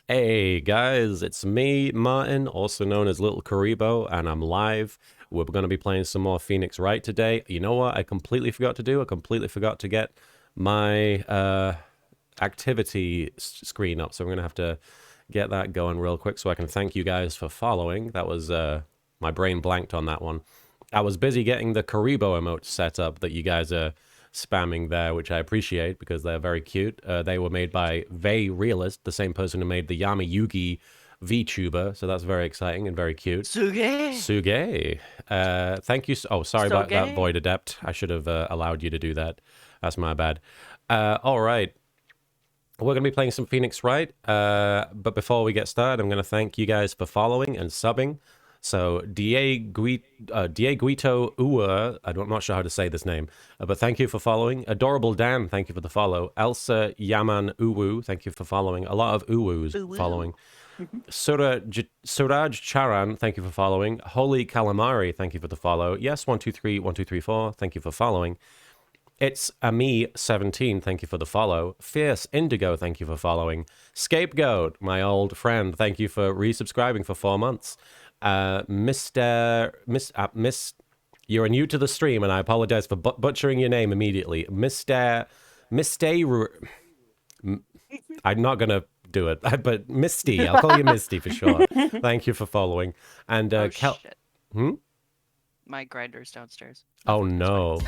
Hey guys, it's me, Martin, also known as Little Karibo, and I'm live. We're going to be playing some more Phoenix Wright today. You know what I completely forgot to do? I completely forgot to get my activity screen up, so I'm going to have to get that going real quick so I can thank you guys for following. That was, my brain blanked on that one. I was busy getting the Karibo emotes set up that you guys are spamming there, which I appreciate because they're very cute. They were made by Vey Realist, the same person who made the Yami Yugi VTuber, so that's very exciting and very cute. Suge. Thank you. Oh, sorry about that, Void Adept. I should have allowed you to do that. That's my bad. All right. We're going to be playing some Phoenix Wright, but before we get started, I'm going to thank you guys for following and subbing. So, Dieguito Uwer, I'm not sure how to say this name, but thank you for following. Adorable Dan, thank you for the follow. Elsa Yaman Uwu, thank you for following. A lot of Uwus following. Suraj Charan, thank you for following. Holy Calamari, thank you for the follow. Yes, 1234, thank you for following. It's Ami17, thank you for the follow. Fierce Indigo, thank you for following. Scapegoat, my old friend, thank you for resubscribing for 4 months. Miss, you're new to the stream, and I apologize for butchering your name immediately. I'm not gonna do it, but Misty, I'll call you Misty for sure. Thank you for following. And shit. My grinder's downstairs. Oh no.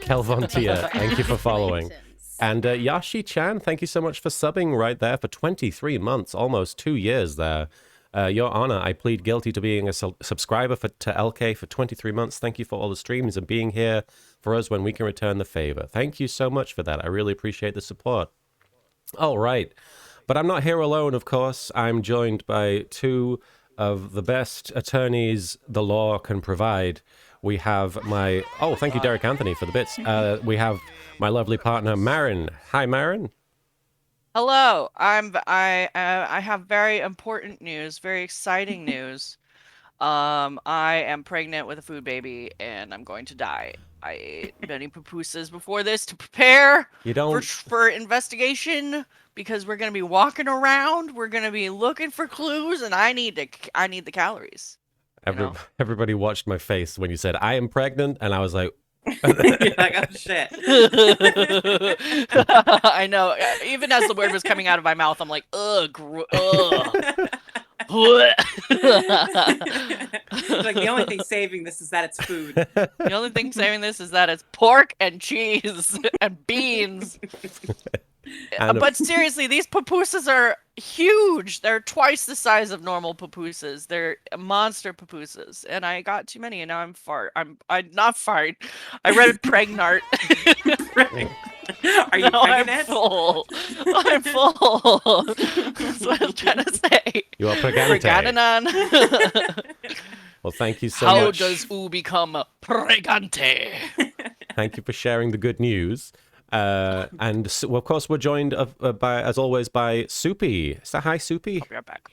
Kelvontia, thank you for following. And Yashi-chan, thank you so much for subbing right there for 23 months, almost 2 years there. Your Honor, I plead guilty to being a subscriber to LK for 23 months. Thank you for all the streams and being here for us when we can return the favor. Thank you so much for that. I really appreciate the support. All right. But I'm not here alone, of course. I'm joined by two of the best attorneys the law can provide. We have my... Oh, thank you, Derek Anthony, for the bits. We have my lovely partner, Marin. Hi, Marin. Hello. I have very important news, very exciting news. I am pregnant with a food baby, and I'm going to die. I ate many pupusas before this to prepare for investigation, because we're gonna be walking around. We're gonna be looking for clues, and I need the calories. Everybody watched my face when you said I am pregnant, and I was like, you're like, oh shit. I know. Even as the word was coming out of my mouth, I'm like, ugh, ugh. Like, the only thing saving this is that it's food. The only thing saving this is that it's pork and cheese and beans. But seriously, these pupusas are huge. They're twice the size of normal papooses. They're monster papooses, and I got too many, and now I'm not fart. I read pregnant. Are you No, I'm pregnant? full. I'm full. That's what I'm trying to say. You are pregante. Preganon. Well, thank you so How much. does U become pregante? Thank you for sharing the good news. And well, of course, we're joined by, as always, by Soupy. Say hi, Soupy. I'll be right back.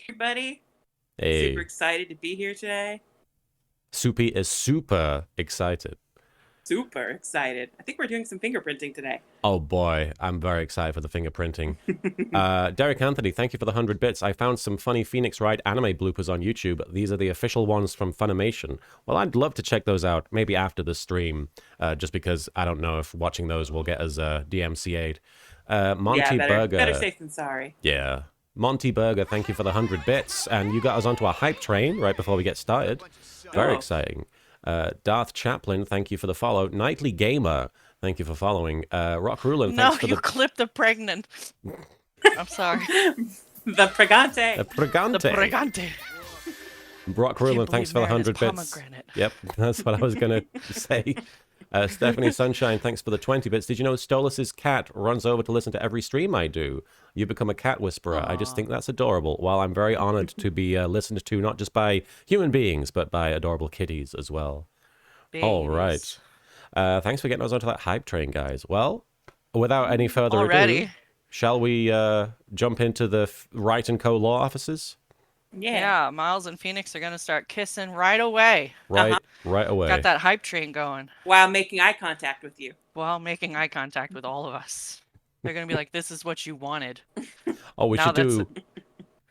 Everybody, Hey. super excited to be here today. Soupy is super excited. Super excited. I think we're doing some fingerprinting today. Oh boy, I'm very excited for the fingerprinting. Derek Anthony, thank you for the 100 bits. I found some funny Phoenix Wright anime bloopers on YouTube. These are the official ones from Funimation. Well, I'd love to check those out, maybe after the stream, just because I don't know if watching those will get us DMCA'd. Monty Burger. Better safe than sorry. Yeah. Monty Burger, thank you for the 100 bits. And you got us onto a hype train right before we get started. Very exciting. Darth Chaplin, thank you for the follow. Nightly Gamer, thank you for following. Rock Rulin, No, thanks for you the... clipped the pregnant. I'm sorry. The pregante. The Pregante. The pregante. Rock Rulin, thanks for the Marin is 100 bits. pomegranate. Yep, that's what I was going to say. Stephanie Sunshine, thanks for the 20 bits. Did you know Stolas's cat runs over to listen to every stream I do? You become a cat whisperer. Aww. I just think that's adorable. While I'm very honored to be listened to not just by human beings, but by adorable kitties as well. Babies. All right. Thanks for getting us onto that hype train, guys. Well, without any further Already. ado, shall we jump into the Wright & Co. law offices? Yeah, Miles and Phoenix are gonna start kissing right away. Right away. Got that hype train going While making eye contact with you. while making eye contact with all of us. They're gonna be like, "This is what you wanted." Oh, we Now should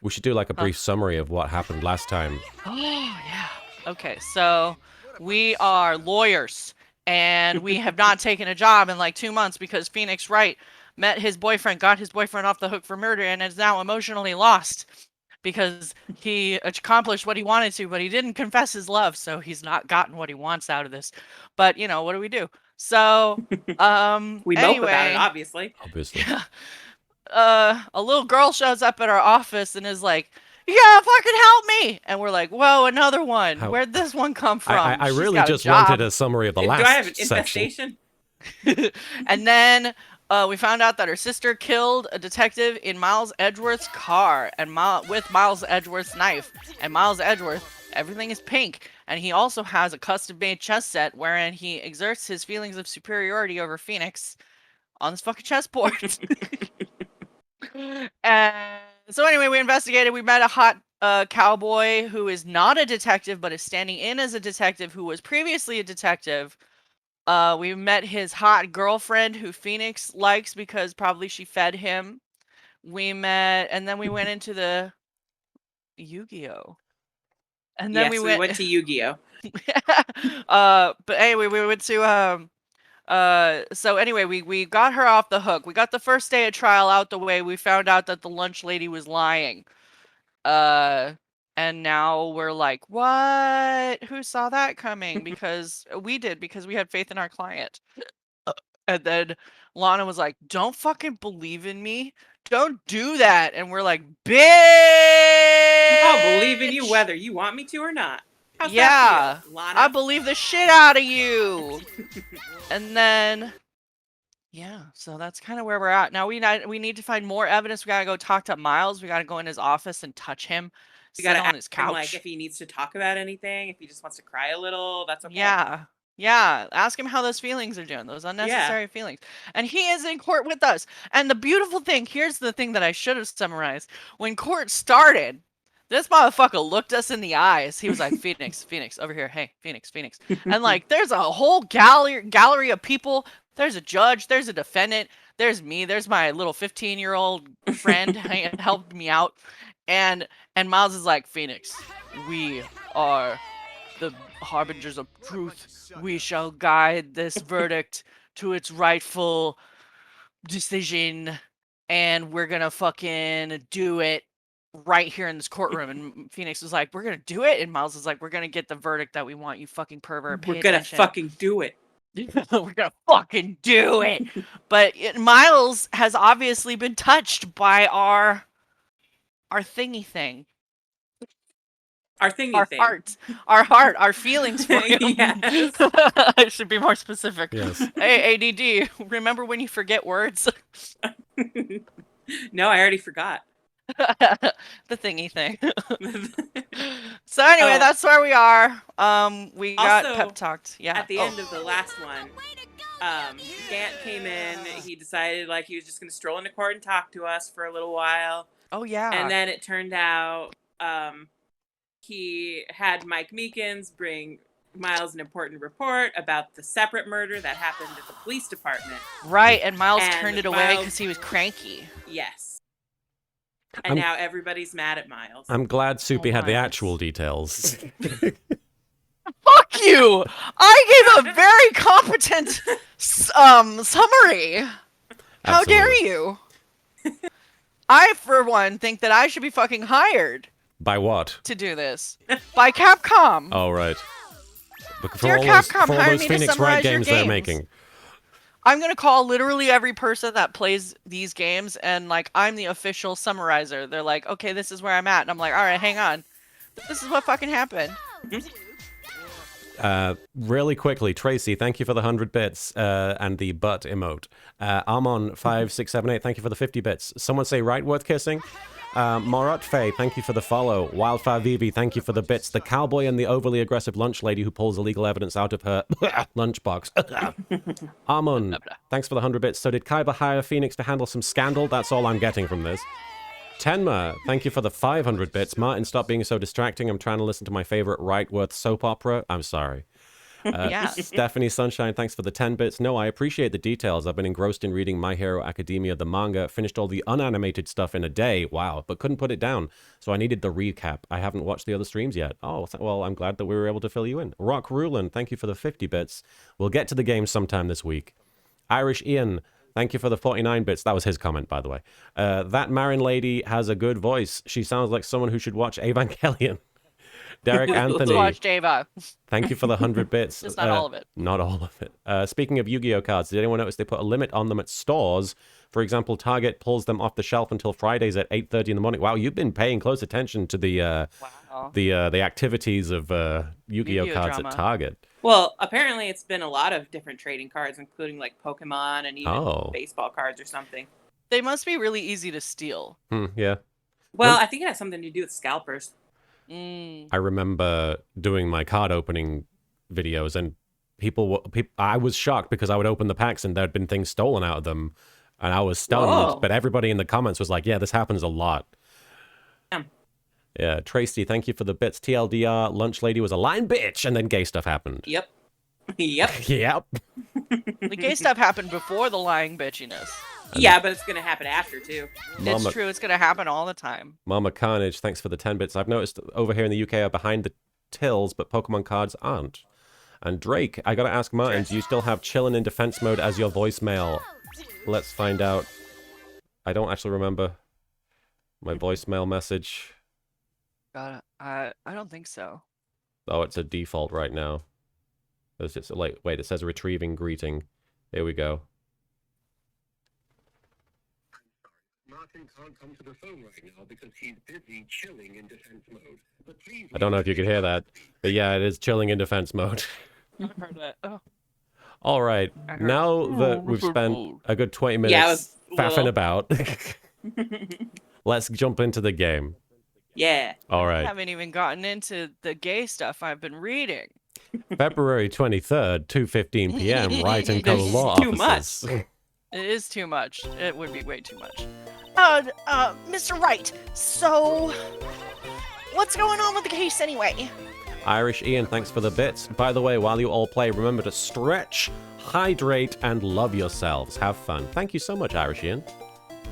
that's do like a brief summary of what happened last time. Oh yeah. Okay, so we are lawyers, and we have not taken a job in like 2 months because Phoenix Wright met his boyfriend, got his boyfriend off the hook for murder, and is now emotionally lost because he accomplished what he wanted to, but he didn't confess his love, so he's not gotten what he wants out of this. But you know, what do? So, We mope about it, anyway, obviously. Obviously. a little girl shows up at our office and is like, "Yeah, fucking help me!" And we're like, "Whoa, another one! How- Where'd this one come from?" I She's really got a just wanted job." a summary of the Do last I have an section. infestation? And then we found out that her sister killed a detective in Miles Edgeworth's car, and with Miles Edgeworth's knife. And Miles Edgeworth, everything is pink, and he also has a custom-made chess set wherein he exerts his feelings of superiority over Phoenix on this fucking chessboard. And so anyway, we investigated. We met a hot cowboy who is not a detective, but is standing in as a detective who was previously a detective. We met his hot girlfriend who Phoenix likes because probably she fed him. We met, and then we went into the Yu-Gi-Oh. And then Yes, we went to Yu-Gi-Oh. But anyway, we went to so anyway, we got her off the hook. We got the first day of trial out the way. We found out that the lunch lady was lying. And now we're like, what? Who saw that coming? Because we did, because we had faith in our client. And then Lana was like, don't fucking believe in me. Don't do that. And we're like, bitch! I'll believe in you whether you want me to or not. How's Yeah, that feel, Lana? I believe the shit out of you. And then, yeah, so that's kind of where we're at. Now we need to find more evidence. We gotta go talk to Miles. We gotta go in his office and touch him. You Sit gotta on ask his him, couch. like, if he needs to talk about anything, if he just wants to cry a little, that's okay. Yeah. Ask him how those feelings are doing, those unnecessary feelings. And he is in court with us. And the beautiful thing, here's the thing that I should have summarized. When court started, this motherfucker looked us in the eyes. He was like, Phoenix, over here. Hey, Phoenix. And like, there's a whole gallery of people. There's a judge, there's a defendant, there's me, there's my little 15-year-old friend helped me out. And Miles is like, Phoenix, we are the harbingers of truth. We shall guide this verdict to its rightful decision, and we're gonna fucking do it right here in this courtroom. And Phoenix was like, we're gonna do it. And Miles was like, we're gonna get the verdict that we want, you fucking pervert. Pay We're gonna attention. fucking do it. We're gonna fucking do it. But Miles has obviously been touched by our our thingy thing. Our thingy Our thing. heart, our feelings for him. Yes. I should be more specific. Yes. Hey, ADD, remember when you forget words? No, I already forgot. The thingy thing. So anyway, Oh. that's where we are. We got Also, pep talked. Yeah. At the end of the last one, Gant came in. He decided like he was just gonna stroll into court and talk to us for a little while. Oh yeah. And then it turned out he had Mike Meekins bring Miles an important report about the separate murder that happened at the police department. Right, and Miles And turned it away because he was cranky. Yes. And now everybody's mad at Miles. I'm glad Soupy had the Miles. actual details. Fuck you! I gave a very competent summary. How dare Absolutely. you? I, for one, think that I should be fucking hired By what? to do this by Capcom. Oh, right. For Dear all Capcom, for all hire those me to Phoenix summarize Wright your games they're games. making. I'm gonna call literally every person that plays these games, and like I'm the official summarizer. They're like, okay, this is where I'm at, and I'm like, all right, hang on, this is what fucking happened. Really quickly, Tracy, thank you for the 100 bits and the butt emote. Armon5678, thank you for the 50 bits. Someone say right worth kissing. Morat Faye, thank you for the follow. Wildfire Vivi, thank you for the bits. The cowboy and the overly aggressive lunch lady who pulls illegal evidence out of her lunchbox. Armon, thanks for the 100 bits. So did Kaiba hire Phoenix to handle some scandal? That's all I'm getting from this. Tenma, thank you for the 500 bits. Martin, stop being so distracting. I'm trying to listen to my favorite Wrightworth soap opera. I'm sorry. Yeah. Stephanie Sunshine, thanks for the 10 bits. No, I appreciate the details. I've been engrossed in reading My Hero Academia, the manga, finished all the unanimated stuff in a day. Wow, but couldn't put it down. So I needed the recap. I haven't watched the other streams yet. Oh, well, I'm glad that we were able to fill you in. Rock Rulin, thank you for the 50 bits. We'll get to the game sometime this week. Irish Ian, thank you for the 49 bits. That was his comment, by the way. That Marin lady has a good voice. She sounds like someone who should watch Evangelion. Derek Anthony, Watch Ava. thank you for the 100 bits. Just not all of it. Not all of it. Speaking of Yu-Gi-Oh cards, did anyone notice they put a limit on them at stores? For example, Target pulls them off the shelf until Fridays at 8:30 in the morning. Wow, you've been paying close attention to the activities of Yu-Gi-Oh cards drama. at Target. Well, apparently it's been a lot of different trading cards, including like Pokemon and even Oh. baseball cards or something. They must be really easy to steal. Yeah. Well, I think it has something to do with scalpers. I remember doing my card opening videos, and I was shocked because I would open the packs and there'd been things stolen out of them, and I was stunned. Whoa. But everybody in the comments was like, "Yeah, this happens a lot." Yeah. Yeah, Tracy, thank you for the bits. TLDR, lunch lady was a lying bitch, and then gay stuff happened. Yep. Yep. Yep. The gay stuff happened before the lying bitchiness. Yeah, but it's going to happen after, too. It's true. It's gonna happen all the time. Mama Carnage, thanks for the 10 bits. I've noticed over here in the UK are behind the tills, but Pokemon cards aren't. And Drake, I gotta ask Martin, do you still have chillin' in defense mode as your voicemail? Let's find out. I don't actually remember my voicemail message. Got it. I don't think so. Oh, it's a default right now. It's just like, wait, it says retrieving greeting. Here we go. Martin can't come to the phone right now because he's busy chilling in defense mode. But please, I don't know if you could hear that, but yeah, it is chilling in defense mode. I heard that. Oh. All right, now that we've spent a good 20 minutes Yeah, it was faffing little. about, let's jump into the game. Yeah. All I right, haven't even gotten into the gay stuff I've been reading. February 23rd, 2:15 p.m. Wright and Co. This is Law too offices. It is too much. It would be way too much. Mr. Wright, so what's going on with the case anyway? Irish Ian, thanks for the bits. By the way, while you all play, remember to stretch, hydrate, and love yourselves. Have fun. Thank you so much, Irish Ian.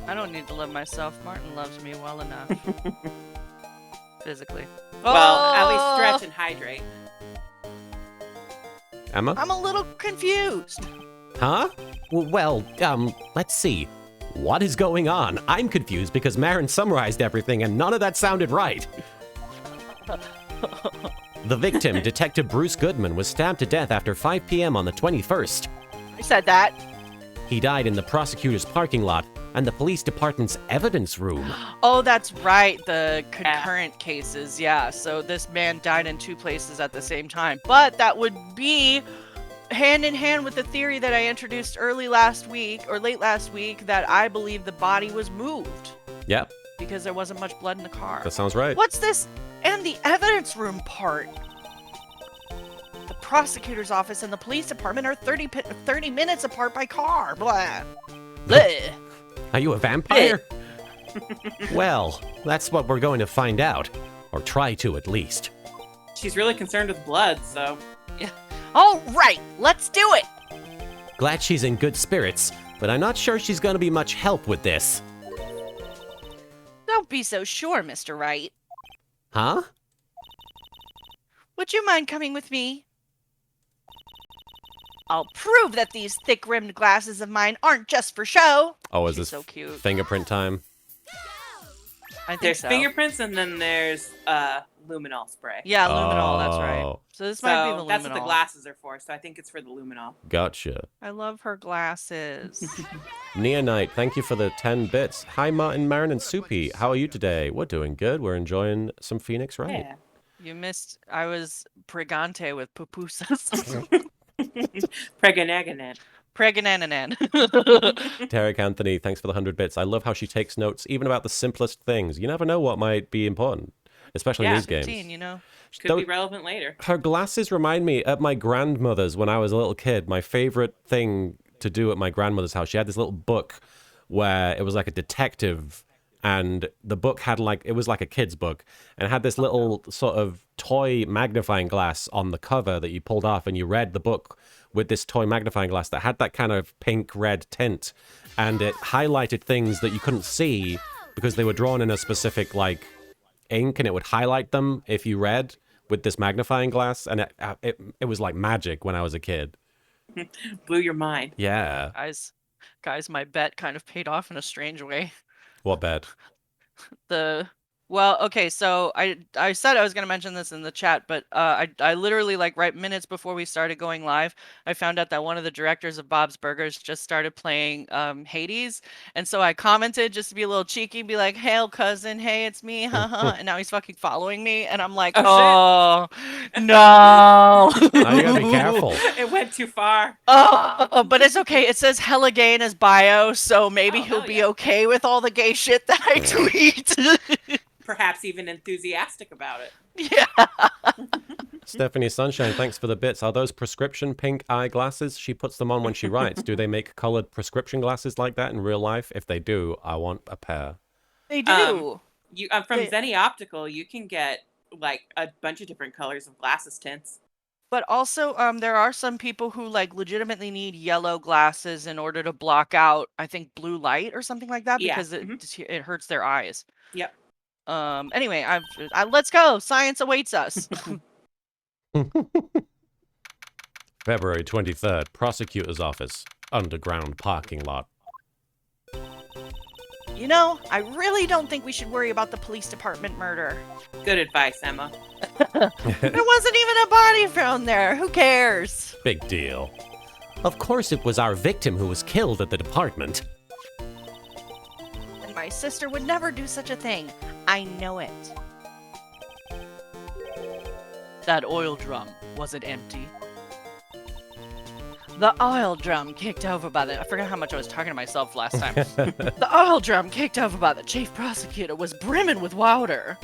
I don't need to love myself. Martin loves me well enough. Physically. Well, at least stretch and hydrate. Emma? I'm a little confused. Huh? Well, let's see. What is going on? I'm confused because Marin summarized everything and none of that sounded right. The victim, Detective Bruce Goodman, was stabbed to death after 5 p.m. on the 21st. I said that. He died in the prosecutor's parking lot And the police department's evidence room. Oh, that's right. The concurrent cases. Yeah. So this man died in 2 places at the same time. But that would be hand in hand with the theory that I introduced late last week, that I believe the body was moved Yep, because there wasn't much blood in the car. that sounds right. What's this? And the evidence room part. The prosecutor's office and the police department are 30 minutes apart by car. Blah. Bleh. Are you a vampire? Well, that's what we're going to find out. Or try to, at least. She's really concerned with blood, so. All right, let's do it. Glad she's in good spirits, but I'm not sure she's going to be much help with this. Don't be so sure, Mr. Wright. Huh? Would you mind coming with me? I'll prove that these thick-rimmed glasses of mine aren't just for show. Oh, is She's this so cute. fingerprint time? I think There's so. fingerprints and then there's luminol spray. Yeah, luminol. That's right. Oh. So this might be the So luminol. that's what the glasses are for. So I think it's for the luminol. Gotcha. I love her glasses. Neonite, thank you for the 10 bits. Hi, Martin, Marin, and Soupy. How are you today? We're doing good. We're enjoying some Phoenix Wright. Yeah. You missed. I was pregante with pupusas. Preganaganet. Pregnananan. Derek Anthony, thanks for the 100 bits. I love how she takes notes, even about the simplest things. You never know what might be important, especially in Yeah, these games. 15, you know. Could be relevant later. Her glasses remind me of my grandmother's when I was a little kid. My favorite thing to do at my grandmother's house, she had this little book where it was like a detective, and the book had it was like a kid's book, and it had this little sort of toy magnifying glass on the cover that you pulled off, and you read the book with this toy magnifying glass that had that kind of pink red tint, and it highlighted things that you couldn't see because they were drawn in a specific ink, and it would highlight them if you read with this magnifying glass, and it was like magic when I was a kid. Blew your mind. Yeah. Guys, my bet kind of paid off in a strange way. What bet? Well, okay, so I said I was going to mention this in the chat, but I literally, right minutes before we started going live, I found out that one of the directors of Bob's Burgers just started playing Hades, and so I commented just to be a little cheeky, be like, "Hail, cousin, hey, it's me, haha," and now he's fucking following me, and I'm like, Oh, no. Now you gotta be careful. It went too far. Oh, but it's okay. It says hella gay in his bio, so maybe Oh, he'll hell be yeah. okay with all the gay shit that I tweet. Perhaps even enthusiastic about it. Yeah. Stephanie Sunshine, thanks for the bits. Are those prescription pink eyeglasses? She puts them on when she writes. Do they make colored prescription glasses like that in real life? If they do, I want a pair. They do. You from Zenny Optical, you can get a bunch of different colors of glasses tints. But also, there are some people who legitimately need yellow glasses in order to block out, I think, blue light or something like that Yeah. because it hurts their eyes. Yep. Anyway, let's go. Science awaits us. February 23rd, prosecutor's office, underground parking lot. You know, I really don't think we should worry about the police department murder. Good advice, Emma. There wasn't even a body found there. Who cares? Big deal. Of course it was our victim who was killed at the department. And my sister would never do such a thing. I know it. That oil drum, was it empty? The oil drum kicked over by I forgot how much I was talking to myself last time. The oil drum kicked over by the chief prosecutor was brimming with water.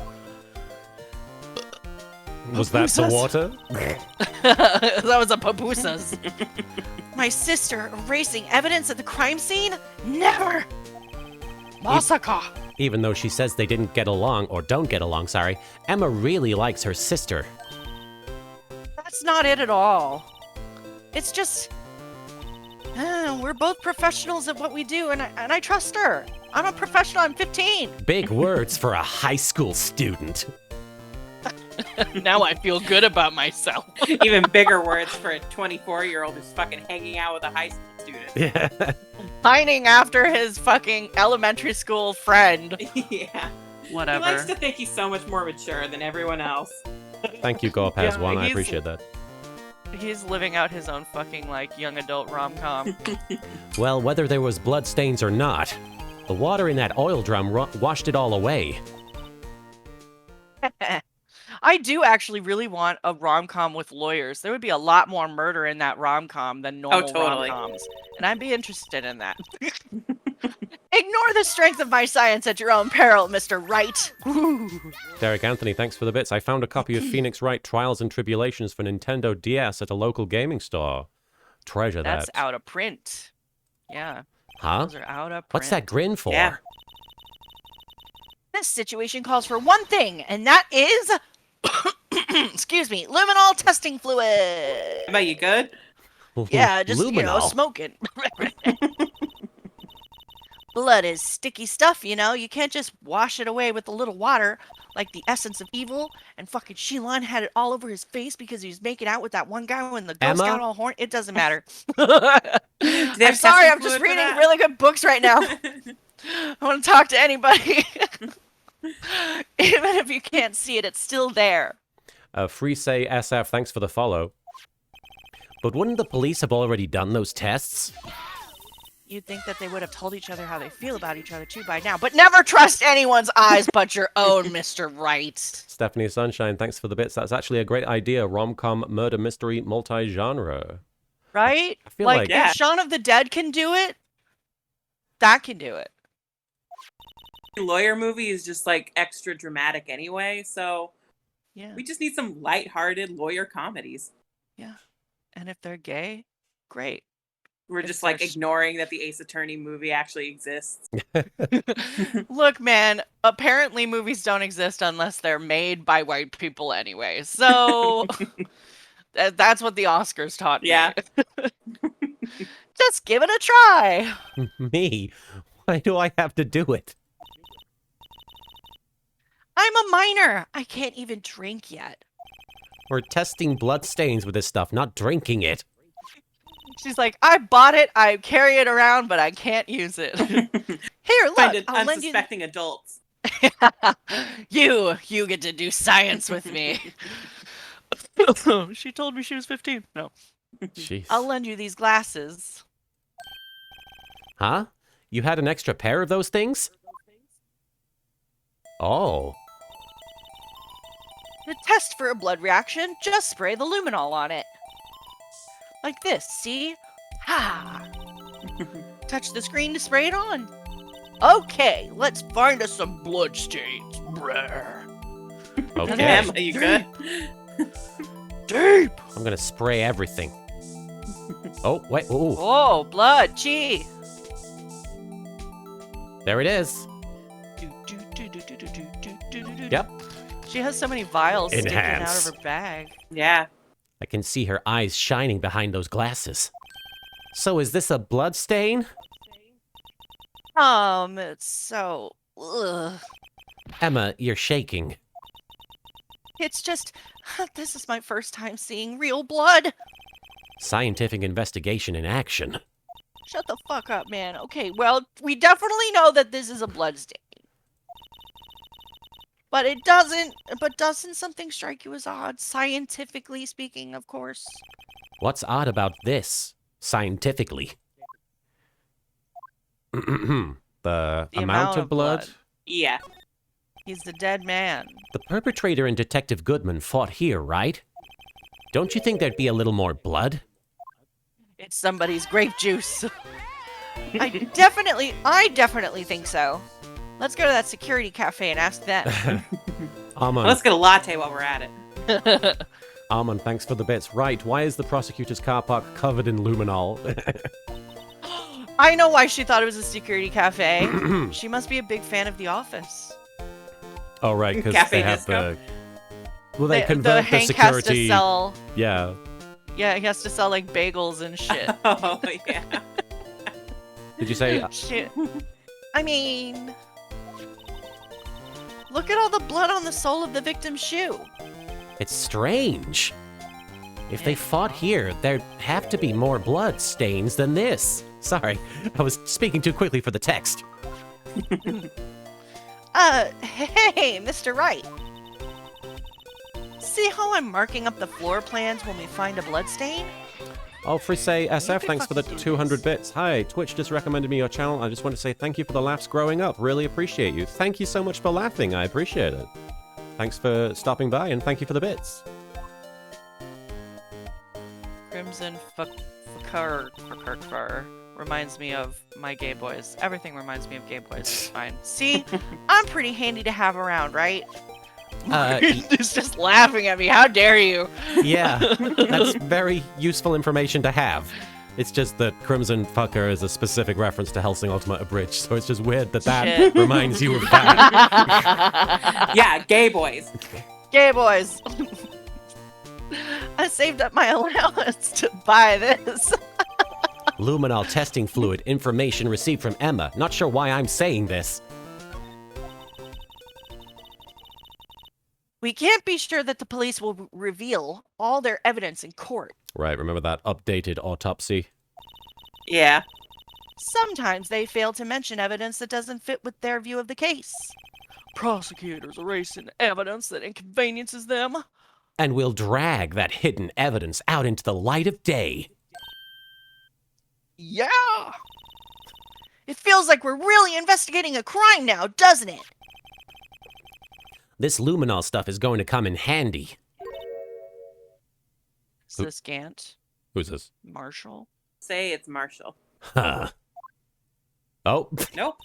Was that the water? That was a pupusas. My sister erasing evidence at the crime scene? Never! Masaka! Even though she says they didn't get along, or don't get along, sorry, Emma really likes her sister. That's not it at all. It's just... we're both professionals at what we do, and I trust her. I'm a professional. I'm 15. Big words for a high school student. Now I feel good about myself. Even bigger words for a 24-year-old who's fucking hanging out with a high school student. Yeah. Pining after his fucking elementary school friend. Yeah. Whatever. He likes to think he's so much more mature than everyone else. Thank you, Gorpaz Yeah, One. I he's- appreciate that. He's living out his own fucking young adult rom-com. Well, whether there was bloodstains or not, The water in that oil drum washed it all away. I do actually really want a rom-com with lawyers. There would be a lot more murder in that rom-com than normal totally. rom-coms. And I'd be interested in that. Ignore the strength of my science at your own peril, Mr. Wright. Derek Anthony, thanks for the bits. I found a copy of Phoenix Wright Trials and Tribulations for Nintendo DS at a local gaming store. Treasure that. That's out of print. Yeah. Huh? Those are out of print. What's that grin for? Yeah. This situation calls for one thing, and that is... excuse me, luminol testing fluid. How about you good? Yeah, just, Luminal. smoking. Blood is sticky stuff, You can't just wash it away with a little water like the essence of evil. And fucking Shilon had it all over his face because he was making out with that one guy when the ghost got all horny. It doesn't matter. I'm sorry, I'm just reading really good books right now. I want to talk to anybody. Even if you can't see it, it's still there. Free Say SF, thanks for the follow. But wouldn't the police have already done those tests? You'd think that they would have told each other how they feel about each other too by now, but never trust anyone's eyes but your own, Mr. Wright. Stephanie Sunshine, thanks for the bits. That's actually a great idea. Rom-com, murder, mystery, multi-genre. Right? I feel like if Shaun of the Dead can do it, that can do it. Lawyer movie is just like extra dramatic anyway, so Yeah. we just need some lighthearted lawyer comedies. Yeah. And if they're gay, great. We're If just like they're ignoring that the Ace Attorney movie actually exists. Look, man, apparently movies don't exist unless they're made by white people anyway. So that's what the Oscars taught me. Yeah. Just give it a try. Me? Why do I have to do it? I'm a minor. I can't even drink yet. We're testing blood stains with this stuff, not drinking it. She's like, I bought it, I carry it around, but I can't use it. Here, look, Find I'll lend you. unsuspecting adults. You get to do science with me. She told me she was 15. No. Jeez. I'll lend you these glasses. Huh? You had an extra pair of those things? Oh. To test for a blood reaction, just spray the luminol on it. Like this, see? Ha! Touch the screen to spray it on. Okay, let's find us some blood stains. Brr. Okay. Em, are you good? Deep! I'm gonna spray everything. Oh, wait. Ooh. Oh, blood, gee. There it is. Yep. She has so many vials sticking out Enhance. of her bag. Yeah. I can see her eyes shining behind those glasses. So is this a blood stain? It's so... Ugh. Emma, you're shaking. It's just... This is my first time seeing real blood. Scientific investigation in action. Shut the fuck up, man. Okay, well, we definitely know that this is a blood stain. But it doesn't... But doesn't something strike you as odd? Scientifically speaking, of course. What's odd about this, scientifically? The amount of blood? Yeah. He's the dead man. The perpetrator and Detective Goodman fought here, right? Don't you think there'd be a little more blood? It's somebody's grape juice. I definitely think so. Let's go to that security cafe and ask them. Amon, Let's get a latte while we're at it. Amon, thanks for the bits. Right, why is the prosecutor's car park covered in luminol? I know why she thought it was a security cafe. She must be a big fan of The Office. Oh, right, because Cafe they have disco? the... Well, they convert the Hank security... has to sell... Yeah. Yeah, he has to sell, like, bagels and shit. Oh, yeah. Did you say... Shit. I mean... Look at all the blood on the sole of the victim's shoe. It's strange. If they fought here, there'd have to be more blood stains than this. Sorry, I was speaking too quickly for the text. Hey, Mr. Wright. See how I'm marking up the floor plans when we find a blood stain? Oh, Frise SF, thanks for the 200 bits. Hi, Twitch just recommended me your channel. I just want to say thank you for the laughs growing up. Really appreciate you. Thank you so much for laughing. I appreciate it. Thanks for stopping by, and thank you for the bits. Crimson Fur reminds me of my Gay Boys. Everything reminds me of Gay Boys. It's fine. See, I'm pretty handy to have around, right? He's just laughing at me. How dare you? Yeah, that's very useful information to have. It's just that Crimson Fucker is a specific reference to Helsing Ultimate Abridged, so it's just weird that Shit. reminds you of that. Yeah, Gay Boys. Gay Boys. I saved up my allowance to buy this. Luminal testing fluid, information received from Emma. Not sure why I'm saying this. We can't be sure that the police will reveal all their evidence in court. Right, remember that updated autopsy? Yeah. Sometimes they fail to mention evidence that doesn't fit with their view of the case. Prosecutors erasing evidence that inconveniences them. And we'll drag that hidden evidence out into the light of day. Yeah! It feels like we're really investigating a crime now, doesn't it? This Luminal stuff is going to come in handy. Is this Gant? Who's this? Marshall? Say it's Marshall. Huh. Oh. Nope.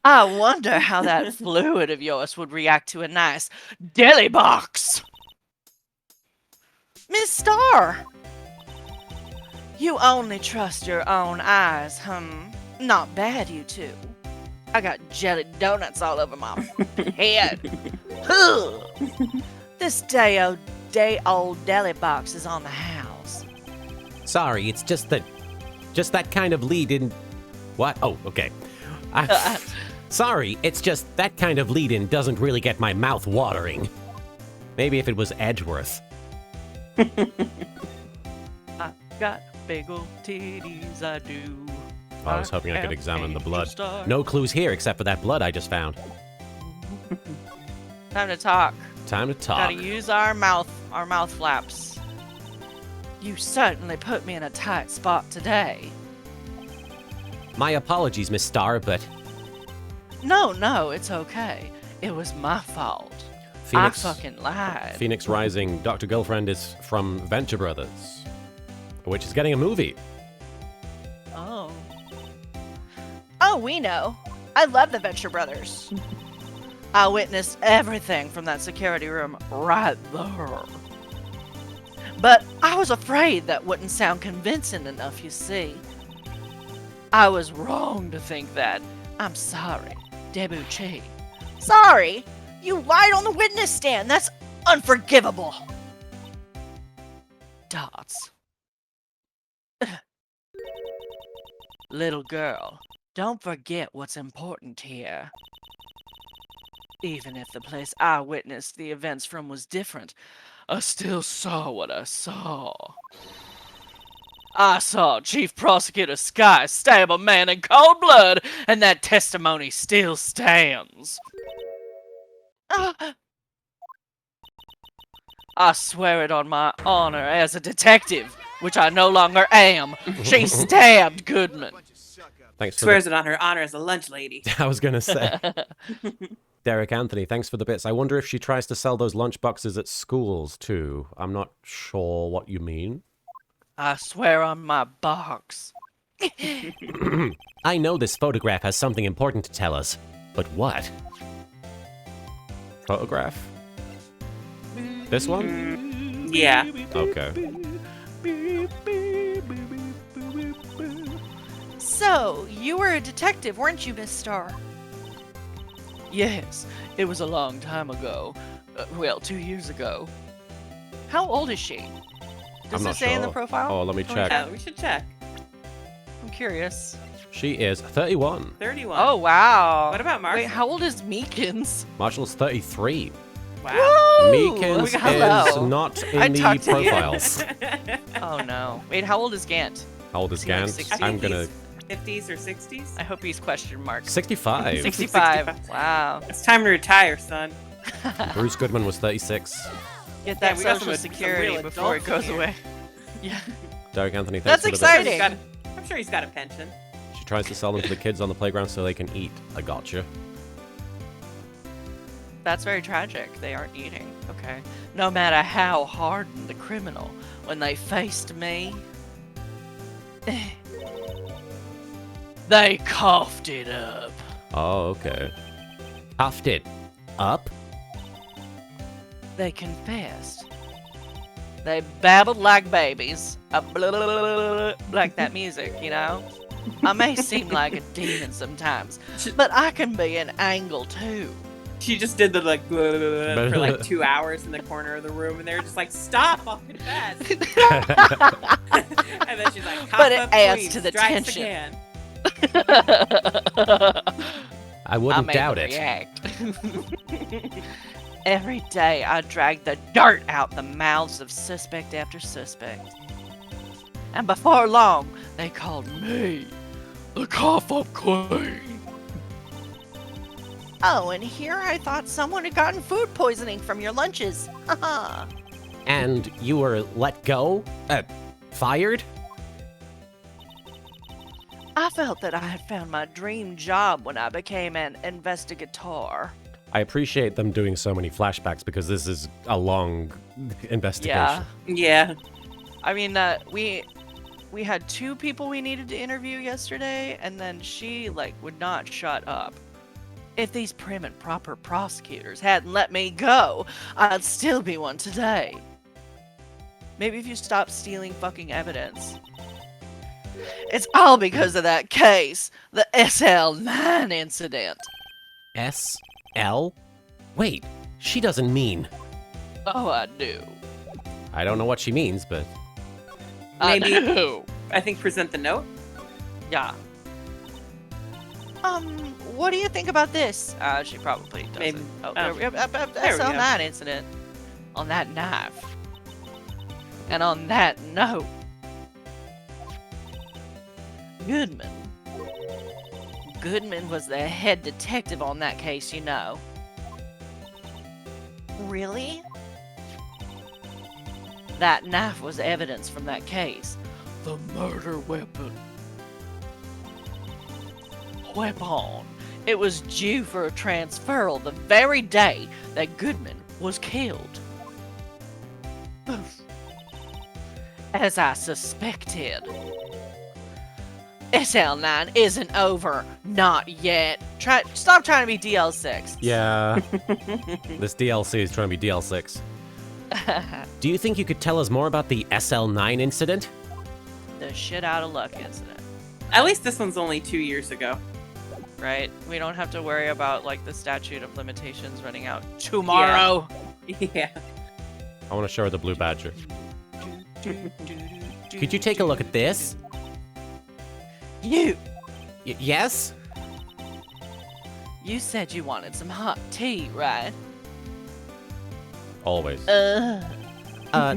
I wonder how that fluid of yours would react to a nice deli box. Miss Starr! You only trust your own eyes, Not bad, you two. I got jelly donuts all over my head. Ugh. This day-old deli box is on the house. Sorry, it's just that kind of lead in... What? Oh, okay. Sorry, it's just that kind of lead-in doesn't really get my mouth watering. Maybe if it was Edgeworth. I got big old titties, I do. I was hoping I could examine the blood. No clues here except for that blood I just found. Time to talk. Time to talk. Gotta use our mouth flaps. You certainly put me in a tight spot today. My apologies, Miss Starr, but... No, it's okay. It was my fault. I fucking lied. Phoenix Rising Dr. Girlfriend is from Venture Brothers, which is getting a movie. Oh, we know. I love the Venture Brothers. I witnessed everything from that security room right there. But I was afraid that wouldn't sound convincing enough, you see. I was wrong to think that. I'm sorry, Debuchy. Sorry? You lied on the witness stand. That's unforgivable. Dots. Little girl, don't forget what's important here. Even if the place I witnessed the events from was different, I still saw what I saw. I saw Chief Prosecutor Sky stab a man in cold blood, and that testimony still stands. I swear it on my honor as a detective, which I no longer am. She stabbed Goodman. Thanks for Swears it on her honor as a lunch lady. I was going to say. Derek Anthony, thanks for the bits. I wonder if she tries to sell those lunch boxes at schools, too. I'm not sure what you mean. I swear on my box. I know this photograph has something important to tell us, but what? Photograph? This one? Yeah. Okay. So, you were a detective, weren't you, Miss Starr? Yes, it was a long time ago. Well, 2 years ago. How old is she? Does I'm it not say in the sure. profile? Oh, let me Can check. Yeah, we should check. I'm curious. She is 31. 31. Oh, wow. What about Marshall? Wait, how old is Meekins? Marshall's 33. Wow. Woo! Meekins Hello. is not I in the talked to you. profiles. Oh, no. Wait, how old is Gant? How old is Is he like Gant? 60? I'm gonna... 50s or 60s? I hope he's question mark. 65. 65. 65. Wow. It's time to retire, son. Bruce Goodman was 36. Get that we got social some security real before it adults in goes here. away. Yeah. Derek Anthony, That's thanks for the exciting. bits. I'm sure he's got a pension. She tries to sell them to the kids on the playground so they can eat. I gotcha. That's very tragic. They aren't eating. Okay. No matter how hardened the criminal, when they faced me, they coughed it up. Oh, okay. Puffed it up? They confessed. They babbled like babies. Blah, blah, blah, blah, blah, like that music, you know? I may seem like a demon sometimes, but I can be an angel too. She just did the like blah, blah, blah, blah, for like 2 hours in the corner of the room, and they were just like, "Stop! I'll confess." And then she's like, But it "Pop-up adds queen to the strikes tension. again." I wouldn't made doubt them it. react. Every day I dragged the dirt out the mouths of suspect after suspect. And before long, they called me the cough-up queen. Oh, and here I thought someone had gotten food poisoning from your lunches. Haha. And you were let go? Fired? I felt that I had found my dream job when I became an investigator. I appreciate them doing so many flashbacks because this is a long investigation. Yeah. Yeah. I mean, we had 2 people we needed to interview yesterday, and then she, like, would not shut up. If these prim and proper prosecutors hadn't let me go, I'd still be one today. Maybe if you stop stealing fucking evidence. It's all because of that case, the SL9 incident. S.L.? Wait, she doesn't mean. Oh, I do. I don't know what she means, but Maybe- I do. I think present the note. Yeah. What do you think about this? She probably doesn't. Maybe- Oh, oh. there we go. There we go. SL9 incident. On that knife. And on that note. Goodman. Goodman was the head detective on that case, you know. Really? That knife was evidence from that case. The murder weapon. Weapon. It was due for a transferal the very day that Goodman was killed. As I suspected. SL9 isn't over. Not yet. Stop trying to be DL6. yeah. This DLC is trying to be DL6. Do you think you could tell us more about the SL9 incident? The shit out of luck incident. At least this one's only 2 years ago. Right? We don't have to worry about, like, the statute of limitations running out tomorrow. Yeah. I want to show her the blue badger. Could you take a look at this? You Yes? said you wanted some hot tea, right? Always.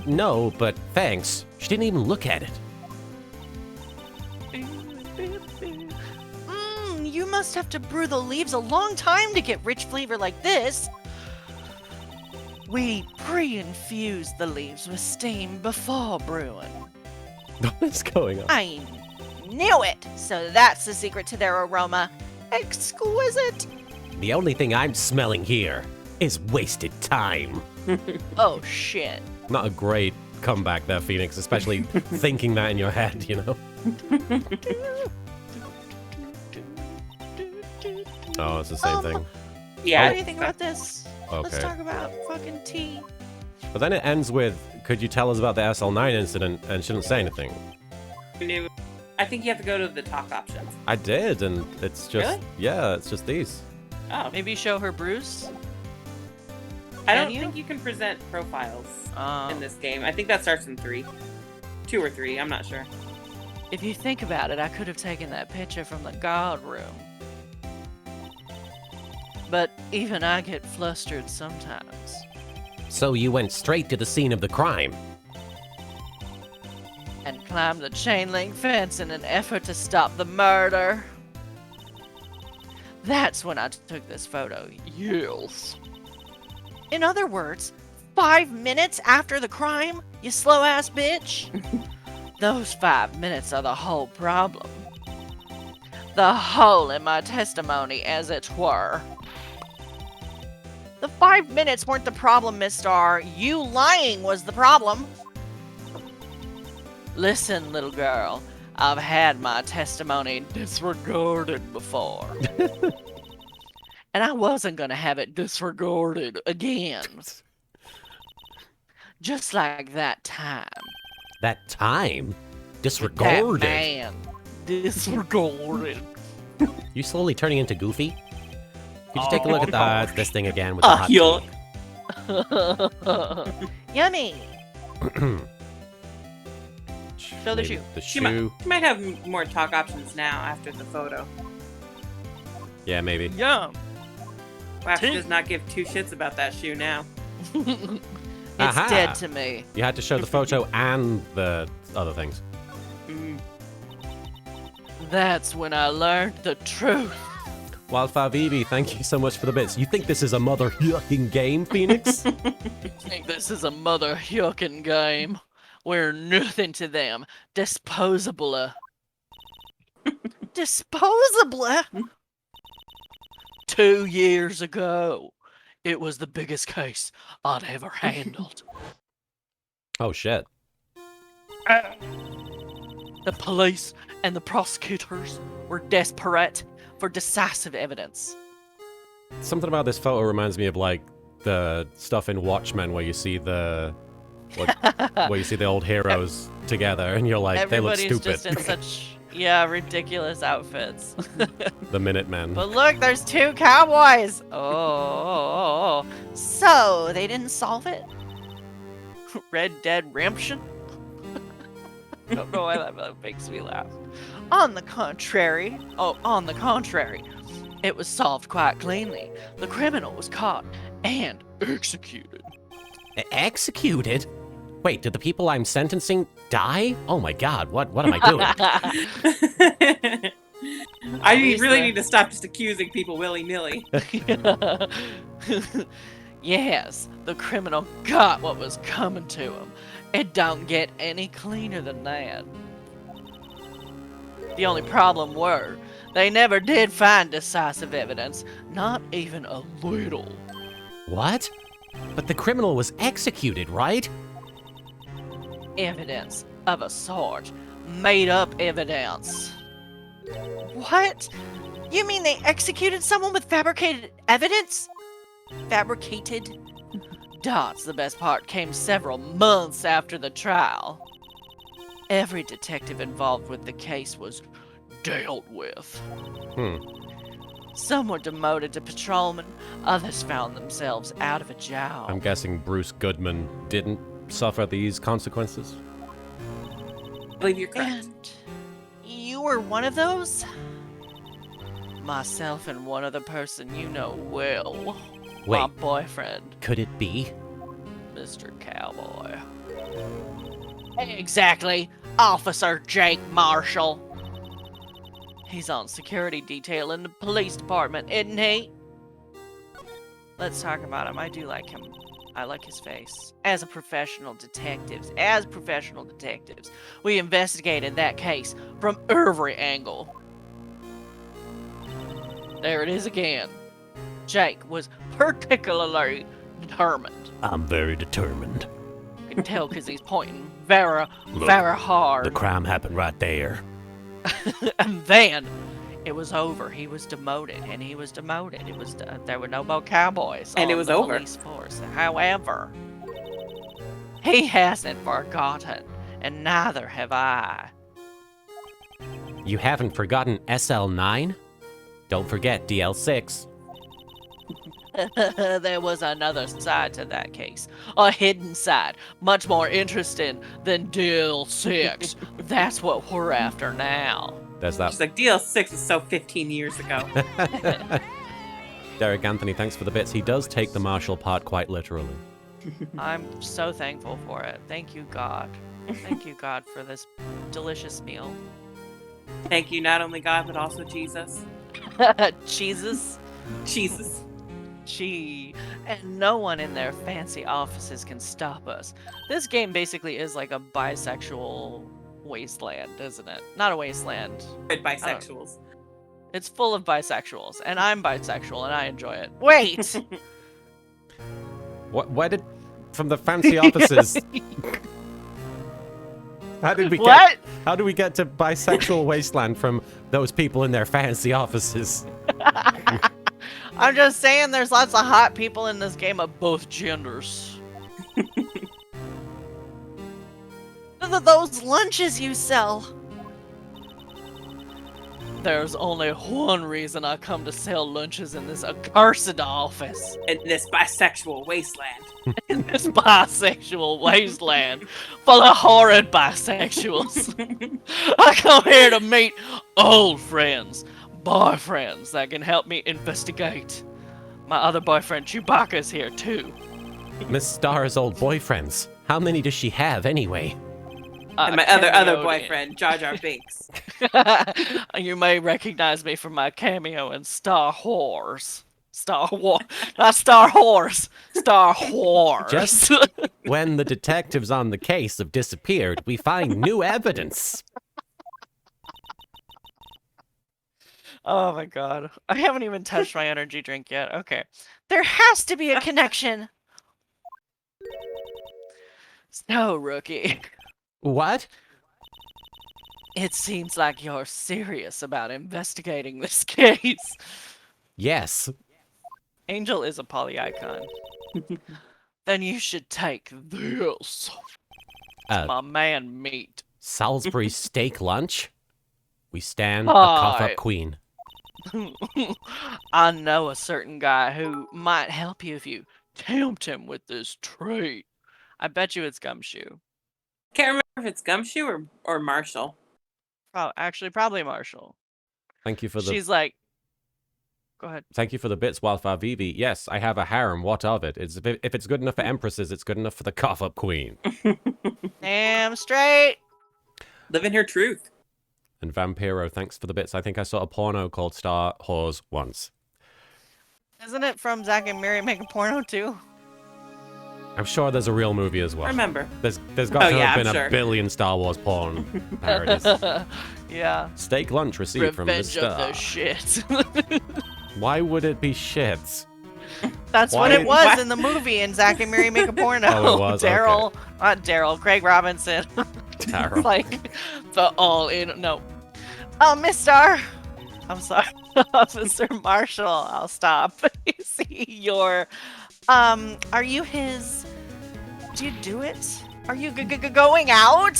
No, but thanks. She didn't even look at it. You must have to brew the leaves a long time to get rich flavor like this. We pre-infuse the leaves with steam before brewing. What's going on? I knew it! So that's the secret to their aroma. Exquisite! The only thing I'm smelling here is wasted time. Oh shit. Not a great comeback there, Phoenix, especially thinking that in your head, you know? Oh, it's the same thing. Yeah. What do you think about this? Let's Okay. talk about fucking tea. But then it ends with, could you tell us about the SL9 incident? And she didn't say anything. I think you have to go to the talk options. I did, and it's just, Really? yeah, it's just these. Oh. Maybe show her Bruce? I Can don't you? think you can present profiles Oh. in this game. I think that starts in 3. 2 or 3, I'm not sure. If you think about it, I could have taken that picture from the guard room. But even I get flustered sometimes. So you went straight to the scene of the crime. And climbed the chain link fence in an effort to stop the murder. That's when I took this photo. Yes. In other words, 5 minutes after the crime, you slow-ass bitch? Those 5 minutes are the whole problem. The hole in my testimony, as it were. The 5 minutes weren't the problem, Miss Star. You lying was the problem. Listen, little girl, I've had my testimony disregarded before. And I wasn't gonna have it disregarded again. Just like that time. That time? That Disregarded. man. Disregarded. You slowly turning into Goofy? Could you take a Oh, look at gosh. this thing again with the hot yuck. Yummy. Show the Maybe shoe. The She shoe. might have more talk options now after the photo. Yeah, maybe. Yum. Wow, she Tink. does not give two shits about that shoe now. It's Aha. dead to me. You had to show the photo and the other things. Mm. That's when I learned the truth. Wildfire VB, thank you so much for the bits. You think this is a mother yucking game, Phoenix? I think this is a mother yucking game. We're nothing to them. Disposable. Disposable? 2 years ago. It was the biggest case I'd ever handled. Oh shit. The police and the prosecutors were desperate for decisive evidence. Something about this photo reminds me of like the stuff in Watchmen where you see the where you see the old heroes together and you're like, Everybody's they look just in stupid. such, ridiculous outfits. The Minutemen. But look, there's 2 cowboys. Oh. So, they didn't solve it? Red Dead Redemption? I don't know why that makes me laugh. On the contrary, it was solved quite cleanly. The criminal was caught and executed. Executed? Wait, did the people I'm sentencing die? Oh my god, what am I doing? I Obviously. really need to stop just accusing people willy-nilly. Yes, the criminal got what was coming to him. It don't get any cleaner than that. The only problem were, they never did find decisive evidence, not even a little. What? But the criminal was executed, right? Evidence of a sort. Made up evidence. What? You mean they executed someone with fabricated evidence? Fabricated? That's the best part, came several months after the trial. Every detective involved with the case was dealt with. Some were demoted to patrolmen, others found themselves out of a job. I'm guessing Bruce Goodman didn't suffer these consequences. I believe you're correct. And you were one of those? Myself and one other person you know well. My Wait, boyfriend, could it be? Mr. Cowboy. Exactly. Officer Jake Marshall. He's on security detail in the police department, isn't he? Let's talk about him. I do like him. I like his face. As professional detectives, we investigated that case from every angle. There it is again. Jake was particularly determined. I'm very determined. You can tell because he's pointing very hard. The crime happened right there. And then it was over. He was demoted, and he was demoted. It was there were no more cowboys. And it on was the over. Police force. However, he hasn't forgotten, and neither have I. You haven't forgotten SL9? Don't forget DL6. There was another side to that case, a hidden side, much more interesting than DL6. That's what we're after now. There's that. She's like, DL6 was so 15 years ago. Derek Anthony, thanks for the bits. He does take the Marshall part quite literally. I'm so thankful for it. Thank you, God. Thank you, God, for this delicious meal. Thank you, not only God, but also Jesus. Jesus. Jesus. Gee, and no one in their fancy offices can stop us. This game basically is like a bisexual wasteland, isn't it? Not a wasteland. Bisexuals. It's full of bisexuals, and I'm bisexual, and I enjoy it. Wait! What? Where did? From the fancy offices. How did we get? What? How do we get to bisexual wasteland from those people in their fancy offices? I'm just saying there's lots of hot people in this game of both genders. Those lunches you sell. There's only one reason I come to sell lunches in this accursed office. In this bisexual wasteland. In this bisexual wasteland full of horrid bisexuals. I come here to meet old friends, boyfriends that can help me investigate. My other boyfriend Chewbacca's here too. Miss Star's old boyfriends. How many does she have anyway? And my other boyfriend, Jar Jar Binks. You may recognize me from my cameo in Star Wars. Star Wars. Not Star Wars. Star Wars. Just when the detectives on the case have disappeared, we find new evidence. Oh my god. I haven't even touched my energy drink yet. Okay. There has to be a connection. So, rookie. What? It seems like you're serious about investigating this case. Yes. Angel is a polyicon. Then you should take this. My man meat. Salisbury steak lunch? We stand a Hi. cough-up queen. I know a certain guy who might help you if you tempt him with this treat. I bet you it's Gumshoe. Can't remember if it's Gumshoe or Marshall. Actually, probably Marshall. Thank you for the She's like, go ahead. Thank you for the bits, Wildfire Vivi. Yes, I have a harem. What of it? If it's good enough for empresses, it's good enough for the cough-up queen. Damn straight. Living her truth. And Vampiro, thanks for the bits. I think I saw a porno called Star Whores once. Isn't it from Zack and Miri Make a Porno too? I'm sure there's a real movie as well. Remember. There's got to have I'm been sure. a billion Star Wars porn parodies. Yeah. Steak lunch received from the Revenge of star. the shit. Why would it be shits? That's Why what it did- was What? in the movie in Zack and Miri Make a Porno. Oh, it was? Daryl, not Daryl, Craig Robinson. Daryl. Like the all-in. No. Oh, Miss Star. I'm sorry, Officer Marshall. I'll stop. You see, you're. Are you his? Do you do it? Are you going out?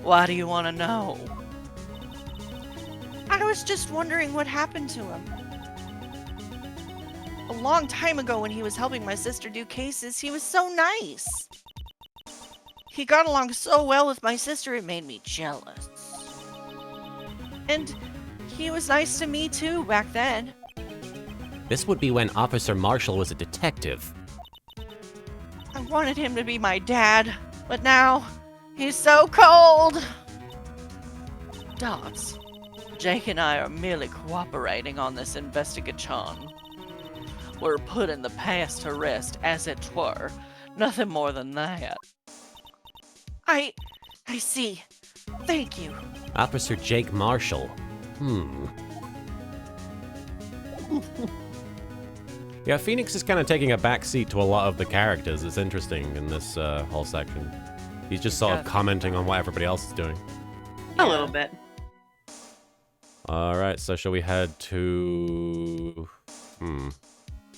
Why do you want to know? I was just wondering what happened to him. A long time ago when he was helping my sister do cases, he was so nice. He got along so well with my sister, it made me jealous. And he was nice to me too back then. This would be when Officer Marshall was a detective. I wanted him to be my dad, but now he's so cold. Dots, Jake and I are merely cooperating on this investigation. We're putting the past to rest, as it were. Nothing more than that. I see. Thank you. Officer Jake Marshall. Yeah, Phoenix is kind of taking a backseat to a lot of the characters. It's interesting in this whole section. He's just sort of commenting on what everybody else is doing. A little bit. All right, so shall we head to...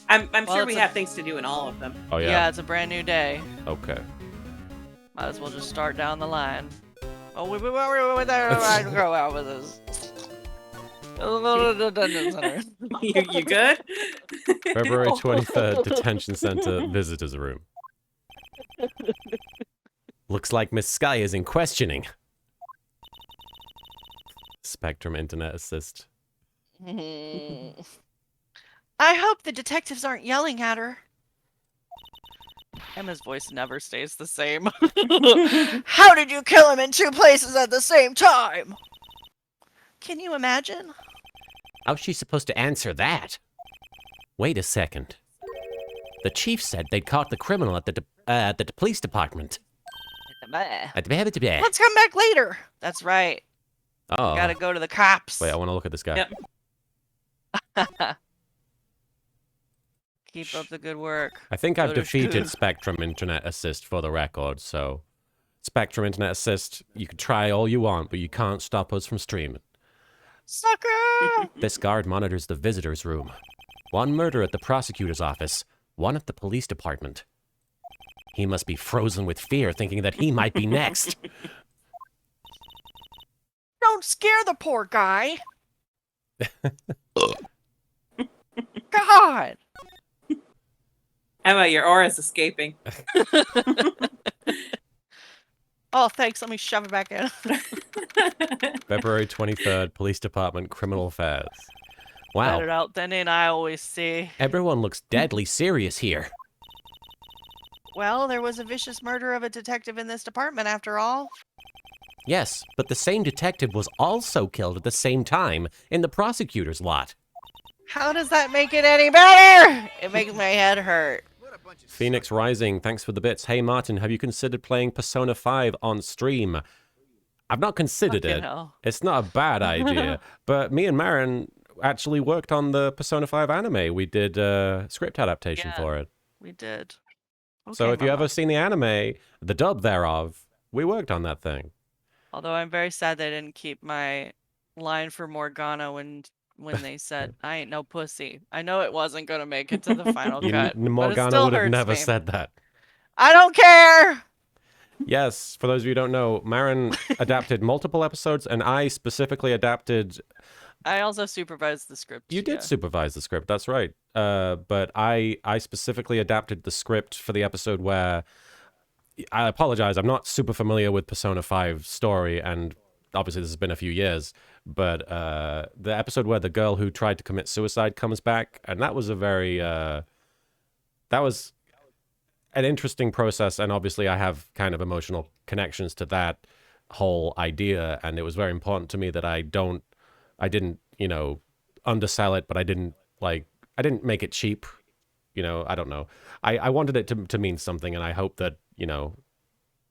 I'm Well, sure we it's a- have things to do in all of them. Oh, Yeah, yeah? it's a brand new day. Okay. Might as well just start down the line. Oh, we go out with this. You good? February 23rd, Detention Center, Visitors Room. Looks like Miss Sky is in questioning. Spectrum Internet Assist. I hope the detectives aren't yelling at her. Emma's voice never stays the same. How did you kill him in two places at the same time? Can you imagine? How's she supposed to answer that? Wait a second. The chief said they'd caught the criminal at the police department. Let's come back later. That's right. Oh. We gotta go to the cops. Wait, I want to look at this guy. Yep. Keep up the good work. I think I've Go to defeated school. Spectrum Internet Assist for the record, so... Spectrum Internet Assist, you can try all you want, but you can't stop us from streaming. Sucker! This guard monitors the visitor's room. One murder at the prosecutor's office, one at the police department. He must be frozen with fear, thinking that he might be next. Don't scare the poor guy. God. Emma, your aura's escaping. Oh, thanks. Let me shove it back in. February 23rd, Police Department, Criminal Affairs. Wow, Better out than in, I always say. everyone looks deadly serious here. Well, there was a vicious murder of a detective in this department after all. Yes, but the same detective was also killed at the same time in the prosecutor's lot. How does that make it any better? It makes my head hurt. Phoenix Rising, thanks for the bits. Hey Martin, have you considered playing Persona 5 on stream? I've not considered Fucking it. hell. It's not a bad idea. But me and Marin actually worked on the Persona 5 anime. We did a script adaptation Yeah. for it. We did. So Okay, if you Mama. ever seen the anime, the dub thereof, we worked on that thing. Although I'm very sad they didn't keep my line for Morgana when they said, I ain't no pussy. I know it wasn't going to make it to the final cut. but it Morgana still would have hurts never me. said that. I don't care! Yes, for those of you who don't know, Marin adapted multiple episodes, and I specifically adapted... I also supervised the script. You did yeah. supervise the script, that's right. But I specifically adapted the script for the episode where... I apologize, I'm not super familiar with Persona 5 story, and obviously this has been a few years, but the episode where the girl who tried to commit suicide comes back, and that was a very... that was an interesting process, and obviously I have kind of emotional connections to that whole idea, and it was very important to me that I didn't, you know, undersell it, but I didn't make it cheap, you know, I don't know. I wanted it to mean something, and I hope that, you know,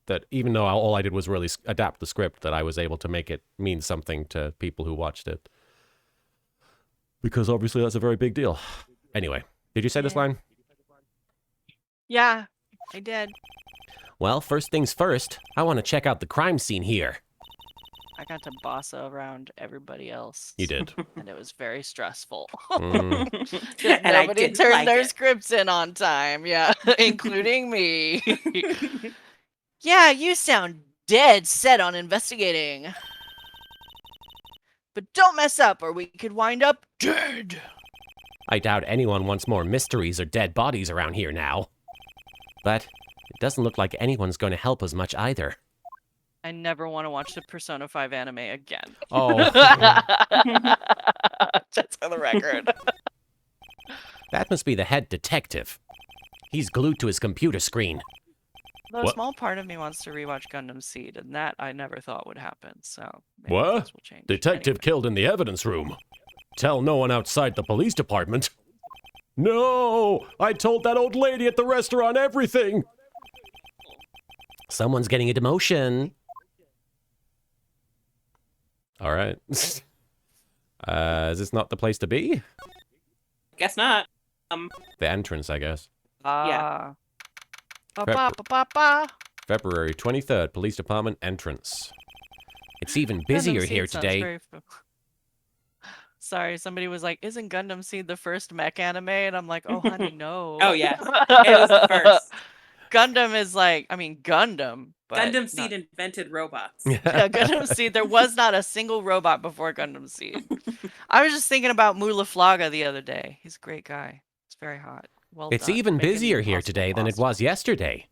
that even though all I did was really adapt the script, that I was able to make it mean something to people who watched it. Because obviously that's a very big deal. Anyway, did you say this Yeah. line? Yeah, I did. Well, first things first, I want to check out the crime scene here. I got to boss around everybody else. You did. And it was very stressful. Mm. 'Cause And I nobody didn't turned like their it. scripts in on time. Yeah, including me. Yeah, you sound dead set on investigating. But don't mess up or we could wind up dead. I doubt anyone wants more mysteries or dead bodies around here now. But it doesn't look like anyone's going to help us much either. I never want to watch the Persona 5 anime again. Oh, Just for the record. that must be the head detective. He's glued to his computer screen. Though a What? small part of me wants to rewatch Gundam Seed, and that I never thought would happen, so maybe What? things will change. Detective Anyway. killed in the evidence room. Tell no one outside the police department. No! I told that old lady at the restaurant everything! Someone's getting a demotion. All right. Is this not the place to be? Guess not. The entrance, I guess. Ba, Prep- ba, ba, ba, ba. February 23rd, Police Department entrance. It's even Gundam busier Seed here sounds today. very Sorry, somebody was like, "Isn't Gundam Seed the first mech anime?" And I'm like, "Oh, honey, no." Oh, yes. It was the first. Gundam is like, I mean, Gundam. But Gundam Seed not- invented robots. Yeah, Gundam Seed. There was not a single robot before Gundam Seed. I was just thinking about Mulaflaga the other day. He's a great guy. He's very hot. Well It's done, even making the busier here impossible today than it possible. was yesterday.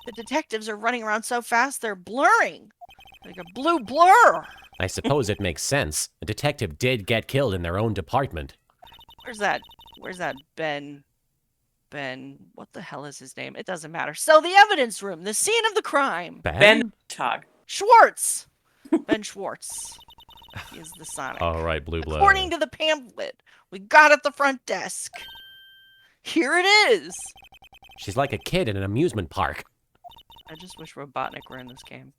The detectives are running around so fast they're blurring. Like a blue blur. I suppose it makes sense. A detective did get killed in their own department. Where's that Ben? What the hell is his name? It doesn't matter. So the evidence room, the scene of the crime. Ben Tog. Schwartz. Ben Schwartz. He's the Sonic. All right, Blue Blood. According to the pamphlet we got at the front desk. Here it is. She's like a kid in an amusement park. I just wish Robotnik were in this game.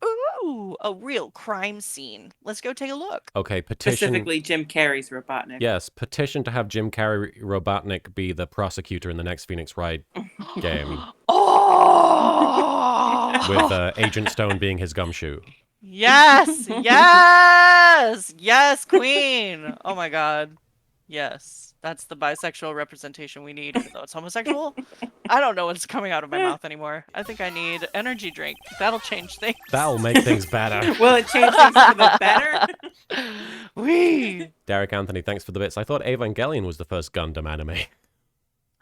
Ooh, a real crime scene. Let's go take a look. Okay, petition. Specifically, Jim Carrey's Robotnik. Yes, petition to have Jim Carrey Robotnik be the prosecutor in the next Phoenix Wright game, Oh! with Agent Stone being his gumshoe. Yes, yes, yes, Queen. Oh my God, yes, that's the bisexual representation we need. Even though it's homosexual, I don't know what's coming out of my mouth anymore. I think I need energy drink. That'll change things. That'll make things better. Will it change things for the better? Wee. Derek Anthony, thanks for the bits. I thought Evangelion was the first Gundam anime.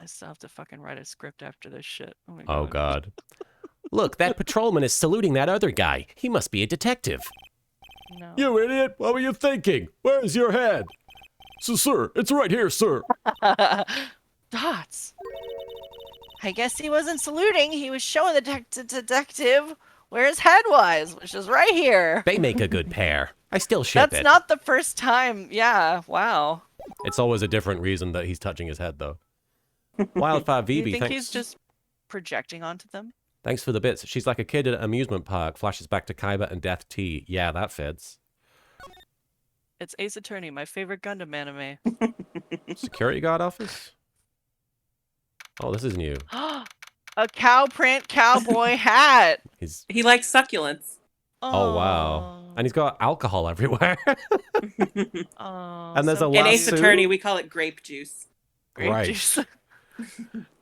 I still have to fucking write a script after this shit. Oh my Oh, God. God. Look, that patrolman is saluting that other guy. He must be a detective. No. You idiot! What were you thinking? Where's your head? So, sir, it's right here, sir. Dots. I guess he wasn't saluting. He was showing the detective where his head was, which is right here. They make a good pair. I still ship That's it. not the first time. Yeah, wow. It's always a different reason that he's touching his head, though. Wildfire Do you VB, think thanks. he's just projecting onto them? Thanks for the bits. She's like a kid at an amusement park. Flashes back to Kaiba and Death T. Yeah, that fits. It's Ace Attorney, my favorite Gundam anime. Security guard office? Oh, this is new. A cow print cowboy hat. He's... He likes succulents. Oh, wow. And he's got alcohol everywhere. Oh, And there's a In Ace lasso. Attorney, we call it grape juice. grape Right. juice.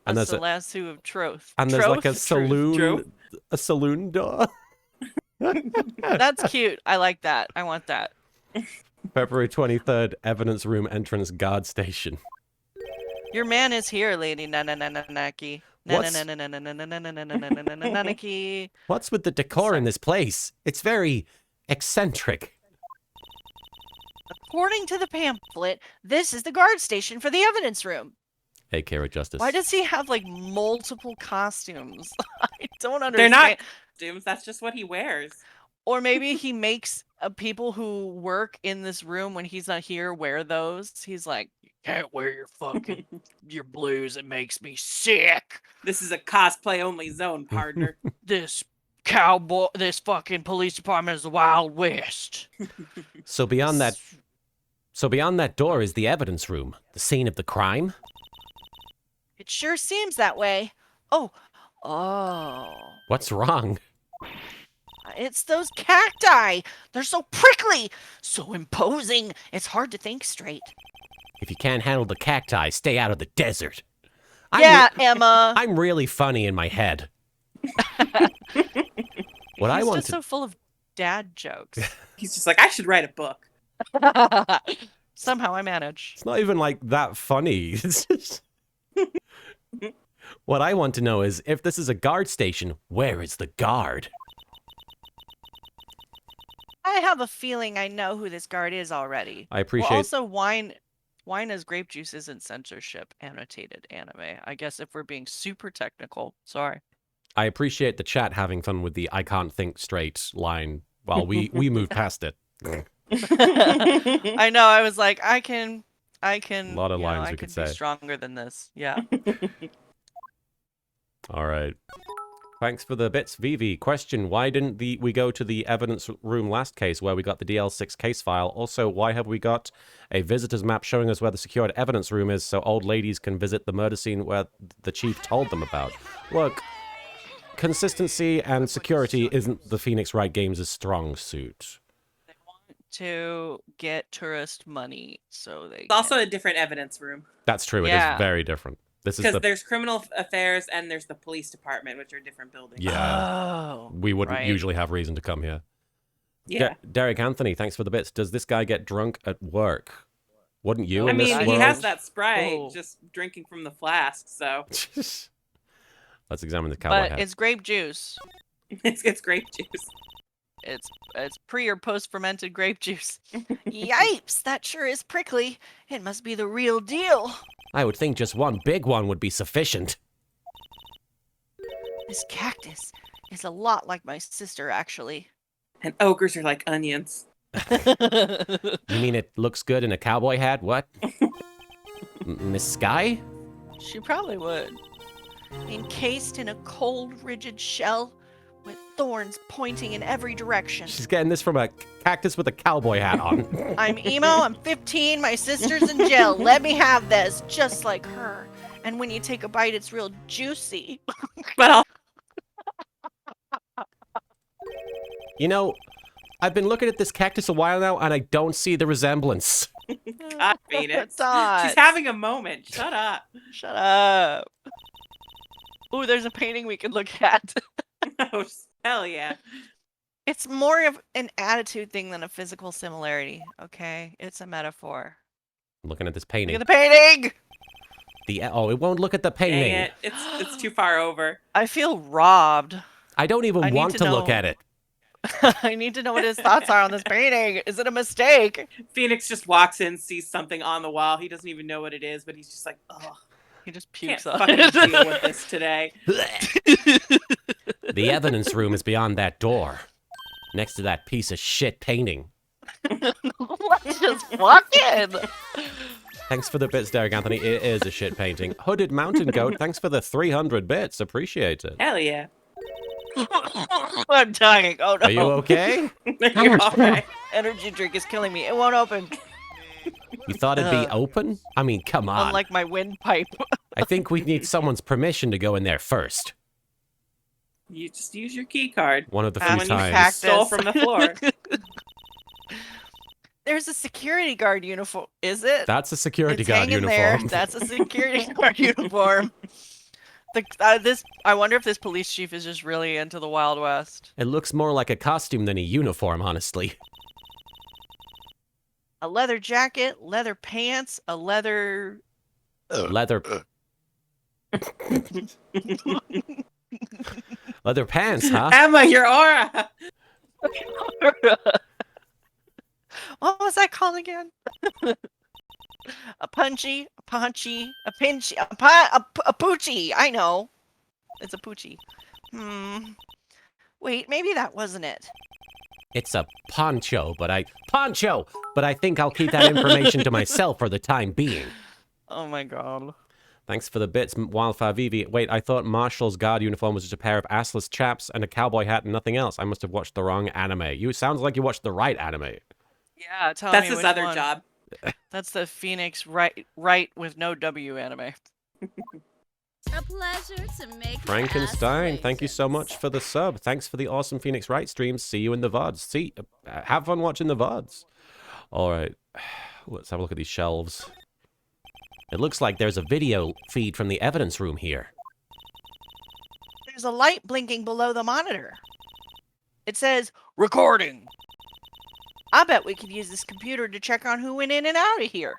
And That's there's the lasso of troth. And there's like a Troth? saloon, Truth. a saloon door. That's cute. I like that. I want that. February 23rd, evidence room entrance guard station. Your man is here, lady. Nanaki. What's- Nanaki. What's with the decor in this place? It's very eccentric. According to the pamphlet, this is the guard station for the evidence room. Hey, Kara Justice. Why does he have like multiple costumes? I don't They're understand. not costumes. That's just what he wears. Or maybe he makes people who work in this room when he's not here wear those. He's like, you can't wear your fucking your blues. It makes me sick. This is a cosplay only zone, partner. This fucking police department is the Wild West. So beyond that door is the evidence room, the scene of the crime. It sure seems that way. Oh. What's wrong? It's those cacti. They're so prickly, so imposing. It's hard to think straight. If you can't handle the cacti, stay out of the desert. Yeah, Emma. I'm really funny in my head. What I He's want just to so full of dad jokes. He's just like, I should write a book. Somehow I manage. It's not even like that funny. It's just... What I want to know is, if this is a guard station, where is the guard? I have a feeling I know who this guard is already. I appreciate... Well, also, wine as grape juice isn't censorship annotated anime. I guess if we're being super technical. Sorry. I appreciate the chat having fun with the I can't think straight line while we move past it. I know. I was like, I can. A lot of lines I we could could be say. stronger than this. Yeah. All right. Thanks for the bits, Vivi. Question, why didn't we go to the evidence room last case where we got the DL6 case file? Also, why have we got a visitor's map showing us where the secured evidence room is so old ladies can visit the murder scene where the chief told them about? Look, consistency and security isn't the Phoenix Wright Games' strong suit. They want to get tourist money, so they. It's also a different evidence room. That's true. It Yeah. is very different. This is Because the... there's criminal affairs and there's the police department, which are different buildings. Yeah. Oh. We wouldn't right. usually have reason to come here. Yeah. Derek Anthony, thanks for the bits. Does this guy get drunk at work? Wouldn't you? I in I this mean, he world? has that Sprite Oh. just drinking from the flask, so Let's examine the cowboy But hat. it's grape juice. it's grape juice. It's pre or post fermented grape juice. Yipes! That sure is prickly. It must be the real deal. I would think just one big one would be sufficient. This cactus is a lot like my sister, actually. And ogres are like onions. You mean it looks good in a cowboy hat? What? Miss Sky? She probably would. Encased in a cold, rigid shell with thorns pointing in every direction. She's getting this from a cactus with a cowboy hat on. I'm emo, I'm 15, my sister's in jail. Let me have this, just like her. And when you take a bite, it's real juicy. But I'll You know, I've been looking at this cactus a while now, and I don't see the resemblance. God, Phoenix. Dot. She's having a moment. Shut up. Shut up. Ooh, there's a painting we could look at. Oh, hell yeah. It's more of an attitude thing than a physical similarity, okay? It's a metaphor. Looking at this Look painting. at the painting! It won't look at the Dang painting. it. It's too far over. I feel robbed. I don't even I need want to to look know. at it. I need to know what his thoughts are on this painting. Is it a mistake? Phoenix just walks in, sees something on the wall. He doesn't even know what it is, but he's just like, oh, He just can't pukes on fucking it. deal with this today. The evidence room is beyond that door. Next to that piece of shit painting. Let's just fucking. Thanks for the bits, Derek Anthony. It is a shit painting. Hooded Mountain Goat, thanks for the 300 bits. Appreciate it. Hell yeah. I'm dying. Oh no. Are you okay? You're all right. Energy drink is killing me. It won't open. You thought it'd be open? I mean, come on. Unlike my windpipe. I think we need someone's permission to go in there first. You just use your key card. One of the Ah, few when you times. pack- Stole from the floor. There's a security guard uniform. Is it? That's a security It's guard hanging there. uniform. That's a security guard uniform. I wonder if this police chief is just really into the Wild West. It looks more like a costume than a uniform, honestly. A leather jacket, leather pants, a leather. Leather. Leather pants, huh? Emma, your aura. What was that called again? A punchy, a paunchy, a pinchy, a poochie. I know. It's a poochie. Wait, maybe that wasn't it. It's a poncho, but I think I'll keep that information to myself for the time being. Oh my god. Thanks for the bits, Wildfire Vivi. Wait, I thought Marshall's guard uniform was just a pair of assless chaps and a cowboy hat and nothing else. I must have watched the wrong anime. You sounds like you watched the right anime. Yeah, tell That's me his which other one. job. That's the Phoenix Wright with no W anime. A pleasure to make Frankenstein, thank you so much for the sub. Thanks for the awesome Phoenix Wright streams. See you in the VODs. Have fun watching the VODs. All right, let's have a look at these shelves. It looks like there's a video feed from the evidence room here. There's a light blinking below the monitor. It says, recording. I bet we could use this computer to check on who went in and out of here.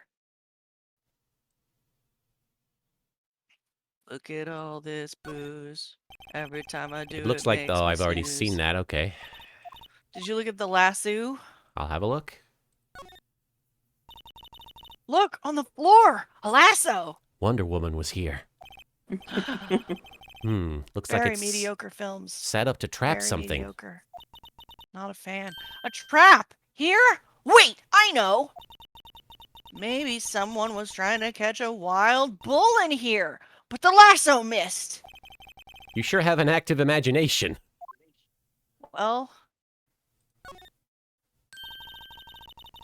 Look at all this booze. Every time I do It looks like, makes though, me I've already snooze. seen that. Okay, Did you look at the lasso? I'll have a look. Look, on the floor! A lasso! Wonder Woman was here. Looks like Very it's mediocre films. set up to trap Very something. mediocre. Not a fan. A trap! Here? Wait, I know! Maybe someone was trying to catch a wild bull in here, but the lasso missed. You sure have an active imagination. Well,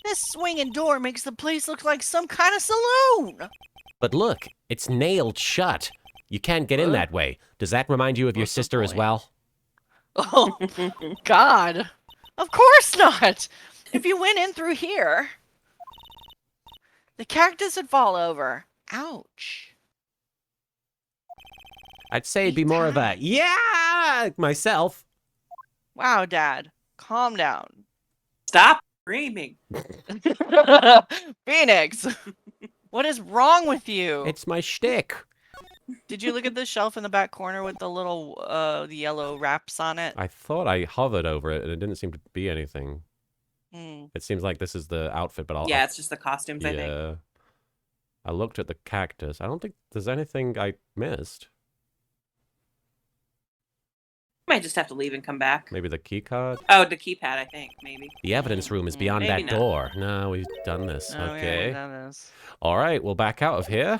this swinging door makes the place look like some kind of saloon. But look, it's nailed shut. You can't get in Huh? that way. Does that remind you of your What's the sister as point? well? Oh, God. Of course not. If you went in through here, the cactus would fall over. Ouch. I'd say it'd be more of a, yeah, myself. Wow, Dad. Calm down. Stop screaming. Phoenix, what is wrong with you? It's my shtick. Did you look at the shelf in the back corner with the little the yellow wraps on it? I thought I hovered over it and it didn't seem to be anything. Hmm. It seems like this is the outfit, but Yeah, it's just the costumes, I think. yeah. I looked at the cactus. I don't think there's anything I missed. Might just have to leave and come back. Maybe the key card? Oh, the keypad, I think, maybe. The evidence room is beyond Maybe that not. door. No, we've done this. Oh, yeah, Okay. that is. All right, we'll back out of here.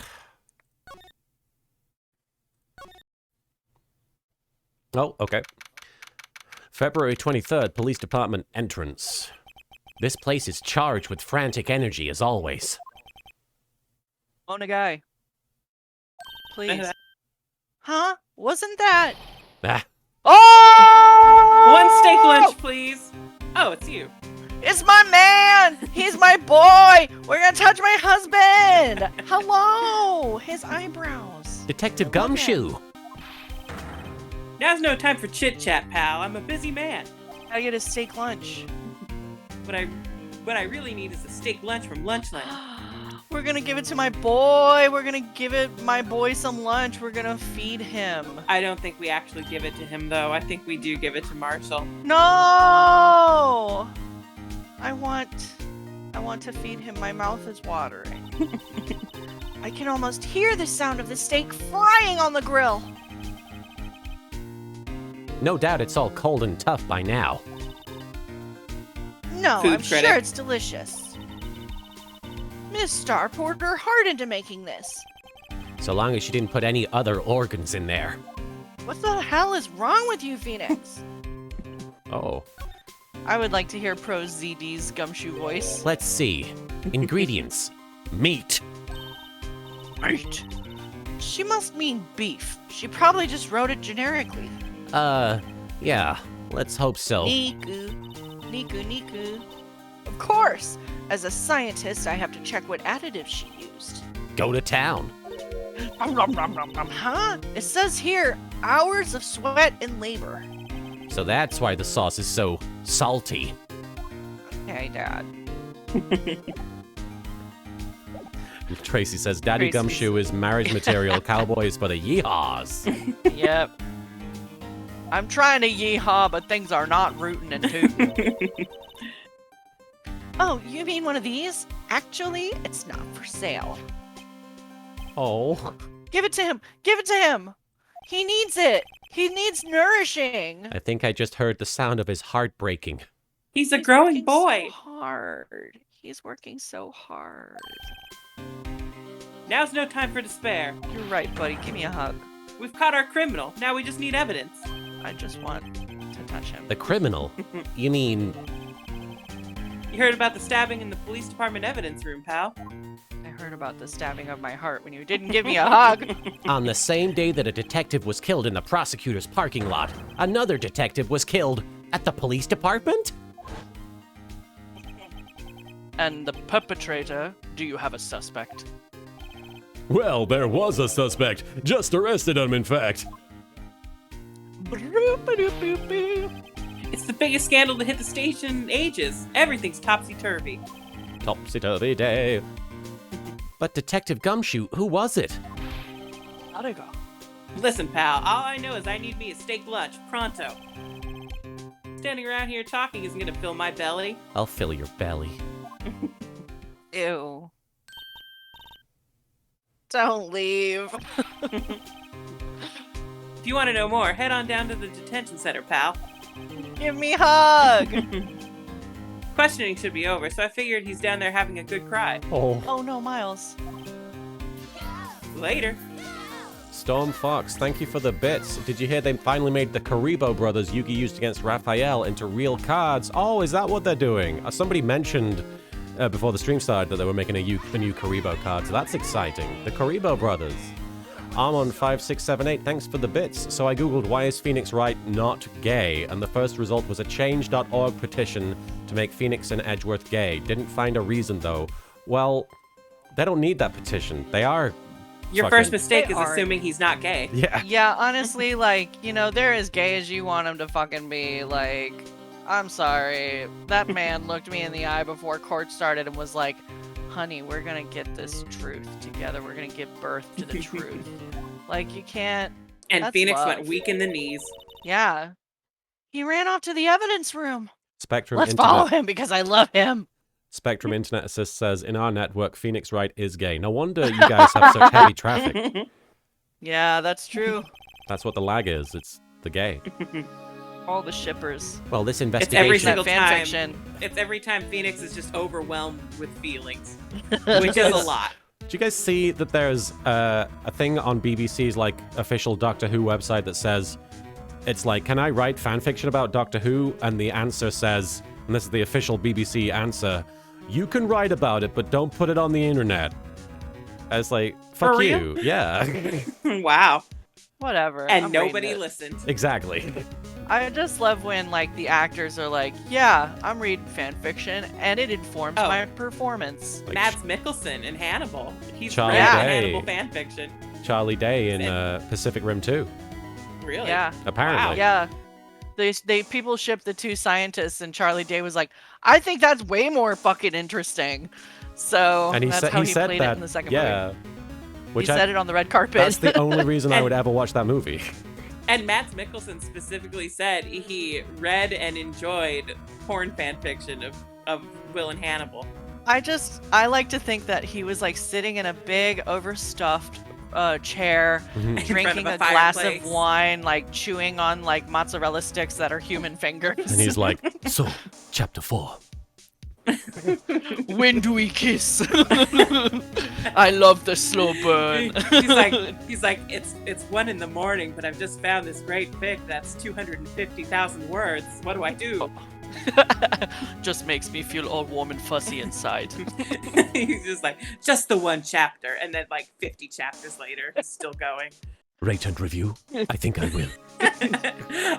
Oh, okay. February 23rd, Police Department entrance. This place is charged with frantic energy, as always. On a guy. Please. Huh? Wasn't that? Ah, Oh! One steak lunch, please. Oh, it's you. It's my man! He's my boy! We're gonna touch my husband! Hello! His eyebrows. Detective Gumshoe. Now's no time for chit-chat, pal. I'm a busy man. I get a steak lunch. What I really need is a steak lunch from Lunchland. We're gonna give it to my boy. We're gonna give my boy some lunch. We're gonna feed him. I don't think we actually give it to him, though. I think we do give it to Marshall. No! I want to feed him. My mouth is watering. I can almost hear the sound of the steak frying on the grill. No doubt it's all cold and tough by now. No, Food I'm critic. sure it's delicious. Miss Star poured her heart into making this. So long as she didn't put any other organs in there. What the hell is wrong with you, Phoenix? Oh. I would like to hear Pro ZD's Gumshoe voice. Let's see. Ingredients. Meat. Meat. She must mean beef. She probably just wrote it generically. Yeah. Let's hope so. Niku. Niku, Niku. Of course. As a scientist, I have to check what additives she used. Go to town. Huh? It says here, hours of sweat and labor. So that's why the sauce is so salty. Okay, Dad. Tracy says, Daddy Tracy's- Gumshoe is marriage material, cowboys for the yeehaws. Yep. I'm trying to yeehaw, but things are not rootin' and tootin'. Oh, you mean one of these? Actually, it's not for sale. Oh. Give it to him! Give it to him! He needs it! He needs nourishing! I think I just heard the sound of his heart breaking. He's a He's growing working boy. So hard. He's working so hard. Now's no time for despair. You're right, buddy. Give me a hug. We've caught our criminal. Now we just need evidence. I just want to touch him. The criminal? You mean... You heard about the stabbing in the police department evidence room, pal. I heard about the stabbing of my heart when you didn't give me a hug. On the same day that a detective was killed in the prosecutor's parking lot, another detective was killed at the police department? And the perpetrator, do you have a suspect? Well, there was a suspect. Just arrested him, in fact. It's the biggest scandal to hit the station in ages. Everything's topsy-turvy. Topsy-turvy day. But Detective Gumshoe, who was it? How'd it go? Listen, pal, all I know is I need me a steak lunch, pronto. Standing around here talking isn't gonna fill my belly. I'll fill your belly. Ew. Don't leave. If you want to know more, head on down to the detention center, pal. Give me a hug. Questioning should be over, so I figured he's down there having a good cry. Oh. Oh no, Miles. Later. Storm Fox, thank you for the bits. Did you hear they finally made the Karibo brothers Yugi used against Raphael into real cards? Oh, is that what they're doing? Somebody mentioned before the stream started that they were making a new Karibo card, so that's exciting. The Karibo brothers. Armon5678, thanks for the bits. So I googled why is Phoenix Wright not gay, and the first result was a change.org petition to make Phoenix and Edgeworth gay. Didn't find a reason though. Well, they don't need that petition. They are Your fucking- first mistake They is aren't. assuming he's not gay. Yeah. Yeah, honestly, like, you know, they're as gay as you want them to fucking be. Like, I'm sorry. That man looked me in the eye before court started and was like, honey, we're gonna get this truth together. We're gonna give birth to the truth. Like, you can't. And That's Phoenix love. went weak in the knees. Yeah. He ran off to the evidence room. Spectrum Let's Internet. follow him because I love him. Spectrum Internet Assist says, in our network, Phoenix Wright is gay. No wonder you guys have such heavy traffic. Yeah, that's true. That's what the lag is. It's the gay. All the shippers. Well, this every investigation. single That time. fan fiction. It's every time Phoenix is just overwhelmed with feelings, which is a lot. Do you guys see that there's a thing on BBC's like official Doctor Who website that says, it's like, can I write fan fiction about Doctor Who? And the answer says, and this is the official BBC answer, you can write about it, but don't put it on the internet. I was like, fuck For you. real? Yeah. Wow. Whatever. And I'm reading nobody it. listened. Exactly. I just love when like the actors are like, yeah, I'm reading fan fiction and it informs Oh. my performance. Like Mads Mikkelsen in Hannibal. He's Charlie read Day. Hannibal fan fiction. Charlie Day in Pacific Rim 2, Really? Yeah. apparently. Yeah. They people shipped the two scientists and Charlie Day was like, I think that's way more fucking interesting. So And he that's said how he said played that. it in the second yeah. movie. Which He said it on the red carpet. that's the only reason I would ever watch that movie. And Mads Mikkelsen specifically said he read and enjoyed porn fan fiction of Will and Hannibal. I like to think that he was like sitting in a big overstuffed chair, Mhm. drinking of a a glass fireplace. of wine, like chewing on like mozzarella sticks that are human fingers. And he's like, so, chapter 4. When do we kiss? I love the slow burn. he's like, it's 1 a.m, but I've just found this great fic that's 250,000 words. What do I do? Just makes me feel all warm and fuzzy inside. He's just like, just the 1 chapter, and then like 50 chapters later, he's still going. Rate and review? I think I will.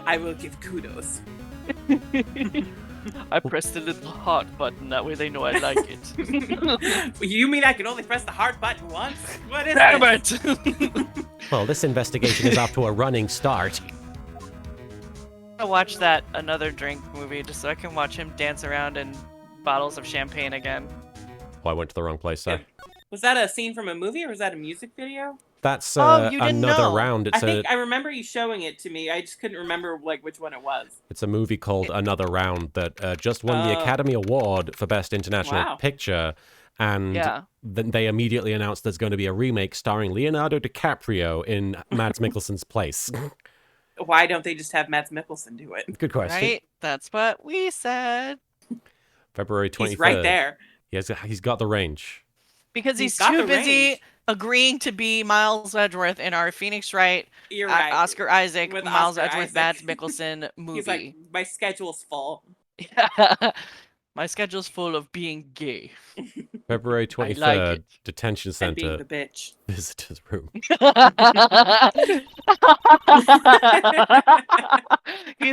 I will give kudos. I pressed the little heart button, that way they know I like it. You mean I can only press the heart button once? What is Damn this? it! Well, this investigation is off to a running start. I watch that Another Drink movie just so I can watch him dance around in bottles of champagne again. Oh, I went to the wrong place, sir. Was that a scene from a movie or was that a music video? That's Oh, you didn't another know. round. I think I remember you showing it to me. I just couldn't remember like which one it was. It's a movie called Another Round that just won the Oh. Academy Award for Best International Wow. Picture. And Yeah. then they immediately announced there's going to be a remake starring Leonardo DiCaprio in Mads Mikkelsen's place. Why don't they just have Mads Mikkelsen do it? Good question. Right? That's what we said. February 23rd. He's right there. He's got the range. Because He's he's got too the busy range. agreeing to be Miles Edgeworth in our Phoenix Wright, You're right. Oscar Isaac, With Miles Oscar Edgeworth, Isaac. Mads Mikkelsen movie. He's like, my schedule's full. My schedule's full of being gay. February I like 23rd, it. Detention And being Center, the bitch. visitor's room.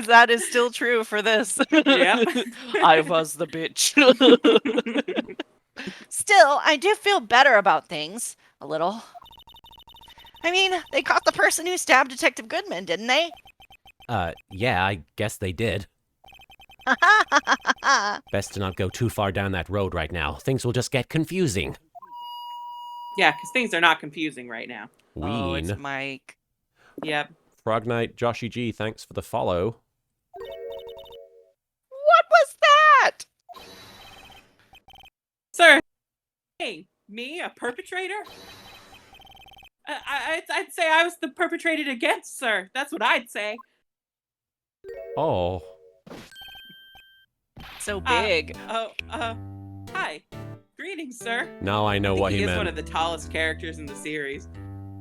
That is still true for this. Yep. I was the bitch. Still, I do feel better about things. A little. I mean, they caught the person who stabbed Detective Goodman, didn't they? Yeah, I guess they did. Best to not go too far down that road right now. Things will just get confusing. Yeah, because things are not confusing right now. Oh, it's Ween. Mike. Yep. Frog Knight, Joshy G, thanks for the follow. What was that? Sir. Hey, me, a perpetrator? I'd say I was the perpetrated against, sir. That's what I'd say. Oh. So big. Hi. Greetings, sir. Now I know what he he is meant. one of the tallest characters in the series.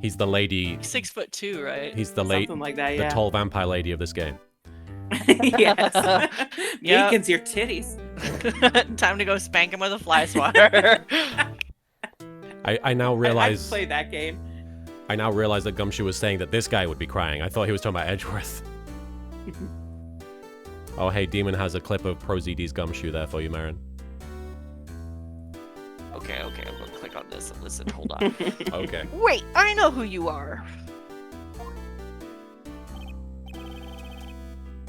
He's the lady. 6'2", right? He's the late, Something like that, the yeah. tall vampire lady of this game. Yes. Yep. Meekins your titties. Time to go spank him with a fly swatter. I now I've realize played that game. I now realize that Gumshoe was saying that this guy would be crying. I thought he was talking about Edgeworth. Oh, hey, Demon has a clip of ProZD's Gumshoe there for you, Marin. Okay, I'm gonna click on this and listen. Hold on. Okay. Wait, I know who you are.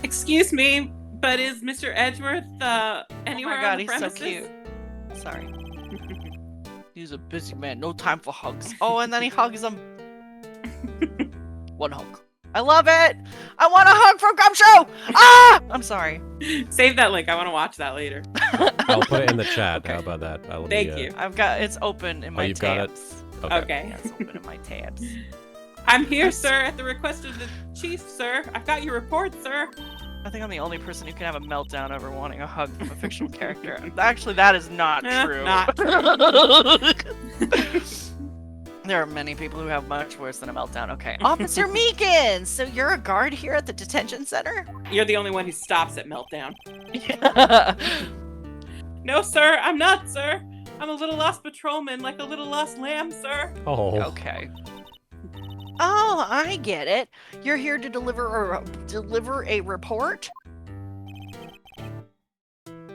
Excuse me, but is Mr. Edgeworth anywhere oh my god, on the he's so premises? cute. Sorry. He's a busy man. No time for hugs. Oh, and then he hugs him. One hug. I love it. I want a hug from Gumshoe. Ah! I'm sorry. Save that link. I want to watch that later. I'll put it in the chat. Okay. How about that? Thank you. I've got it's open in my you've got it? tabs. Okay. Okay. Yeah, it's open in my tabs. I'm here, sir, at the request of the Chief, sir. I've got your report, sir. I think I'm the only person who can have a meltdown over wanting a hug from a fictional character. Actually, that is not true. Not There are many people who have much worse than a meltdown. Okay. Officer Meekins, so you're a guard here at the detention center? You're the only one who stops at meltdown. Yeah. No, sir, I'm not, sir. I'm a little lost patrolman, like a little lost lamb, sir. Oh. Okay. Oh, I get it. You're here to deliver a report?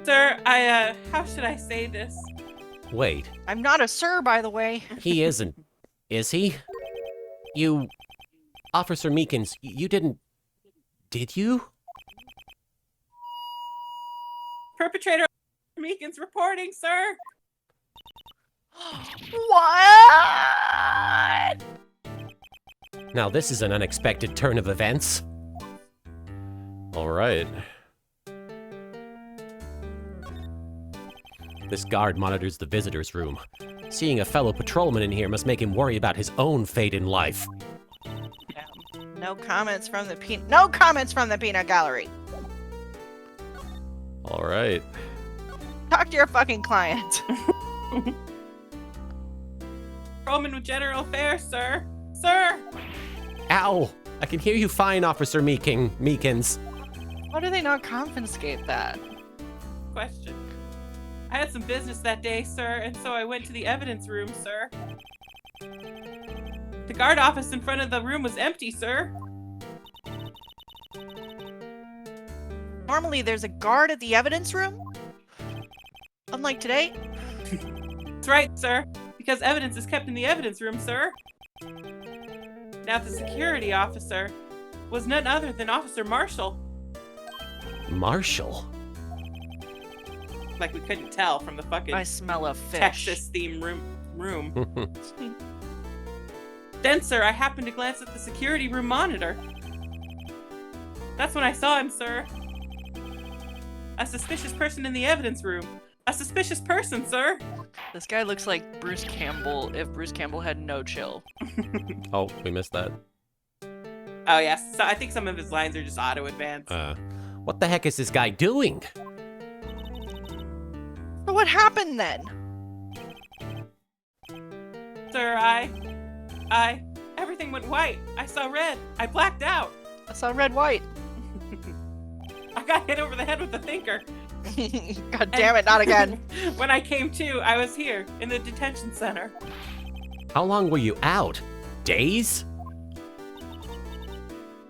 Sir, how should I say this? Wait, I'm not a sir, by the way. he isn't, is he? You, Officer Meekins, you didn't, did you? Perpetrator Meekins reporting, sir. What? Now this is an unexpected turn of events. All right. This guard monitors the visitors' room. Seeing a fellow patrolman in here must make him worry about his own fate in life. No comments from the peanut gallery. All right. Talk to your fucking client. Patrolman with general affairs, sir. Sir. Ow! I can hear you fine, Officer Meekins. Why do they not confiscate that? Question. I had some business that day, sir, and so I went to the evidence room, sir. The guard office in front of the room was empty, sir. Normally there's a guard at the evidence room? Unlike today? That's right, sir, because evidence is kept in the evidence room, sir. Now the security officer was none other than Officer Marshall. Marshall? Like we couldn't tell from the fucking I smell a fish. Texas theme room. Then, sir, I happened to glance at the security room monitor. That's when I saw him, sir. A suspicious person in the evidence room. A suspicious person, sir. This guy looks like Bruce Campbell if Bruce Campbell had no chill. Oh, we missed that. Oh, yes. So I think some of his lines are just auto-advanced. What the heck is this guy doing? So what happened then? Sir, everything went white. I saw red. I blacked out. I saw red white. I got hit over the head with a thinker. God damn it, not again. When I came to, I was here in the detention center. How long were you out? Days?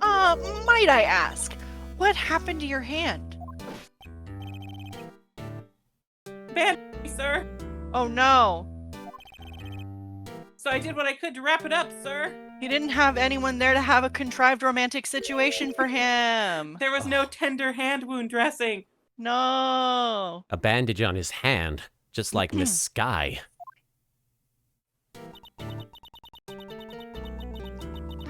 Might I ask, what happened to your hand? Man, sir. Oh no. So I did what I could to wrap it up, sir. He didn't have anyone there to have a contrived romantic situation for him. There was no tender hand wound dressing. No. A bandage on his hand, just like Miss Sky.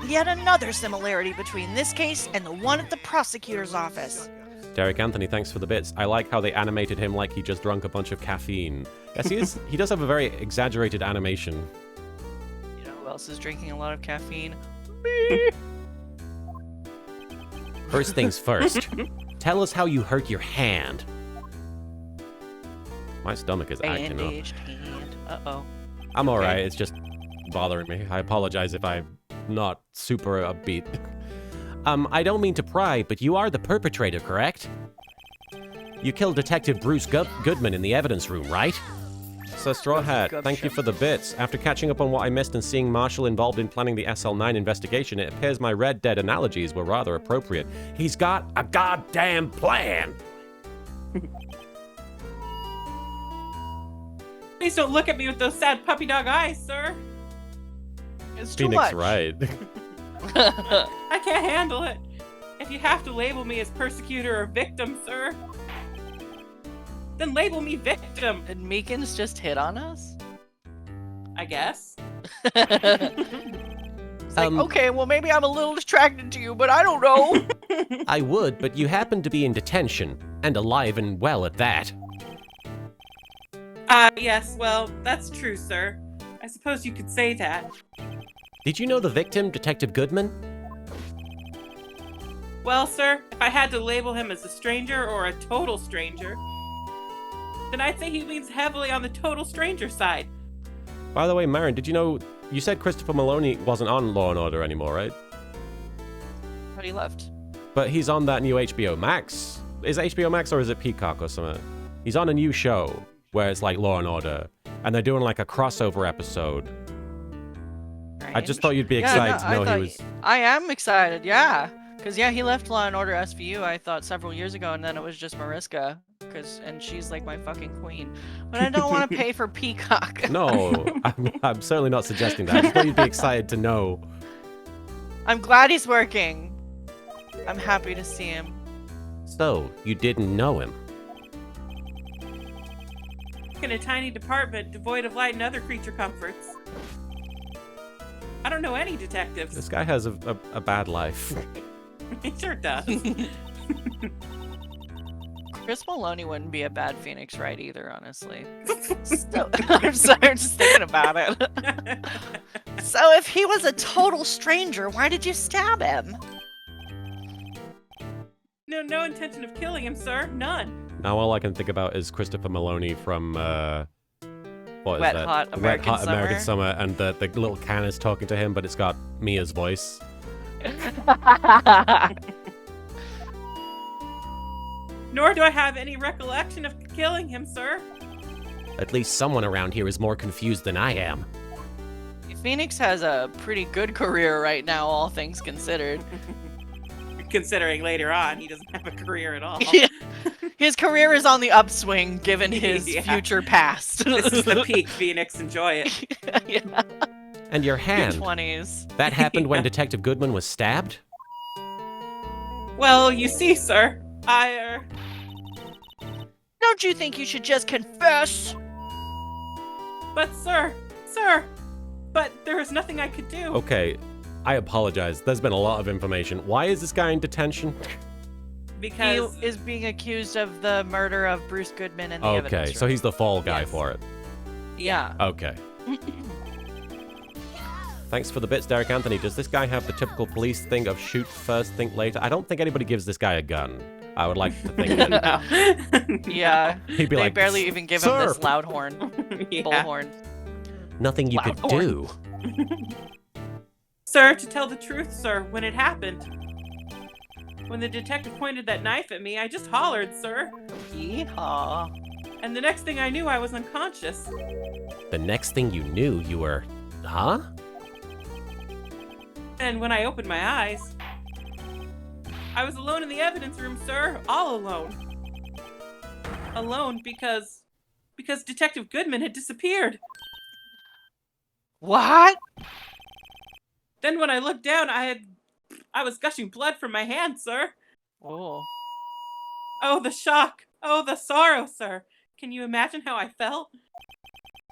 Yet another similarity between this case and the one at the prosecutor's office. Derek Anthony, thanks for the bits. I like how they animated him like he just drunk a bunch of caffeine. Yes, he does have a very exaggerated animation. You know who else is drinking a lot of caffeine? First things first, tell us how you hurt your hand. My stomach is acting up. Bandaged hand. Uh-oh. I'm alright, it's just bothering me. I apologize if I'm not super upbeat. I don't mean to pry, but you are the perpetrator, correct? You killed Detective Bruce Goodman in the evidence room, right? So Straw Hat, thank you for the bits. After catching up on what I missed and seeing Marshall involved in planning the SL9 investigation, it appears my Red Dead analogies were rather appropriate. He's got a goddamn plan! Please don't look at me with those sad puppy dog eyes, sir. It's too Phoenix much. Wright. I can't handle it. If you have to label me as persecutor or victim, sir, then label me victim, Did Meekins just hit on us? I guess. It's like, okay, well maybe I'm a little distracted to you, but I don't know. I would, but you happen to be in detention, and alive and well at that. Yes, well, that's true, sir. I suppose you could say that. Did you know the victim, Detective Goodman? Well, sir, if I had to label him as a stranger or a total stranger, then I'd say he leans heavily on the total stranger side. By the way, Marin, did you know you said Christopher Maloney wasn't on Law and Order anymore, right? But he left. But he's on that new HBO Max. Is it HBO Max or is it Peacock or something? He's on a new show where it's like Law and Order, and they're doing like a crossover episode. I just thought you'd be excited to know he was. I am excited, yeah. Because, yeah, he left Law & Order SVU, I thought, several years ago, and then it was just Mariska. And she's like my fucking queen. But I don't want to pay for Peacock. No, I'm certainly not suggesting that. I just thought you'd be excited to know. I'm glad he's working. I'm happy to see him. So, you didn't know him? In a tiny department devoid of light and other creature comforts. I don't know any detectives. This guy has a bad life. He sure does. Chris Maloney wouldn't be a bad Phoenix Wright either, honestly. So, I'm sorry, I'm just thinking about it. So if he was a total stranger, why did you stab him? No intention of killing him, sir. None. Now all I can think about is Christopher Maloney from, what is Wet that? Hot American Summer. American Summer, and the little can is talking to him, but it's got Mia's voice. Nor do I have any recollection of killing him, sir. At least someone around here is more confused than I am. Phoenix has a pretty good career right now, all things considered. Considering later on he doesn't have a career at all. Yeah. His career is on the upswing, given his Yeah. future past. This is the peak, Phoenix. Enjoy it. Yeah. And your hand. 20s. That happened when Yeah. Detective Goodman was stabbed? Well, you see, sir, Don't you think you should just confess? But sir, but there is nothing I could do. Okay, I apologize. There's been a lot of information. Why is this guy in detention? Because He is being accused of the murder of Bruce Goodman in the evidence Okay, room. so he's the fall guy Yes. for it. Yeah. Okay. Thanks for the bits, Derek Anthony. Does this guy have the typical police thing of shoot first, think later? I don't think anybody gives this guy a gun. I would like to think that no. Yeah. he'd be They like, barely even give him "Sir." this loud horn. Yeah. Bullhorn. Nothing you Loud could horn. do. Sir, to tell the truth, sir, when it happened, when the detective pointed that knife at me, I just hollered, sir. Yeehaw. And the next thing I knew, I was unconscious. The next thing you knew, you were... Huh? And when I opened my eyes, I was alone in the evidence room, sir. All alone. Alone because Detective Goodman had disappeared. What? Then when I looked down, I was gushing blood from my hand, sir. Oh. Oh, the shock. Oh, the sorrow, sir. Can you imagine how I felt?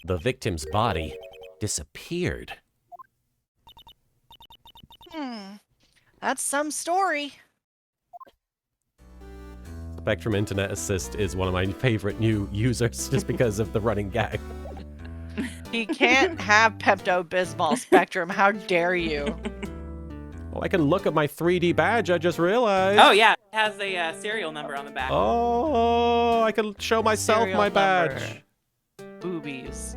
The victim's body disappeared. That's some story. Spectrum Internet Assist is one of my favorite new users just because of the running gag. He can't have Pepto-Bismol, Spectrum. How dare you? Well, I can look at my 3D badge, I just realized. Oh, yeah. It has a serial number on the back. Oh, I can show myself Serial my number. badge. Boobies.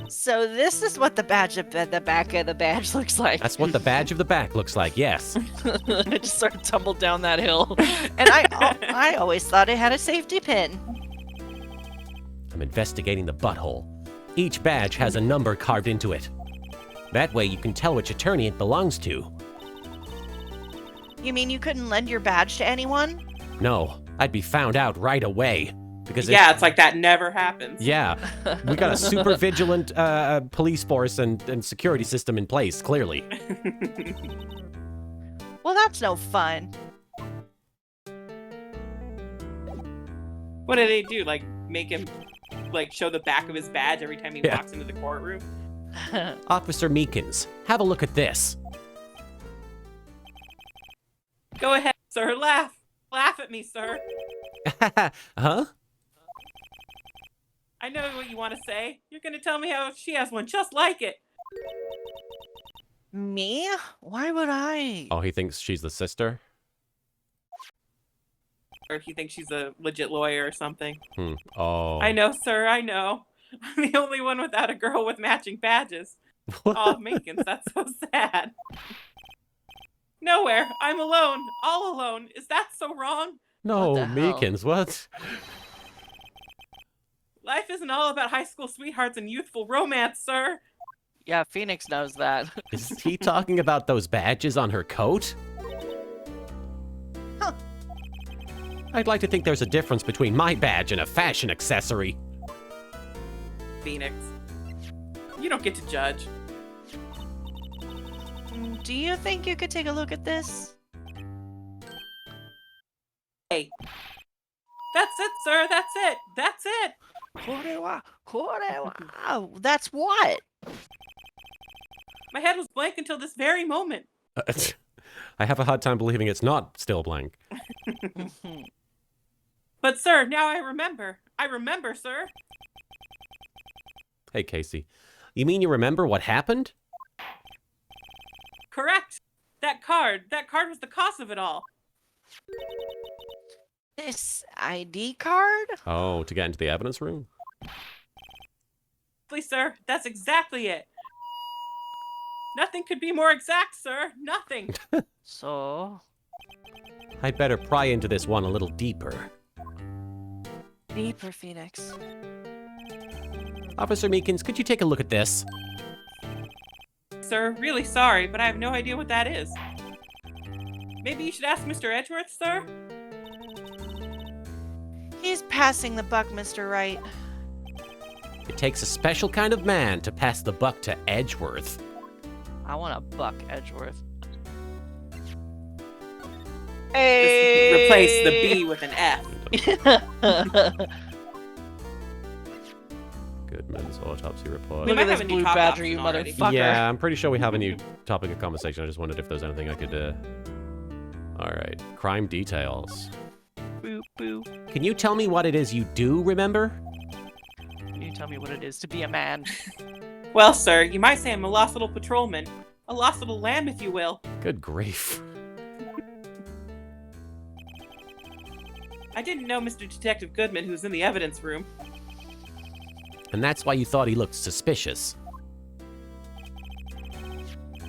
So this is what the badge at the back of the badge looks like. That's what the badge of the back looks like, yes. I just sort of tumbled down that hill. And I always thought it had a safety pin. I'm investigating the butthole. Each badge has a number carved into it. That way you can tell which attorney it belongs to. You mean you couldn't lend your badge to anyone? No, I'd be found out right away. Because Yeah, it's like that never happens. Yeah, we got a super vigilant police force and security system in place, clearly. Well, that's no fun. What do they do? Like, make him, like, show the back of his badge every time he Yeah. walks into the courtroom? Officer Meekins, have a look at this. Go ahead, sir. Laugh. Laugh at me, sir. Huh? I know what you want to say. You're going to tell me how she has one just like it. Me? Why would I? Oh, he thinks she's the sister? Or if you think she's a legit lawyer or something. Oh. I know, sir, I know. I'm the only one without a girl with matching badges. Oh, Makins, that's so sad. Nowhere. I'm alone. All alone. Is that so wrong? No, What the hell? Meekins, what? Life isn't all about high school sweethearts and youthful romance, sir. Yeah, Phoenix knows that. Is he talking about those badges on her coat? Huh. I'd like to think there's a difference between my badge and a fashion accessory. Phoenix. You don't get to judge. Do you think you could take a look at this? Hey. That's it, sir. That's it. That's it. Korewa. That's what? My head was blank until this very moment. I have a hard time believing it's not still blank. But, sir, now I remember. I remember, sir. Hey, Casey. You mean you remember what happened? Correct. That card was the cost of it all. This ID card? Oh, to get into the evidence room? Please, sir, that's exactly it. Nothing could be more exact, sir. Nothing. So, I'd better pry into this one a little deeper. deeper, Phoenix. Officer Meekins, could you take a look at this? Sir, really sorry, but I have no idea what that is. Maybe you should ask Mr. Edgeworth, sir? He's passing the buck, Mr. Wright. It takes a special kind of man to pass the buck to Edgeworth. I want to buck Edgeworth. Just replace the B with an F. Goodman's autopsy report. We Look might at this have a new blue top badger, option you already. motherfucker. Yeah, I'm pretty sure we have a new topic of conversation. I just wondered if there's anything I could Alright, crime details. Boo, boo. Can you tell me what it is you do remember? Can you tell me what it is to be a man? Well, sir, you might say I'm a lost little patrolman. A lost little lamb, if you will. Good grief. I didn't know Mr. Detective Goodman, who was in the evidence room. And that's why you thought he looked suspicious.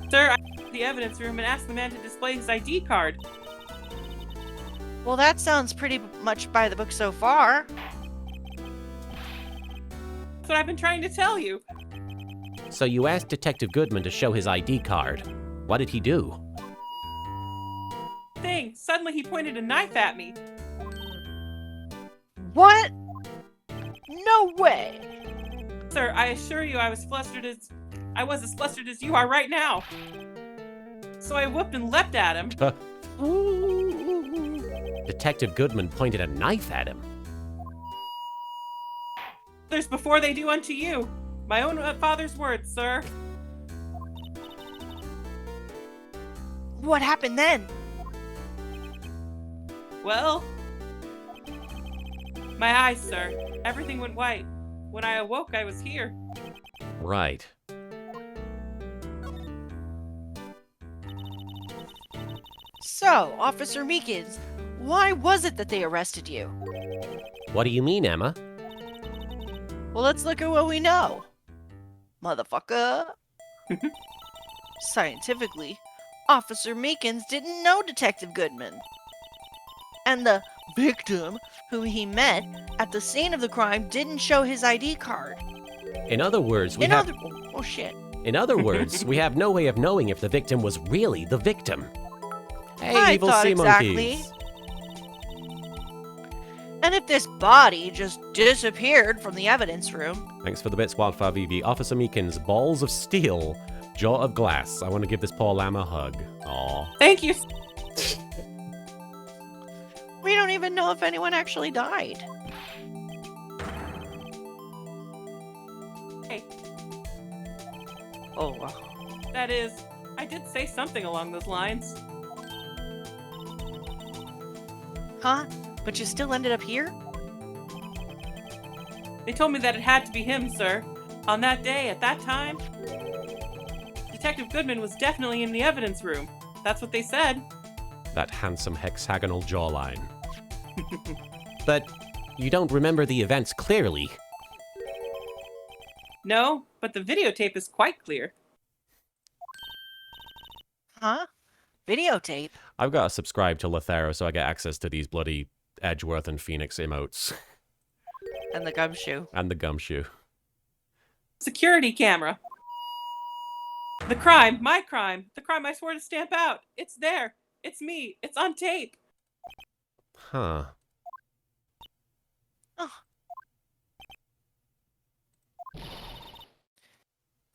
Sir, I went to the evidence room and asked the man to display his ID card. Well, that sounds pretty much by the book so far. That's what I've been trying to tell you. So you asked Detective Goodman to show his ID card. What did he do? Suddenly he pointed a knife at me. What? No way. Sir, I assure you I was as flustered as you are right now. So I whooped and leapt at him. Detective Goodman pointed a knife at him. Others before they do unto you. My own father's words, sir. What happened then? Well, my eyes, sir. Everything went white. When I awoke, I was here. Right. So, Officer Meekins, why was it that they arrested you? What do you mean, Emma? Well, let's look at what we know. Motherfucker. Scientifically, Officer Meekins didn't know Detective Goodman. And the victim who he met at the scene of the crime didn't show his ID card. In other words, we Oh shit. In other words, we have no way of knowing if the victim was really the victim. Hey, I evil thought sea exactly. monkeys. And if this body just disappeared from the evidence room, Thanks for the bits, Wildfire VV. Officer Meekins, balls of steel, jaw of glass. I want to give this poor lamb a hug. Aw. Thank you. we don't even know if anyone actually died. Hey, Oh, wow. that is, I did say something along those lines. Huh? But you still ended up here? They told me that it had to be him, sir. On that day, at that time. You Detective Goodman was definitely in the evidence room. That's what they said. That handsome hexagonal jawline. But you don't remember the events clearly. No, but the videotape is quite clear. Huh? Videotape? I've got to subscribe to Lethero so I get access to these bloody Edgeworth and Phoenix emotes. And the gumshoe. And the gumshoe. Security camera. The crime, my crime, the crime I swore to stamp out. It's there. It's me. It's on tape. Huh.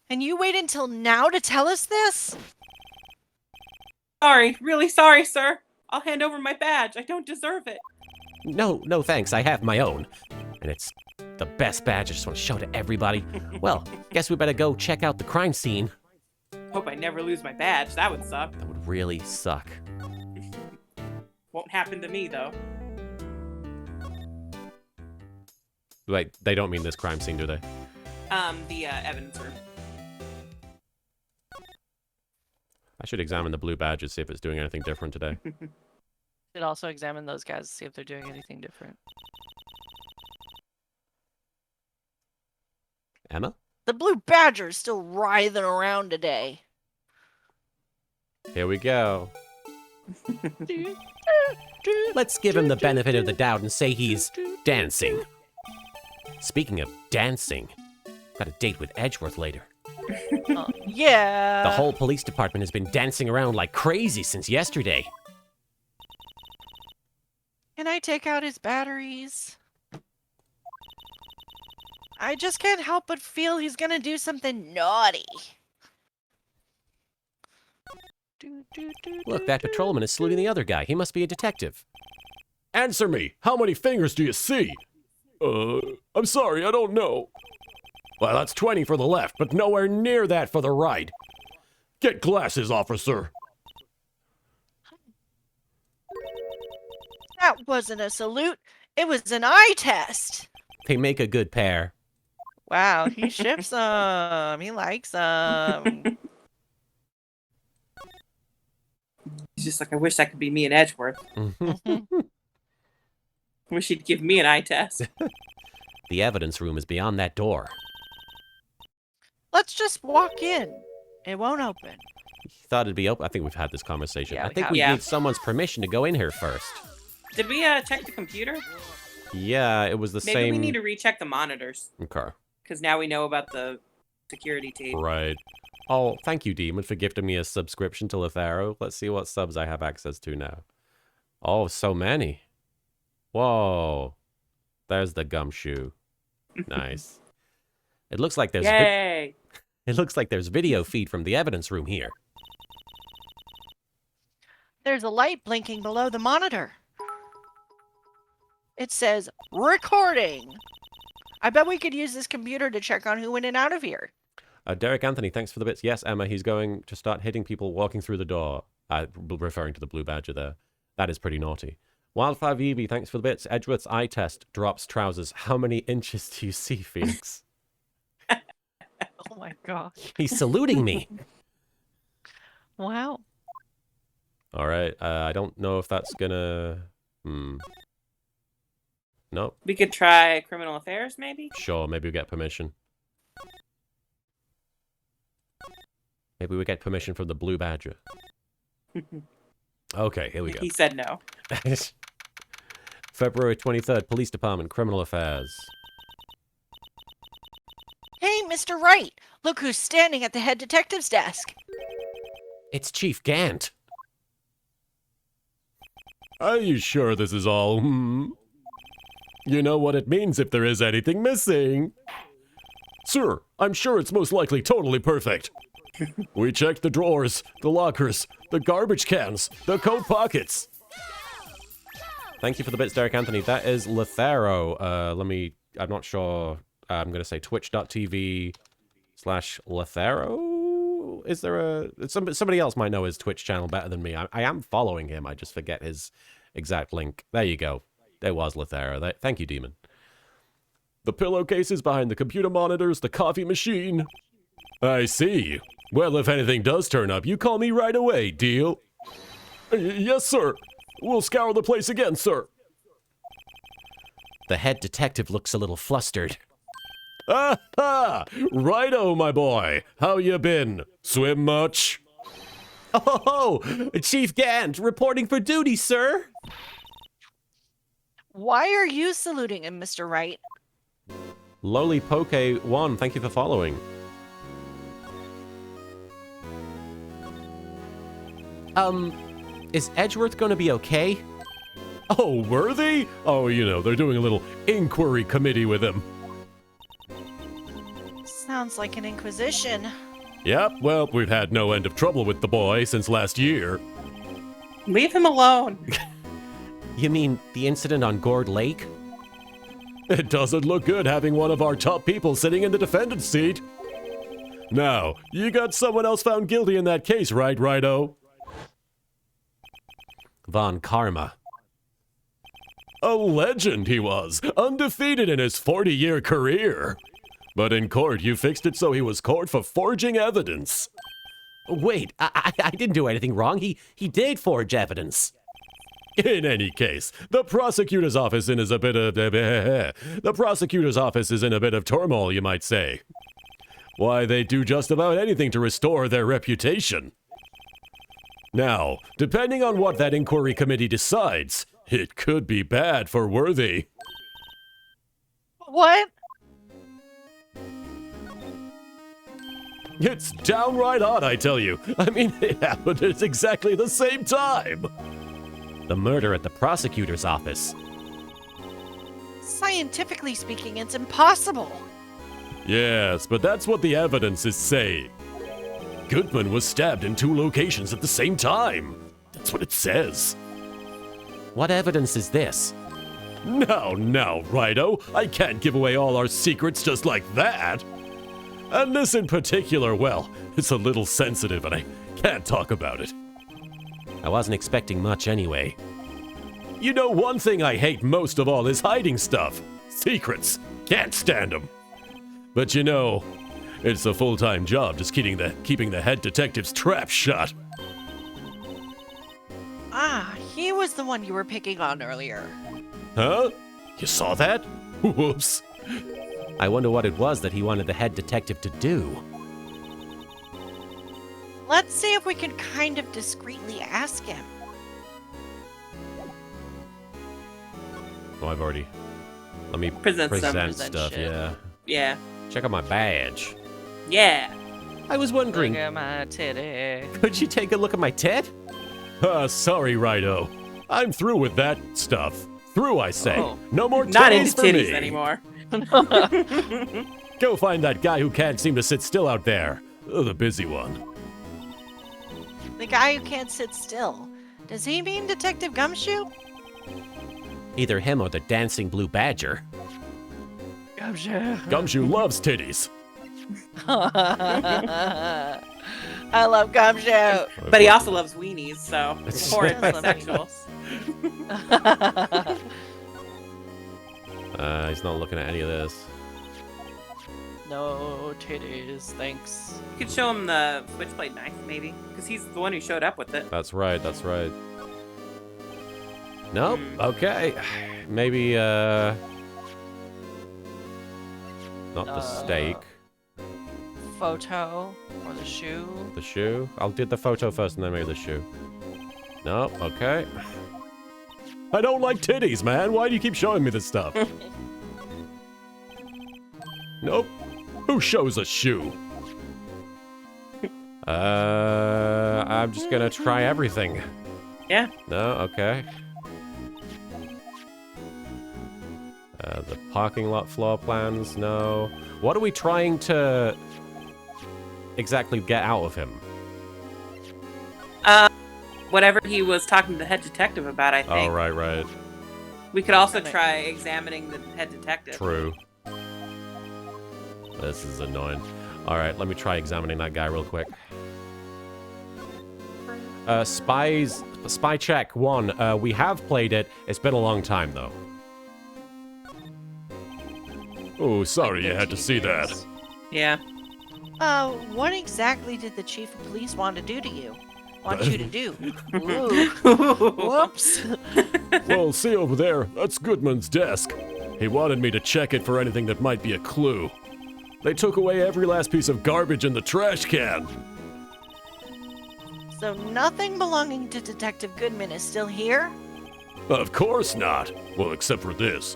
And you wait until now to tell us this? Sorry, really sorry, sir. I'll hand over my badge. I don't deserve it. No, thanks. I have my own. And it's the best badge. I just want to show to everybody. Well, guess we better go check out the crime scene. Hope I never lose my badge. That would suck. That would really suck. Won't happen to me, though. Wait, they don't mean this crime scene, do they? The evidence room. I should examine the blue badges, see if it's doing anything different today. Should also examine those guys to see if they're doing anything different. Emma? The blue badger's still writhing around today. Here we go. Let's give him the benefit of the doubt and say he's dancing. Speaking of dancing, got a date with Edgeworth later. Yeah. The whole police department has been dancing around like crazy since yesterday. Can I take out his batteries? I just can't help but feel he's gonna do something naughty. Look, that patrolman is saluting the other guy. He must be a detective. Answer me! How many fingers do you see? I'm sorry, I don't know. Well, that's 20 for the left, but nowhere near that for the right. Get glasses, officer. That wasn't a salute. It was an eye test. They make a good pair. Wow, he ships them. He likes them. He's just like, I wish that could be me and Edgeworth. Wish he'd give me an eye test. The evidence room is beyond that door. Let's just walk in. It won't open. You thought it'd be open? I think we've had this conversation. Yeah, I we think have. we Yeah. need someone's permission to go in here first. Did we check the computer? Yeah, it was the Maybe same. we need to recheck the monitors. Okay. Because now we know about the security tape. Right. Oh, thank you, Demon, for gifting me a subscription to Lethero. Let's see what subs I have access to now. Oh, so many. Whoa. There's the gumshoe. Nice. It looks like there's Yay! it looks like there's video feed from the evidence room here. There's a light blinking below the monitor. It says recording. I bet we could use this computer to check on who went in and out of here. Derek Anthony, thanks for the bits. Yes, Emma, he's going to start hitting people walking through the door. Referring to the blue badger there. That is pretty naughty. Wildfire VB, thanks for the bits. Edgeworth's eye test drops trousers. How many inches do you see, Phoenix? Oh my gosh. He's saluting me. Wow. All right. I don't know if that's gonna. Nope. We could try criminal affairs, maybe? Sure. Maybe we get permission. Maybe we get permission from the blue badger. Okay, here we go. He said no. February 23rd, Police Department, Criminal Affairs. Hey, Mr. Wright. Look who's standing at the head detective's desk. It's Chief Gant. Are you sure this is all? You know what it means if there is anything missing. Sir, I'm sure it's most likely totally perfect. We checked the drawers, the lockers, the garbage cans, the coat pockets. Thank you for the bits, Derek Anthony. That is Lethero. I'm not sure. I'm going to say twitch.tv/Lethero. Is there somebody else might know his Twitch channel better than me. I am following him. I just forget his exact link. There you go. There was Lethero. Thank you, Demon. The pillowcases behind the computer monitors, the coffee machine. I see. Well, if anything does turn up, you call me right away, deal? Yes, sir. We'll scour the place again, sir. The head detective looks a little flustered. Ah-ha! Righto, my boy. How you been? Swim much? Oh, Chief Gant, reporting for duty, sir. Why are you saluting him, Mr. Wright? Lowly Poke 1, thank you for following. Is Edgeworth gonna be okay? Oh, Worthy? Oh, you know, they're doing a little inquiry committee with him. Sounds like an inquisition. Yep, well, we've had no end of trouble with the boy since last year. Leave him alone. You mean the incident on Gourd Lake? It doesn't look good having one of our top people sitting in the defendant's seat. Now, you got someone else found guilty in that case, right, Righto? Von Karma. A legend he was, undefeated in his 40-year career. But in court, you fixed it so he was caught for forging evidence. Wait, I didn't do anything wrong. He did forge evidence. In any case, the prosecutor's office is in a bit of turmoil, you might say. Why, they do just about anything to restore their reputation. Now, depending on what that inquiry committee decides, it could be bad for Worthy. What? It's downright odd, I tell you. I mean, it happened at exactly the same time. The murder at the prosecutor's office. Scientifically speaking, it's impossible. Yes, but that's what the evidence is saying. Goodman was stabbed in 2 locations at the same time. That's what it says. What evidence is this? Now, Righto, I can't give away all our secrets just like that. And this in particular, well, it's a little sensitive and I can't talk about it. I wasn't expecting much anyway. You know, one thing I hate most of all is hiding stuff. Secrets. Can't stand them. But you know, it's a full-time job just keeping the head detective's trap shut. Ah, he was the one you were picking on earlier. Huh? You saw that? Whoops. I wonder what it was that he wanted the head detective to do. Let's see if we can kind of discreetly ask him. Oh, I've already... Let me Present stuff, shit. yeah. Yeah. Check out my badge. Yeah. I was wondering, Look at my titty. could you take a look at my tit? Sorry, Righto. I'm through with that stuff. Through, I say. Oh. No more Not titties into for titties me. anymore. Go find that guy who can't seem to sit still out there. The busy one. The guy who can't sit still. Does he mean Detective Gumshoe? Either him or the dancing blue badger. Gumshoe. Gumshoe loves titties. I love Gumshoe. But he also loves weenies, so poor Yes, I bisexuals. He's not looking at any of this. No titties, thanks. You could show him the switchblade knife, maybe, because he's the one who showed up with it. That's right, that's right. Nope, okay. Maybe, not the steak. Photo or the shoe. The shoe? I'll do the photo first and then maybe the shoe. Nope, okay. I don't like titties, man. Why do you keep showing me this stuff? Nope. Who shows a shoe? I'm just gonna try everything. Yeah. No, okay. The parking lot floor plans, no. What are we trying to exactly get out of him? Whatever he was talking to the head detective about, I think. Oh, right. We could also try examining the head detective. True. This is annoying. Alright, let me try examining that guy real quick. Spy check 1. We have played it. It's been a long time, though. Oh, sorry you had to see that. Yeah. What exactly did the chief of police want to do to you? Want you to do? Ooh. Whoops. Well, see over there, that's Goodman's desk. He wanted me to check it for anything that might be a clue. They took away every last piece of garbage in the trash can. So nothing belonging to Detective Goodman is still here? Of course not. Well, except for this.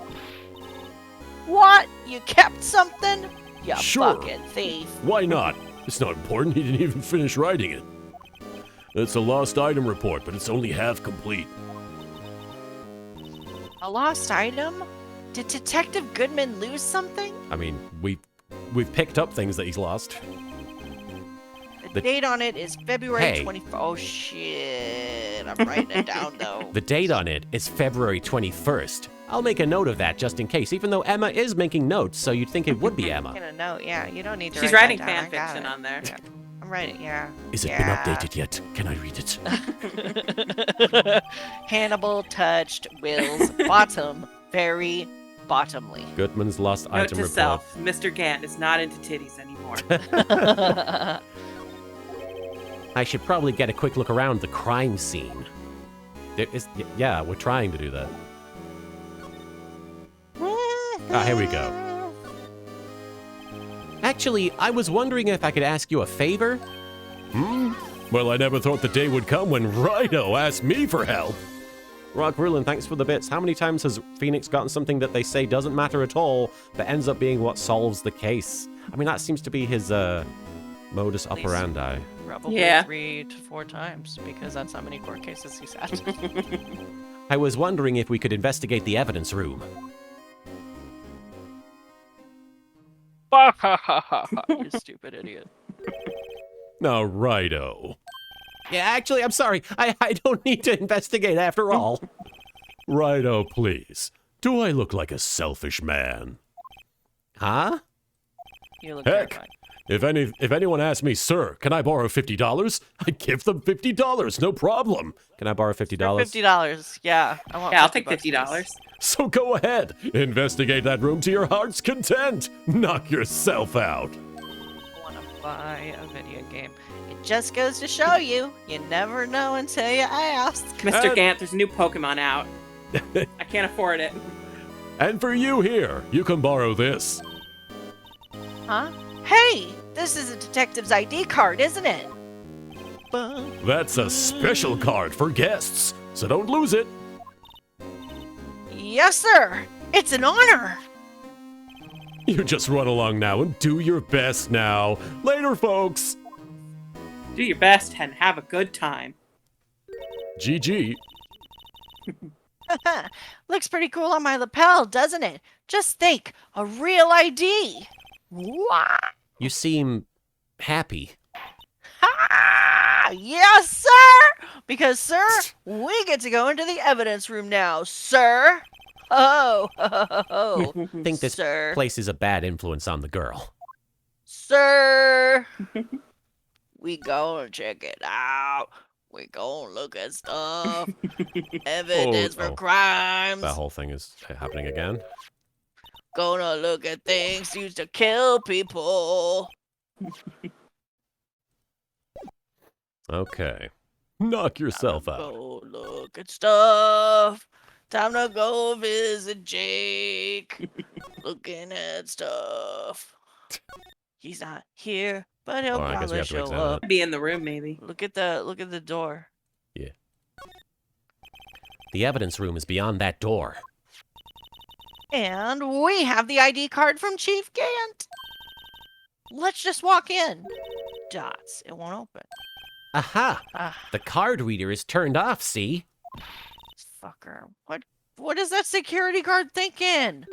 What? You kept something? You Sure. fucking thief. Why not? It's not important. He didn't even finish writing it. It's a lost item report, but it's only half complete. A lost item? Did Detective Goodman lose something? I mean, we've picked up things that he's lost. The date on it is February Hey. 24th. Oh, shit. I'm writing it down, though. The date on it is February 21st. I'll make a note of that just in case, even though Emma is making notes, so you'd think it would be Emma. Gonna know, yeah. You don't need to She's write writing that down. fan I got fiction it. on there. Yeah. I'm writing, yeah. Is it Yeah. been updated yet? Can I read it? Hannibal touched Will's bottom very bottomly. Goodman's lost Note item to report. self, Mr. Gant is not into titties anymore. I should probably get a quick look around the crime scene. Yeah, we're trying to do that. Ah, here we go. Actually, I was wondering if I could ask you a favor? Well, I never thought the day would come when Rhino asked me for help. Rock Rulin, thanks for the bits. How many times has Phoenix gotten something that they say doesn't matter at all, but ends up being what solves the case? I mean, that seems to be his, modus At least. operandi. Probably Yeah. 3 to 4 times, because that's how many court cases he's had. I was wondering if we could investigate the evidence room. You stupid idiot. Now, righto. Yeah, actually, I'm sorry. I don't need to investigate after all. Righto, please. Do I look like a selfish man? Huh? You look Heck. terrifying. If anyone asks me, sir, can I borrow $50? I'd give them $50, no problem. Can I borrow $50? $50, yeah. I want Yeah, I'll take $50, $50. please. So go ahead. Investigate that room to your heart's content. Knock yourself out. I want to buy a video game. It just goes to show you, you never know until you ask. Mr. Gant, there's a new Pokemon out. I can't afford it. And for you here, you can borrow this. Huh? Hey, this is a detective's ID card, isn't it? That's a special card for guests, so don't lose it. Yes, sir. It's an honor. You just run along now and do your best now. Later, folks. Do your best and have a good time. GG. Looks pretty cool on my lapel, doesn't it? Just think, a real ID. Wow. You seem happy. Ah, yes, sir. Because, sir, we get to go into the evidence room now, sir. Oh, I think this sir. place is a bad influence on the girl. Sir. We gonna check it out. We gonna look at stuff. Evidence for oh. crimes. That whole thing is happening again. Gonna look at things used to kill people. Okay. Knock yourself out. Go look at stuff. Time to go visit Jake. Looking at stuff. He's not here, but he'll Oh, I guess we probably have to show examine up. Be in the room, maybe. Look at the door. The evidence room is beyond that door. And we have the ID card from Chief Gant. Let's just walk in. Dots. It won't open. Aha! Ah, The card reader is turned off, see? fucker. What is that security guard thinking?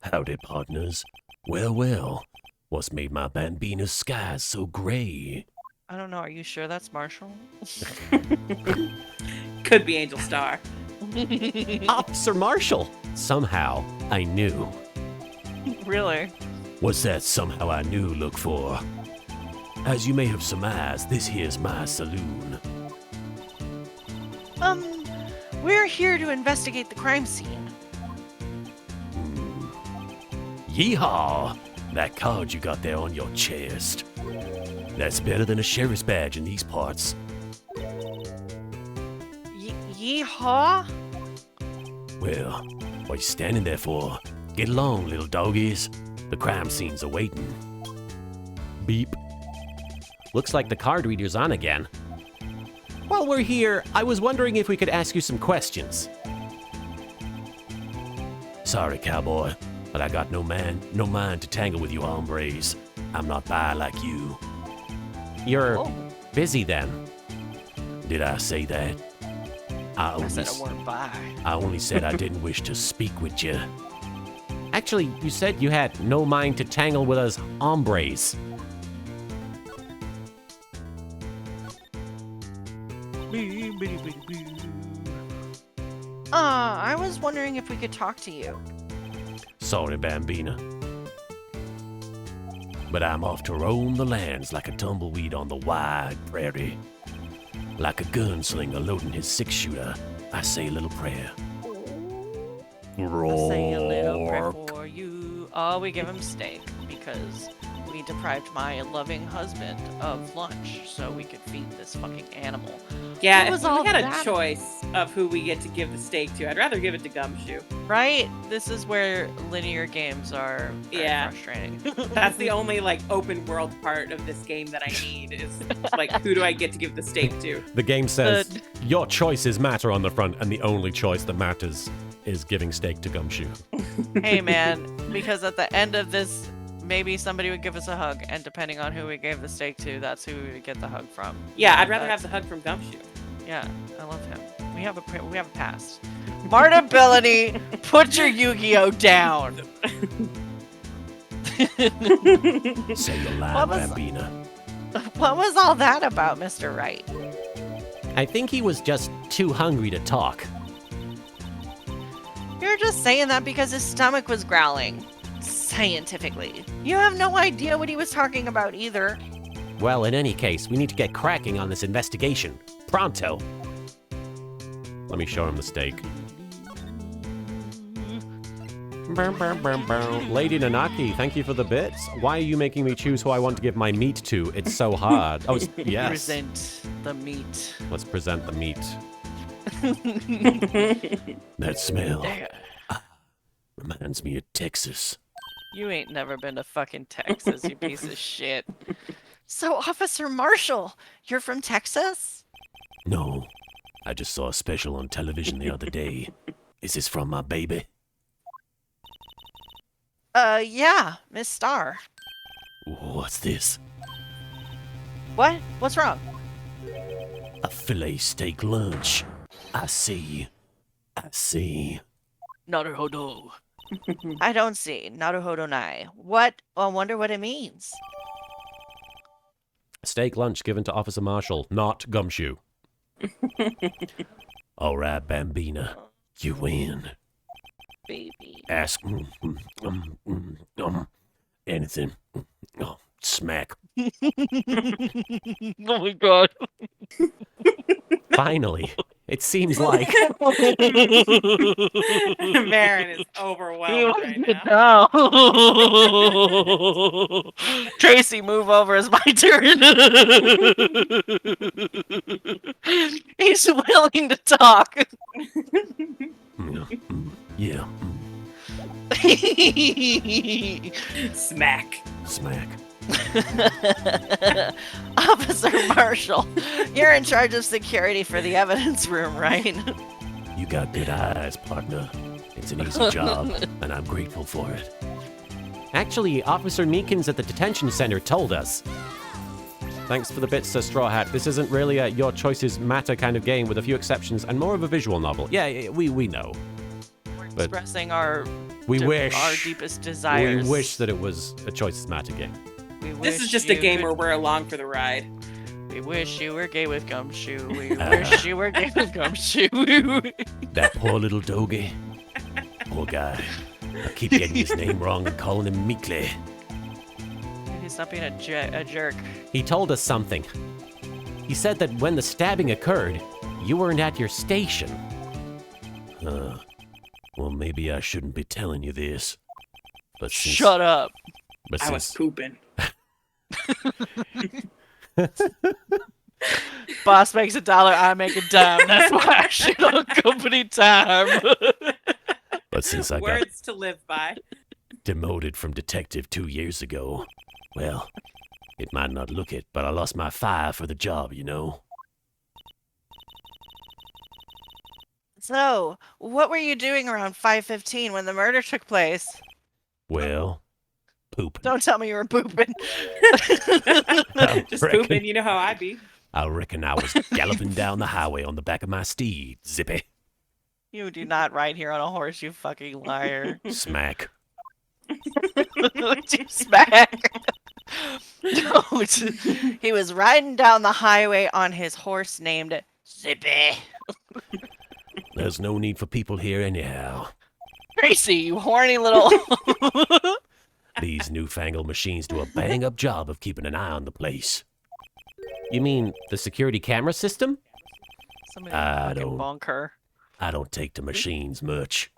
Howdy, partners. Well, what's made my bambina's skies so gray? I don't know. Are you sure that's Marshall? Could be Angel Star. Officer Marshall! Somehow, I knew. Really? What's that somehow I knew look for? As you may have surmised, this here's my saloon. We're here to investigate the crime scene. Yeehaw! That card you got there on your chest. That's better than a sheriff's badge in these parts. Yeehaw? Well, what you standing there for? Get along, little doggies. The crime scene's awaiting. Beep. Looks like the card reader's on again. While we're here, I was wondering if we could ask you some questions. Sorry, cowboy, but I got no mind to tangle with you hombres. I'm not bi like you. You're busy then. Did I say that? I said a word bye. I only said I didn't wish to speak with you. Actually, you said you had no mind to tangle with us hombres. I was wondering if we could talk to you. Sorry, Bambina. But I'm off to roam the lands like a tumbleweed on the wide prairie. Like a gunslinger loading his six-shooter, I say a little prayer. I'll say a little prayer for you. Oh, we give him steak because we deprived my loving husband of lunch so we could feed this fucking animal. Yeah, What if was we all had that? a choice of who we get to give the steak to, I'd rather give it to Gumshoe. Right? This is where linear games are very Yeah. frustrating. That's the only like open world part of this game that I need is like who do I get to give the steak to? The game says your choices matter on the front, and the only choice that matters is giving steak to Gumshoe. Hey man, because at the end of this, maybe somebody would give us a hug, and depending on who we gave the steak to, that's who we would get the hug from. Yeah, I'd rather have the hug from Gumshoe. Yeah, I love him. We have a past. Martability, put your Yu-Gi-Oh down. Say your line, What was- Bambina. What was all that about, Mr. Wright? I think he was just too hungry to talk. You're just saying that because his stomach was growling. Scientifically. You have no idea what he was talking about either. Well, in any case, we need to get cracking on this investigation. Pronto. Let me show him the steak. Lady Nanaki, thank you for the bits. Why are you making me choose who I want to give my meat to? It's so hard. Oh, yes. Present the meat. Let's present the meat. That smell There. reminds me of Texas. You ain't never been to fucking Texas, you piece of shit. So, Officer Marshall, you're from Texas? No, I just saw a special on television the other day. Is this from my baby? Yeah, Miss Starr. What's this? What? What's wrong? A filet steak lunch. I see. Naruhodo. I don't see. Naruhodo nai. What? I wonder what it means. Steak lunch given to Officer Marshall, not Gumshoe. All right, Bambina, you win. Baby. Ask anything. Oh, smack. Oh my god. Finally. It seems like. Marin is overwhelmed right now. No. Tracy, move over. It's my turn. He's willing to talk. Yeah. Smack. Smack. Officer Marshall, you're in charge of security for the evidence room, right? You got good eyes, partner. It's an easy job, and I'm grateful for it. Actually, Officer Meekins at the detention center told us. Thanks for the bits, Straw Hat. This isn't really a your choices matter kind of game with a few exceptions and more of a visual novel. Yeah, we know. We're But expressing our we wish our deepest desires. we wish that it was a choices matter game. We This is wish just a you game could- where we're along for the ride. We wish you were gay with Gumshoe. We wish you were gay with Gumshoe. That poor little doggy. Poor guy. I keep getting his name wrong and calling him Meekly. He's not being a jerk. He told us something. He said that when the stabbing occurred, you weren't at your station. Well, maybe I shouldn't be telling you this. But since, Shut up. But I was since pooping. Boss makes $1, I make a dime. That's why I shit on company time. I got Words to live by. demoted from detective 2 years ago, well, it might not look it, but I lost my fire for the job, you know. So, what were you doing around 5:15 when the murder took place? Well, pooping. Don't tell me you were pooping. Just reckon. pooping, you know how I be. I reckon I was galloping down the highway on the back of my steed, Zippy. You do not ride here on a horse, you fucking liar. Smack. You smack. Don't. He was riding down the highway on his horse named Zippy. There's no need for people here anyhow. Tracy, you horny little. These newfangled machines do a bang-up job of keeping an eye on the place. You mean the security camera system? Somebody I fucking don't- bonk her. I don't take to machines much.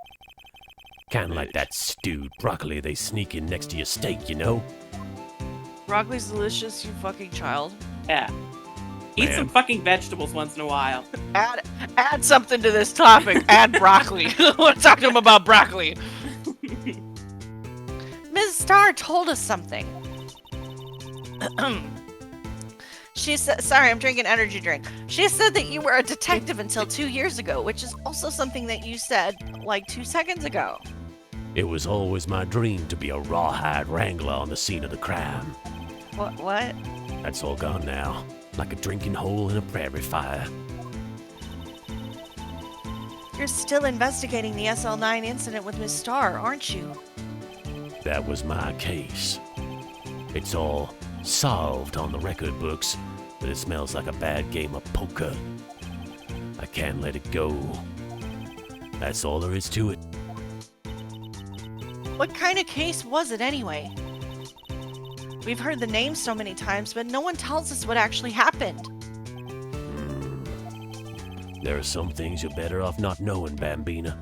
Kinda like that stewed broccoli they sneak in next to your steak, you know? Broccoli's delicious, you fucking child. Yeah. Eat Man. some fucking vegetables once in a while. Add something to this topic. Add broccoli. I want to talk to him about broccoli. Ms. Starr told us something. She said, sorry, I'm drinking energy drink. She said that you were a detective until 2 years ago, which is also something that you said like 2 seconds ago. It was always my dream to be a rawhide wrangler on the scene of the crime. What? That's all gone now, like a drinking hole in a prairie fire. You're still investigating the SL9 incident with Ms. Starr, aren't you? That was my case. It's all solved on the record books, but it smells like a bad game of poker. I can't let it go. That's all there is to it. What kind of case was it anyway? We've heard the name so many times, but no one tells us what actually happened. There are some things you're better off not knowing, Bambina.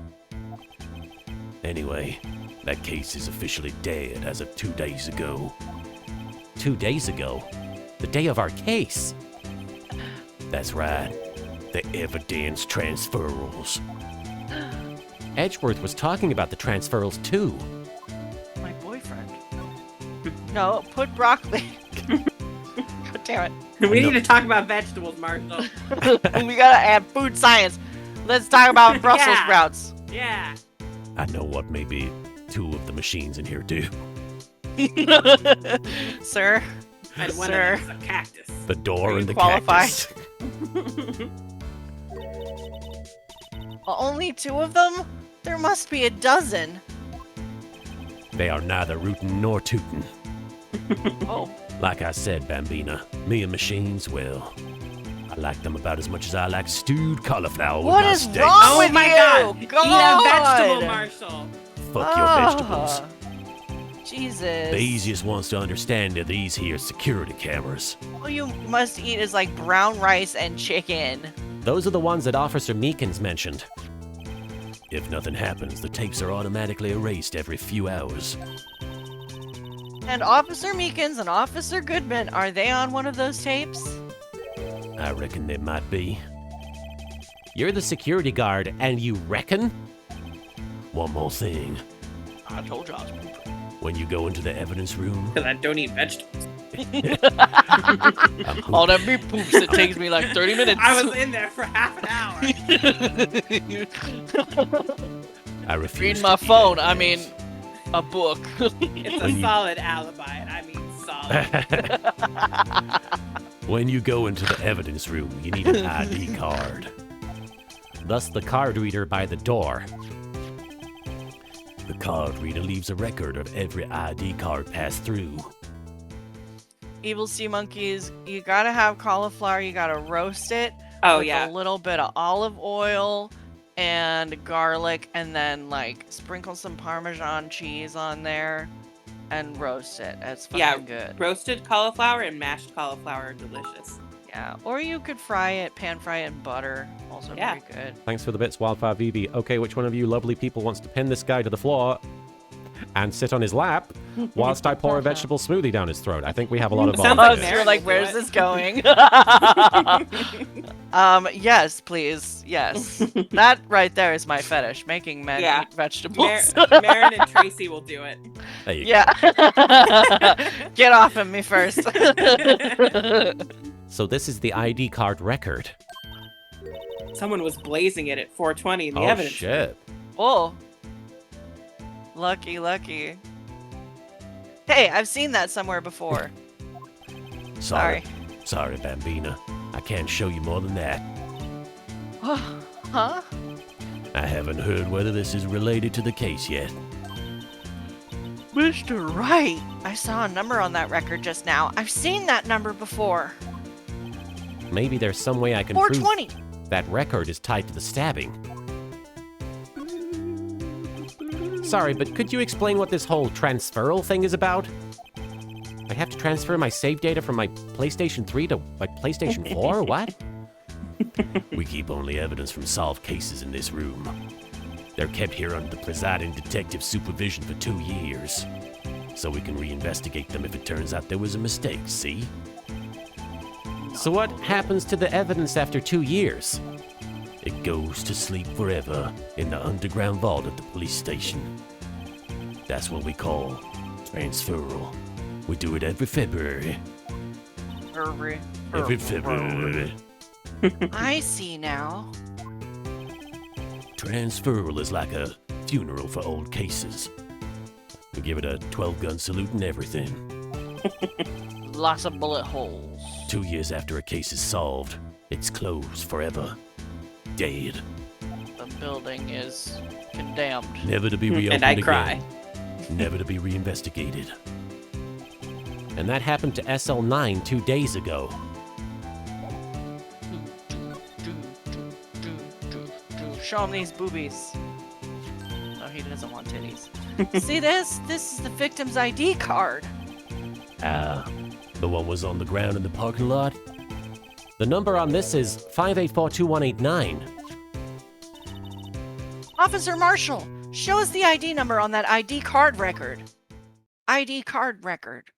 Anyway, that case is officially dead as of 2 days ago. 2 days ago? The day of our case? That's right. The evidence transferals. Edgeworth was talking about the transferals too. My boyfriend. No, put broccoli. God damn We need to talk about vegetables, Marshall. it. We gotta add food science. Let's talk about Brussels Yeah. sprouts. Yeah. I know what maybe 2 of the machines in here do. Sir, And one Sir. of them is a cactus. The door Are you and the qualified? cactus. only 2 of them? There must be a dozen. They are neither rootin' nor tootin'. Oh, Like I said, Bambina, me and machines, well, I like them about as much as I like stewed cauliflower with What my is steaks. wrong Oh with my you? god! Eat a vegetable, God. Marshall! Fuck your vegetables. Jesus. The easiest ones to understand are these here security cameras. All you must eat is like brown rice and chicken. Those are the ones that Officer Meekins mentioned. If nothing happens, the tapes are automatically erased every few hours. And Officer Meekins and Officer Goodman, are they on one of those tapes? I reckon they might be. You're the security guard, and you reckon? One more thing. I told you I was When you go into the evidence room, Because I don't eat vegetables. I'm all that meat poops, it takes me like 30 minutes. I was in there for half an hour. I refuse Reading to my eat phone, I evidence. mean, a book. It's a When you- solid alibi, and I mean solid. When you go into the evidence room, you need an ID card. Thus the card reader by the door. The card reader leaves a record of every ID card passed through. Evil Sea Monkeys, you gotta have cauliflower, you gotta roast it. Oh, with yeah. a little bit of olive oil and garlic, and then like sprinkle some Parmesan cheese on there and roast it. It's fucking Yeah. good. Roasted cauliflower and mashed cauliflower are delicious. Yeah. Or you could fry it, pan fry it in butter. Also Yeah. very good. Thanks for the bits, Wildfire VB. Okay, which one of you lovely people wants to pin this guy to the floor? and sit on his lap whilst I pour a vegetable smoothie down his throat. I think we have a lot of Sounds volunteers. like You're like, Marin where's will this going? Yes, please. Yes. That right there is my fetish, making men Yeah. eat vegetables. Marin and Tracy will do it. There you go. Yeah. Get off of me first. So this is the ID card record. Someone was blazing it at 420 in the Oh, evidence. shit. Oh. Lucky, lucky. Hey, I've seen that somewhere before. Sorry, Bambina. I can't show you more than that. Huh? I haven't heard whether this is related to the case yet. Mr. Wright, I saw a number on that record just now. I've seen that number before. Maybe there's some way I can prove 420. that record is tied to the stabbing. Sorry, but could you explain what this whole transferal thing is about? I have to transfer my save data from my PlayStation 3 to my PlayStation 4? What? We keep only evidence from solved cases in this room. They're kept here under the presiding detective's supervision for 2 years. So we can reinvestigate them if it turns out there was a mistake, see? So what happens to the evidence after 2 years? It goes to sleep forever in the underground vault of the police station. That's what we call transferal. We do it every February. Every February. I see now. Transferal is like a funeral for old cases. We give it a 12-gun salute and everything. Lots of bullet holes. 2 years after a case is solved, it's closed forever. Dead. The building is condemned. Never to be reopened And I again. cry. Never to be reinvestigated. And that happened to SL9 2 days ago. Show him these boobies. Oh, he doesn't want titties. See this? This is the victim's ID card. Ah, the one was on the ground in the parking lot? The number on this is 5842189. Officer Marshall, show us the ID number on that ID card record. ID card record.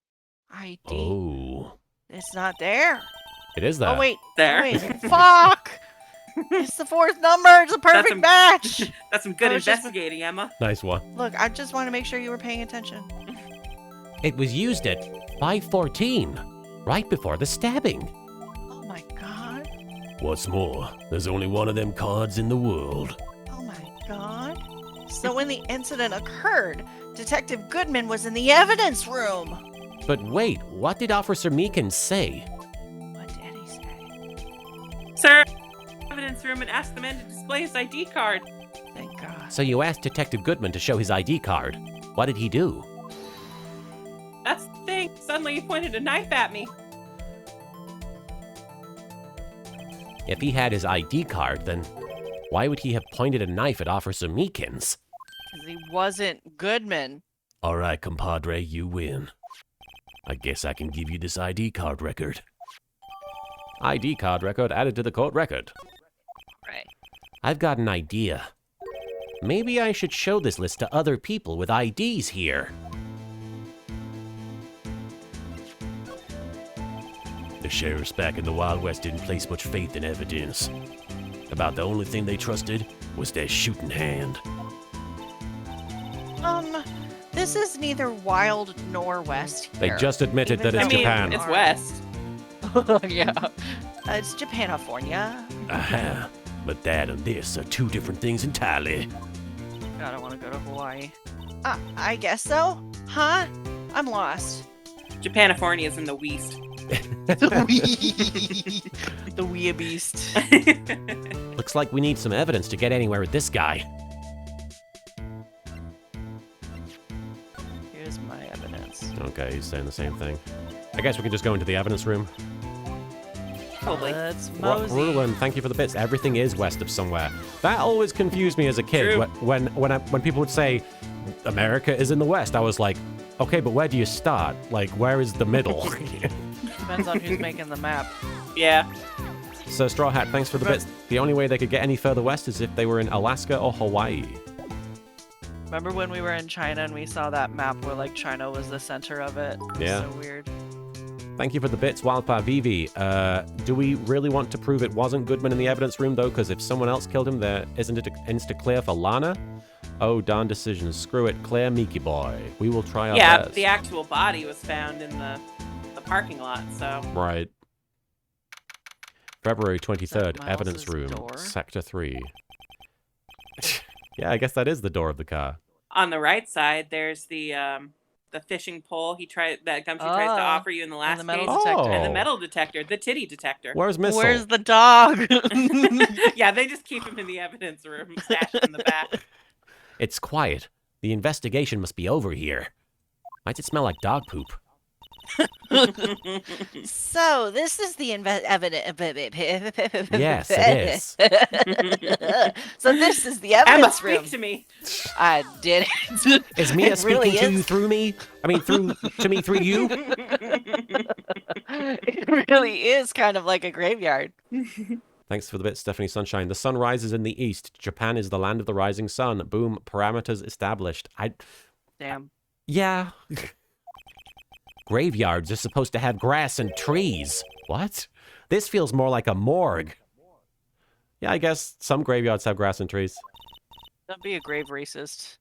ID. Oh. It's not there. It is that. Oh, wait. There. Wait. Fuck! It's the fourth number. It's a perfect some- match. That's some good I was just- investigating, Emma. Nice one. Look, I just want to make sure you were paying attention. It was used at 5:14, right before the stabbing. Oh my god. What's more, there's only one of them cards in the world. Oh my god. So when the incident occurred, Detective Goodman was in the evidence room. But wait, what did Officer Meekin say? What did he say? Sir, evidence room and ask the man to display his ID card. Thank god. So you asked Detective Goodman to show his ID card. What did he do? That's the thing. Suddenly he pointed a knife at me. If he had his ID card, then why would he have pointed a knife at Officer Meekins? Because he wasn't Goodman. All right, compadre, you win. I guess I can give you this ID card record. ID card record added to the court record. Right. I've got an idea. Maybe I should show this list to other people with IDs here. The sheriffs back in the Wild West didn't place much faith in evidence. About the only thing they trusted was their shooting hand. This is neither wild nor west They here. just admitted Even that it's I mean, Japan. it's West. Yeah. It's Japanifornia. Aha. But that and this are two different things entirely. God, I want to go to Hawaii. I guess so. Huh? I'm lost. Japanifornia is in the West. The wee beast. Looks like we need some evidence to get anywhere with this guy. Here's my evidence. Okay, he's saying the same thing. I guess we can just go into the evidence room. Probably. Let's mosey. Rulen, thank you for the bits. Everything is west of somewhere. That always confused me as a kid. True. When people would say America is in the west, I was like, okay, but where do you start? Like, where is the middle? Depends on who's making the map. Yeah. So Straw Hat, thanks for the bits. The only way they could get any further west is if they were in Alaska or Hawaii. Remember when we were in China and we saw that map where like China was the center of it? It was Yeah. so weird. Thank you for the bits, Wildfire Vivi. Do we really want to prove it wasn't Goodman in the evidence room, though? Because if someone else killed him, there isn't it insta-clear for Lana? Oh, darn decision. Screw it. Clear Miki Boy. We will try our Yeah, best. the actual body was found in the parking lot, so. Right. February 23rd, Miles' evidence room, door? Sector 3. Yeah, I guess that is the door of the car. On the right side, there's the fishing pole that Gumshoe tries to Ah, offer you in the last the metal case. detector. And the Oh. metal detector, the titty detector. Where's Missile? Where's the dog? Yeah, they just keep him in the evidence room, stashed in the back. It's quiet. The investigation must be over here. Why'd it smell like dog poop? So, this is the evidence. Yes, it is. So, this is the Emma, evidence room. speak to me. I did it. Is Mia It speaking really to you is. through me? I mean, to me through you? It really is kind of like a graveyard. Thanks for the bit, Stephanie Sunshine. The sun rises in the east. Japan is the land of the rising sun. Boom. Parameters established. Damn. Yeah. Graveyards are supposed to have grass and trees. What? This feels more like a morgue. Yeah, I guess some graveyards have grass and trees. Don't be a grave racist.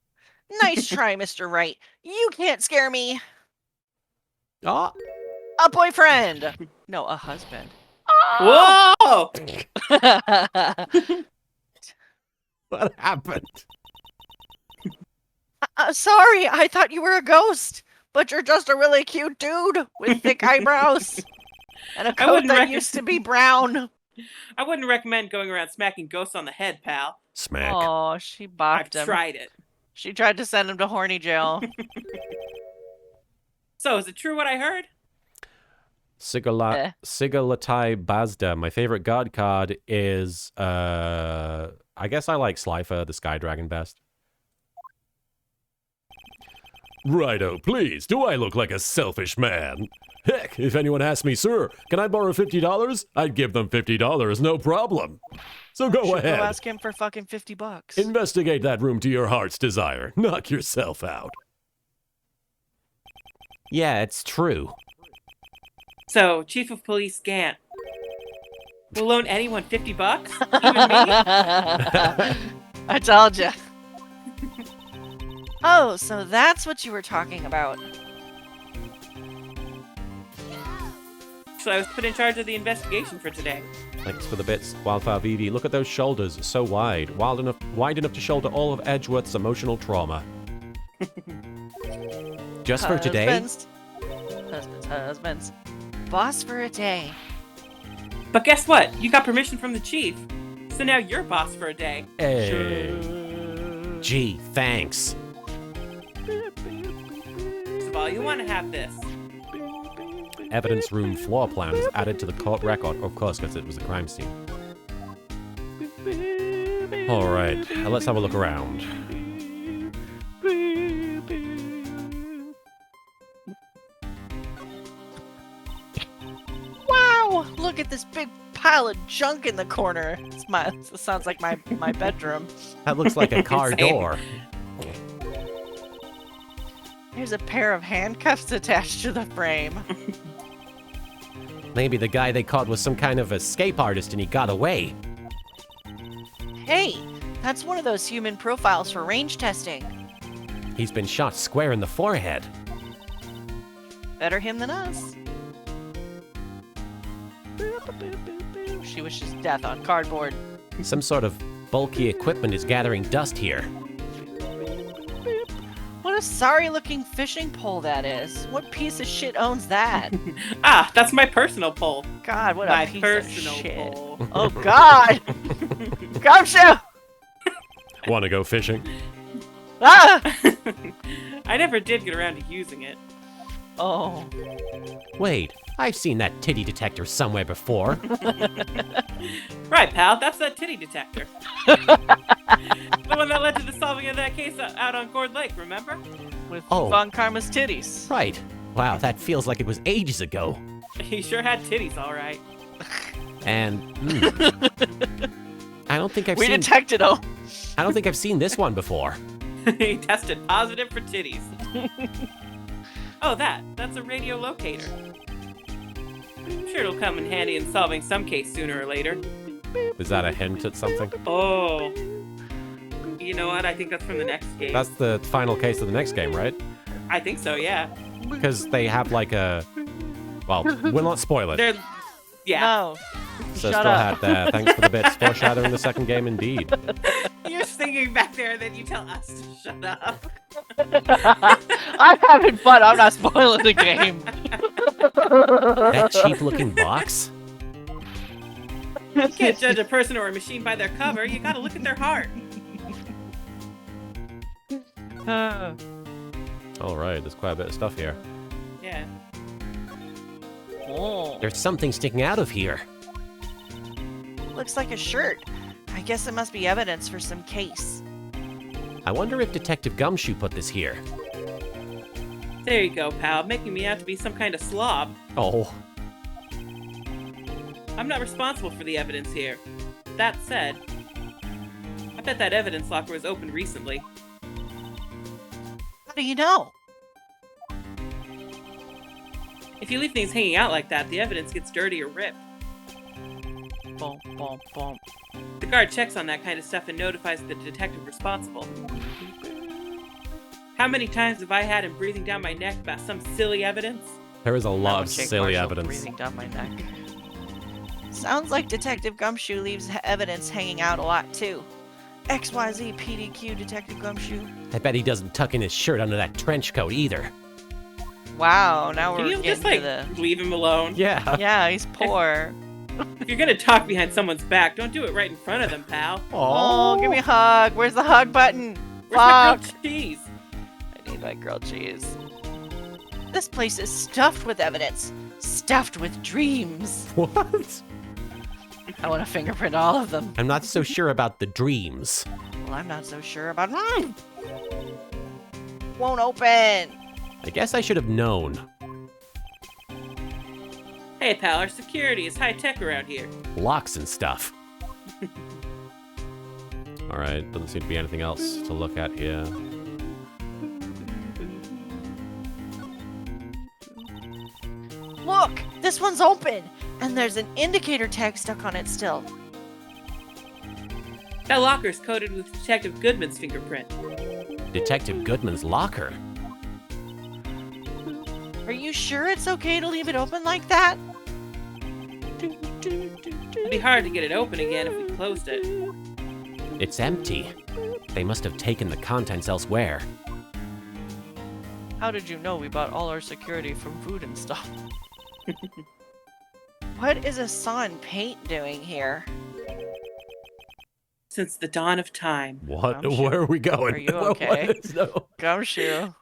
Nice try, Mr. Wright. You can't scare me. Oh, A boyfriend. No, a husband. Whoa! what happened? Sorry, I thought you were a ghost, but you're just a really cute dude with thick eyebrows and a coat wouldn't that rec- used to be brown. I wouldn't recommend going around smacking ghosts on the head, pal. Smack. Oh, she I've bopped him. tried it. She tried to send him to horny jail. So, is it true what I heard? Sigalatai Bazda. My favorite god card is, I guess I like Slifer, the Sky Dragon, best. Righto, please. Do I look like a selfish man? Heck, if anyone asks me, sir, can I borrow $50? I'd give them $50, no problem. So go Should ahead. Go ask him for fucking $50. Investigate that room to your heart's desire. Knock yourself out. Yeah, it's true. So, Chief of Police Gant will loan anyone $50? Even me? I told you. Oh, so that's what you were talking about. So I was put in charge of the investigation for today. Thanks for the bits, Wildfire VV. Look at those shoulders, so wide. Wide enough to shoulder all of Edgeworth's emotional trauma. Just for today? Husbands. Boss for a day. But guess what? You got permission from the chief. So now you're boss for a day. Hey. Gee, thanks. So you want to have this. Evidence room floor plan was added to the court record, of course, because it was a crime scene. All right, let's have a look around. Wow, look at this big pile of junk in the corner. It sounds like my bedroom. That looks like a car Same. door. Here's a pair of handcuffs attached to the frame. Maybe the guy they caught was some kind of escape artist and he got away. Hey, that's one of those human profiles for range testing. He's been shot square in the forehead. Better him than us. She wishes death on cardboard. Some sort of bulky equipment is gathering dust here. What a sorry-looking fishing pole that is. What piece of shit owns that? Ah, that's my personal pole. God, what My a piece personal of shit. pole. Oh God! Gumshoe! Want to go fishing? Ah! I never did get around to using it. Oh. Wait, I've seen that titty detector somewhere before. Right, pal, that's that titty detector. The one that led to the solving of that case out on Cord Lake, remember? With Oh. Von Karma's titties. Right. Wow, that feels like it was ages ago. He sure had titties, all right. And I don't think I've We seen detected him. I don't think I've seen this one before. He tested positive for titties. Oh, that's a radio locator. I'm sure it'll come in handy in solving some case sooner or later. Is that a hint at something? Oh. You know what? I think that's from the next game. That's the final case of the next game, right? I think so, yeah. Because they have like a... Well, we'll not spoil it. Yeah. No. So Shut still up. had there. Thanks for the bits. Foreshadowing the second game, indeed. You're singing back there, and then you tell us to shut up. I'm having fun. I'm not spoiling the game. That cheap-looking box? You can't judge a person or a machine by their cover. You gotta look at their heart. All right, there's quite a bit of stuff here. Yeah. Oh. There's something sticking out of here. Looks like a shirt. I guess it must be evidence for some case. I wonder if Detective Gumshoe put this here. There you go, pal. Making me out to be some kind of slob. Oh, I'm not responsible for the evidence here. That said, I bet that evidence locker was opened recently. How do you know? If you leave things hanging out like that, the evidence gets dirty or ripped. Boom, boom, boom. The guard checks on that kind of stuff and notifies the detective responsible. How many times have I had him breathing down my neck about some silly evidence? there is a That lot would of shake silly Marshall evidence. breathing down my neck. Sounds like Detective Gumshoe leaves evidence hanging out a lot too. XYZ PDQ Detective Gumshoe. I bet he doesn't tuck in his shirt under that trench coat either. Wow, now Can we're you getting just, like, to leave him alone? Yeah. Yeah, he's poor. If you're gonna talk behind someone's back, don't do it right in front of them, pal. Oh, give me a hug. Where's the hug button? Where's my Fuck. grilled cheese? I need my grilled cheese. This place is stuffed with evidence. Stuffed with dreams. What? I want to fingerprint all of them. I'm not so sure about the dreams. Well, I'm not so sure about... Won't open. I guess I should have known. Hey, pal, our security is high-tech around here. Locks and stuff. All right, doesn't seem to be anything else to look at here. Look, this one's open. And there's an indicator tag stuck on it still. That locker's coated with Detective Goodman's fingerprint. Detective Goodman's locker. Are you sure it's okay to leave it open like that? It'd be hard to get it open again if we closed it. It's empty. They must have taken the contents elsewhere. How did you know we bought all our security from food and stuff? What is a saw and paint doing here? Since the dawn of time. What? I'm Where sure. are we going? Are you What okay? is- no. Gumshoe,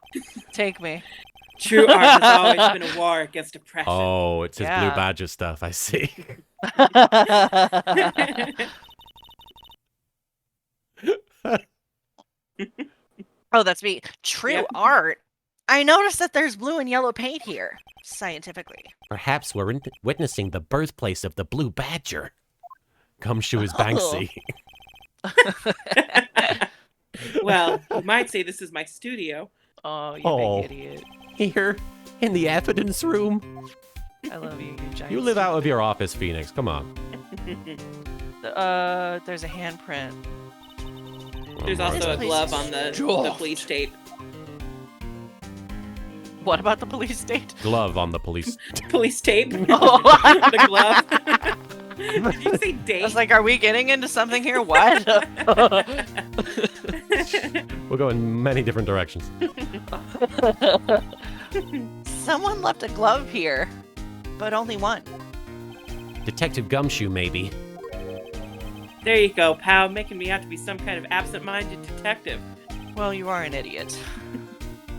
take me. True art has always been a war against oppression. Oh, it's his Blue Yeah. Badger stuff. I see. Oh, that's me. True Yep. art. I noticed that there's blue and yellow paint here, scientifically. Perhaps we're witnessing the birthplace of the Blue Badger. Gumshoe is Banksy. Well, you might say this is my studio. Oh, you Oh. big idiot. Here, in the evidence room. I love you, you giant. You live out of your office, Phoenix. Come on. There's a handprint. There's Oh, my also a place glove is on the stuffed. police tape. What about the police state? glove on the police. Police tape? Oh. The glove? Did you say I date? was like, are we getting into something here? What? We'll go in many different directions. Someone left a glove here, but only one. Detective Gumshoe, maybe. There you go, pal, making me out to be some kind of absent-minded detective. Well, you are an idiot.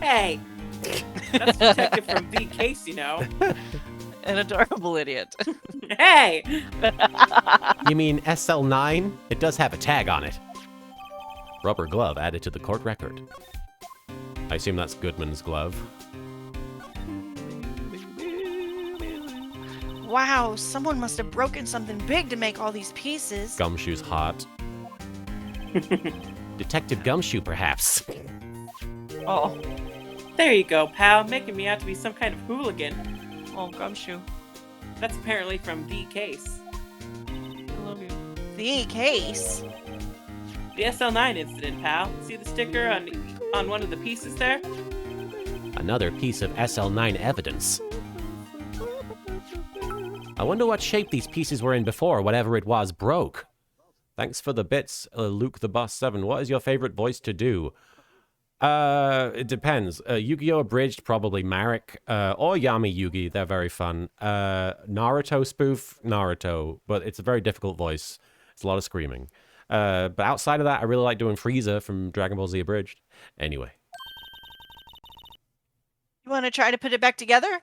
Hey! That's Detective from V Case, you know. An adorable idiot. Hey! You mean SL9? It does have a tag on it. Rubber glove added to the court record. I assume that's Goodman's glove. Wow, someone must have broken something big to make all these pieces. Gumshoe's hot. Detective Gumshoe, perhaps. Oh, There you go, pal, making me out to be some kind of hooligan. oh, gumshoe. That's apparently from The Case. I love you. The case. The SL9 incident, pal. See the sticker on one of the pieces there? Another piece of SL9 evidence. I wonder what shape these pieces were in before whatever it was broke. Thanks for the bits, Luke the Boss 7. What is your favorite voice to do? It depends. Yu-Gi-Oh! Abridged, probably Marek, or Yami Yugi. They're very fun. Naruto spoof, Naruto, but it's a very difficult voice. It's a lot of screaming. But outside of that, I really like doing Frieza from Dragon Ball Z Abridged. Anyway. You want to try to put it back together?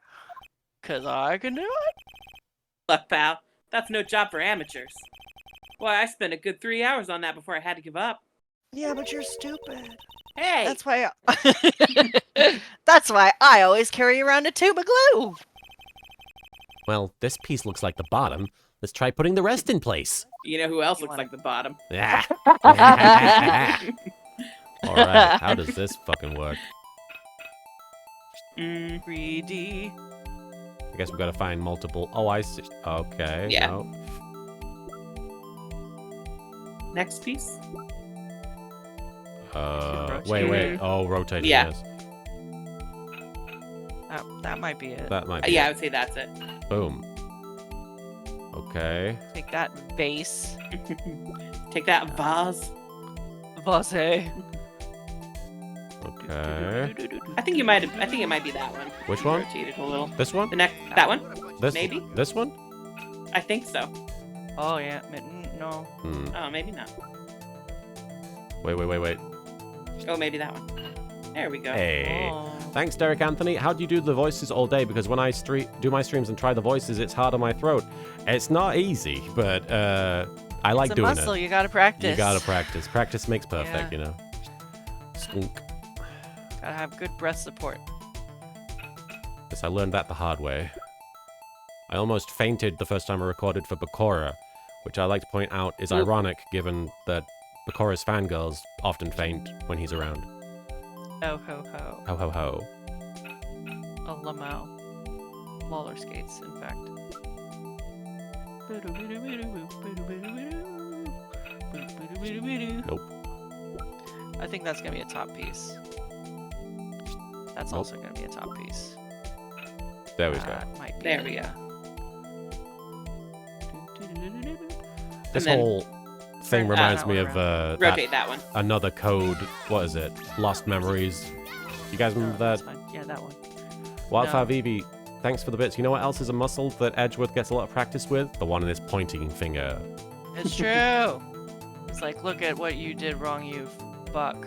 Cause I can do it. Look, pal, that's no job for amateurs. Why, I spent a good 3 hours on that before I had to give up. Yeah, but you're stupid. Hey! That's why. That's why I always carry around a tube of glue. Well, this piece looks like the bottom. Let's try putting the rest in place. You know who else looks like the bottom? Yeah. All right, how does this fucking work? 3D. I guess we've got to find multiple. Oh, I see. Okay. Yeah. No. Next piece? Wait. Oh, rotating. Yeah. Yes. That might be it. That might be. Yeah, I it. would say that's it. Boom. Okay. Take that vase. Take that vase. Vase. Okay. I think it might be that one. Which one? Rotated a little. This one? The next, that one? This Maybe? This one? I think so. Oh yeah. No. Oh, maybe not. Wait. Oh, maybe that one. There we go. Hey. Oh. Thanks, Derek Anthony. How do you do the voices all day? Because when I do my streams and try the voices, it's hard on my throat. It's not easy, but I like It's a doing muscle. it. You gotta practice. You gotta practice. Practice makes perfect, Yeah. you know. Skunk. Gotta have good breast support. Yes, I learned that the hard way. I almost fainted the first time I recorded for Bakura, which I like to point out is ironic given that Bakura's fangirls often faint when he's around. Oh ho ho. Ho ho ho. A lamau. Roller skates, in fact. Nope. I think that's gonna be a top piece. That's Nope. also gonna be a top piece. There we go. That might be There it, we go. yeah. This then- whole thing reminds that me one of Rotate that one. another code. What is it? Lost Memories. You guys remember that? That's fine. Yeah, that one. Wildfire No. VV, thanks for the bits. You know what else is a muscle that Edgeworth gets a lot of practice with? The one in his pointing finger. It's true. It's like, look at what you did wrong, you fuck.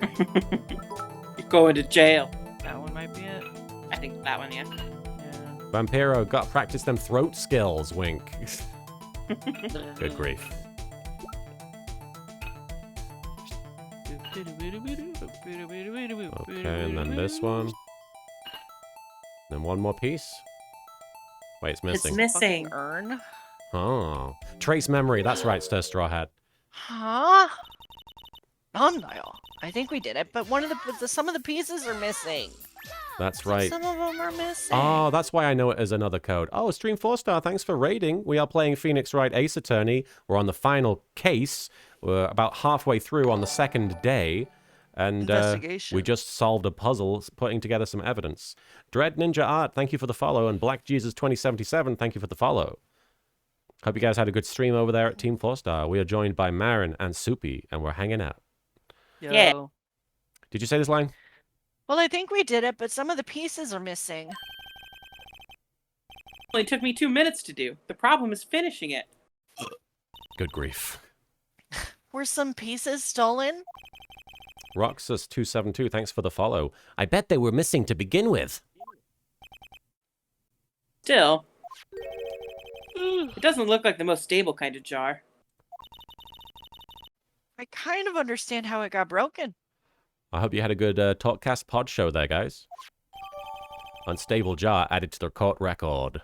You're going to jail. That one might be it. I think that one, yeah. Yeah. Vampiro, got to practice them throat skills, wink. Good grief. Okay, and then this one. Then one more piece. Wait, it's missing. It's missing. Fucking urn? Oh. Trace memory, that's right, Stir Straw Hat. Huh? Thumbnail. I think we did it, but one of some of the pieces are missing. That's right. Some of them are missing. Oh, that's why I know it as another code. Oh, Stream 4-star, thanks for raiding. We are playing Phoenix Wright Ace Attorney. We're on the final case. We're about halfway through on the second day. And Investigation. we just solved a puzzle, putting together some evidence. Dread Ninja Art, thank you for the follow. And Black Jesus 2077, thank you for the follow. Hope you guys had a good stream over there at Team 4-star. We are joined by Marin and Soupy, and we're hanging out. Yo. Yeah. Did you say this line? Well, I think we did it, but some of the pieces are missing. Only took me 2 minutes to do. The problem is finishing it. Good grief. Were some pieces stolen? Roxas272, thanks for the follow. I bet they were missing to begin with. Still, it doesn't look like the most stable kind of jar. I kind of understand how it got broken. I hope you had a good Talkcast pod show there, guys. Unstable jar added to their court record.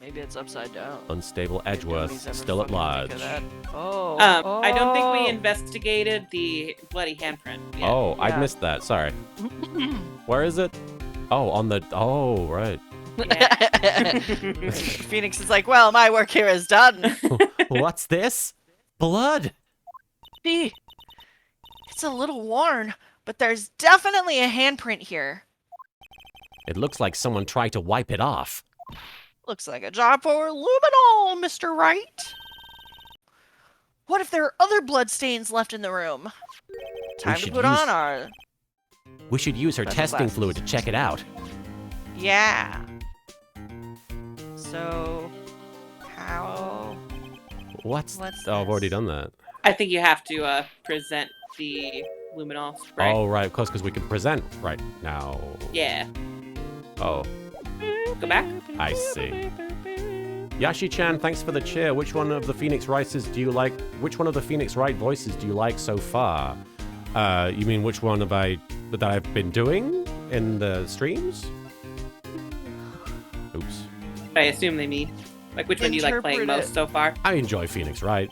Maybe it's upside down. Unstable Nobody's Edgeworth ever still at fucking large. think of that. Oh. I don't think we oh. investigated the bloody handprint yet. Oh, I Yeah. missed that. Sorry. Where is it? Oh, on the. Oh, right. Yeah. Phoenix is like, well, my work here is done. What's this? Blood. Gee, it's a little worn, but there's definitely a handprint here. It looks like someone tried to wipe it off. Looks like a job for Luminal, Mr. Wright. What if there are other bloodstains left in the room? Time to should put use- on our... We should use her Special testing glasses. fluid to check it out. Yeah. So, how... What's What's oh, I've already this? done that. I think you have to present the luminol spray. Oh, right, of course, because we can present right now. Yeah. Oh, Go back. I see. Yashi-chan, thanks for the cheer. Which one of the Phoenix Wrights do you like? Which one of the Phoenix Wright voices do you like so far? You mean which one have that I've been doing in the streams? Oops. I assume they mean. Like, which one do you like playing Interpret most it. so far? I enjoy Phoenix Wright.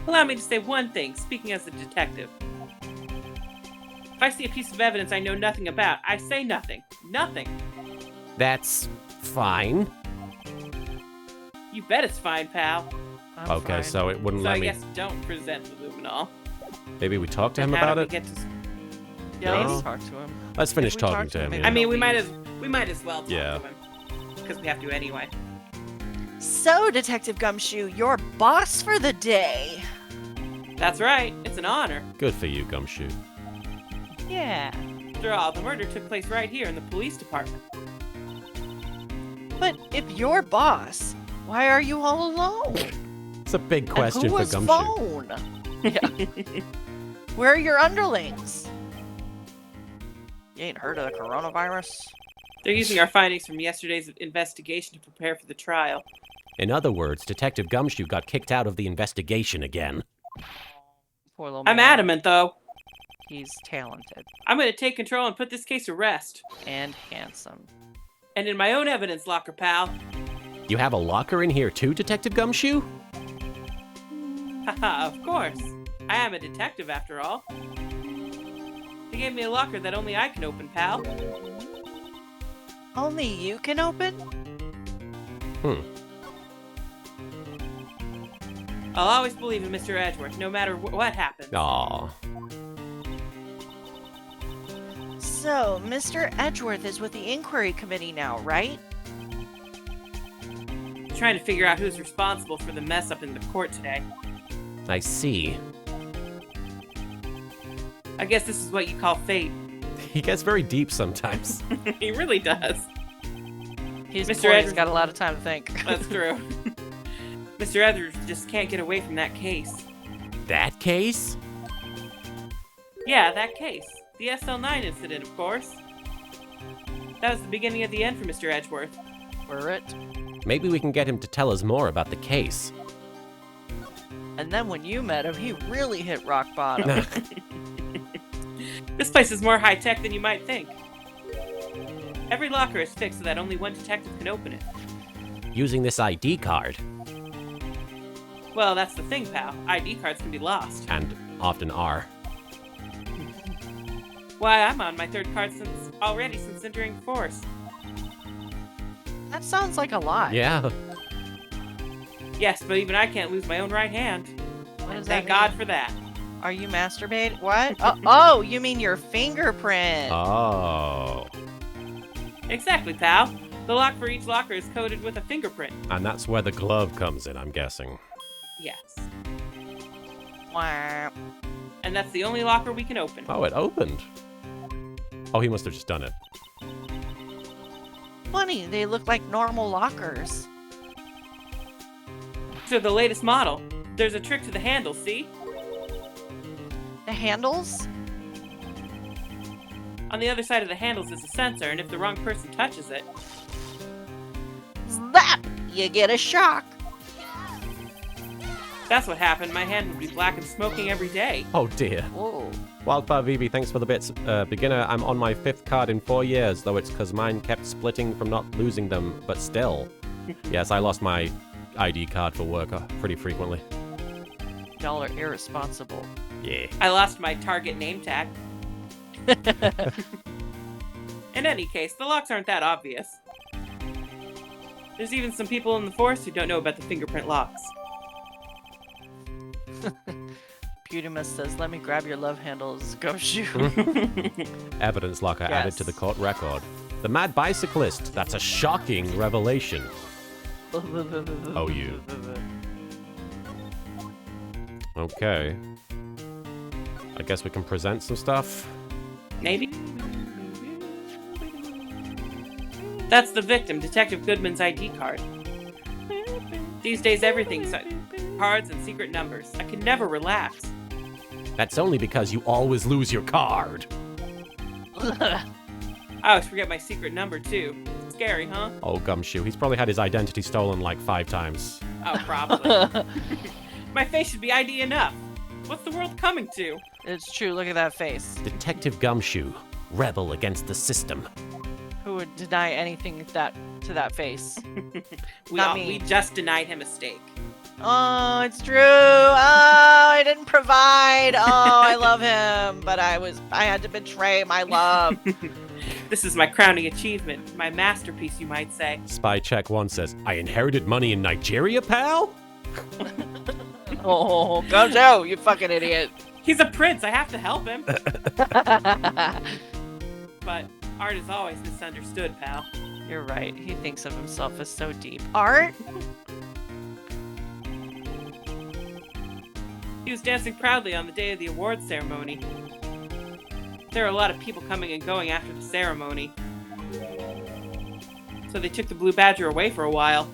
Allow me to say one thing, speaking as a detective. If I see a piece of evidence I know nothing about, I say nothing. Nothing. That's fine. You bet it's fine, pal. I'm Okay, fine. so it wouldn't So I let me. guess don't present the luminol. Maybe we talk to him And how about do we it. get to... Yeah, No. let's talk to him. Let's finish If we talk talking to him. maybe yeah. I mean, we Don't might leave. as well talk Yeah. to him. Because we have to anyway. So, Detective Gumshoe, your boss for the day. That's right. It's an honor. Good for you, Gumshoe. Yeah. After all, the murder took place right here in the police department. But if you're boss, why are you all alone? It's a big And question who for was Gumshoe. phone? Where are your underlings? You ain't heard of the coronavirus? They're using our findings from yesterday's investigation to prepare for the trial. In other words, Detective Gumshoe got kicked out of the investigation again. Poor little I'm man. adamant, though. He's talented I'm going to take control and put this case to rest. and handsome. And in my own evidence locker, pal. You have a locker in here too, Detective Gumshoe? Haha, of course. I am a detective, after all. They gave me a locker that only I can open, pal. Only you can open? I'll always believe in Mr. Edgeworth, no matter what happens. Aw. So, Mr. Edgeworth is with the inquiry committee now, right? Trying to figure out who's responsible for the mess up in the court today. I see. I guess this is what you call fate. He gets very deep sometimes. He really does. He's Mr. poor, he's Edwards- got a lot of time to think. That's true. Mr. Edwards just can't get away from that case. That case? Yeah, that case. The SL9 incident, of course. That was the beginning of the end for Mr. Edgeworth. Were it? Maybe we can get him to tell us more about the case. And then when you met him, he really hit rock bottom. This place is more high-tech than you might think. Every locker is fixed so that only one detective can open it. Using this ID card, Well, that's the thing, pal. ID cards can be lost. and often are. Why, I'm on my third card since entering the force. That sounds like a lot. Yeah. Yes, but even I can't lose my own right hand. What And does thank that God mean? for that. Are you masturbating? What? Oh, you mean your fingerprint? Oh. Exactly, pal. The lock for each locker is coated with a fingerprint. And that's where the glove comes in, I'm guessing. Yes. Wah. And that's the only locker we can open. Oh, it opened. Oh, he must have just done it. Funny, they look like normal lockers. So the latest model. There's a trick to the handle, see? The handles? On the other side of the handles is a sensor, and if the wrong person touches it, Zap! You get a shock. That's what happened. My hand would be black and smoking every day. Oh dear. Whoa. Wildfire VB, thanks for the bits. Beginner, I'm on my 5th card in 4 years, though it's because mine kept splitting from not losing them, but still. Yes, I lost my ID card for work pretty frequently. Y'all are irresponsible. Yeah. I lost my Target name tag. In any case, the locks aren't that obvious. There's even some people in the force who don't know about the fingerprint locks. Pewdimus says, let me grab your love handles, gumshoe. Evidence locker added to the court record. The mad bicyclist. That's a shocking revelation. Oh, you. Okay. I guess we can present some stuff. Maybe? That's the victim, Detective Goodman's ID card. These days everything's cards and secret numbers. I can never relax. That's only because you always lose your card. I always forget my secret number too. Scary, huh? Oh, Gumshoe. He's probably had his identity stolen like 5 times. Oh, probably. My face should be ID enough. What's the world coming to? It's true, look at that face. Detective Gumshoe. Rebel against the system. Who would deny anything to that face? We just denied him a steak. Oh, it's true. Oh, I didn't provide. Oh, I love him, but I had to betray my love. This is my crowning achievement, my masterpiece, you might say. Spy Check 1 says, I inherited money in Nigeria, pal? Oh, go Joe, you fucking idiot. He's a prince, I have to help him. But art is always misunderstood, pal. You're right. He thinks of himself as so deep. Art? He was dancing proudly on the day of the awards ceremony. There were a lot of people coming and going after the ceremony. So they took the Blue Badger away for a while.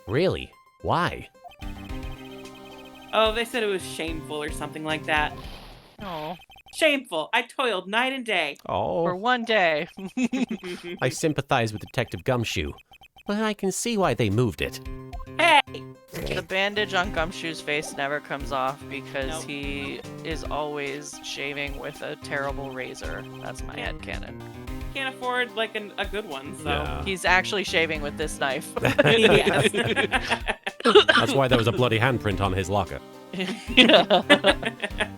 Really? Why? Oh, they said it was shameful or something like that. Oh, Shameful! I toiled night and day. for Oh, one day. I sympathize with Detective Gumshoe, but I can see why they moved it. Hey! The bandage on Gumshoe's face never comes off because Nope. he is always shaving with a terrible razor. That's my Yeah. headcanon. Can't afford, like, a good one, so... Yeah. He's actually shaving with this knife. Yes. That's why there was a bloody handprint on his locker.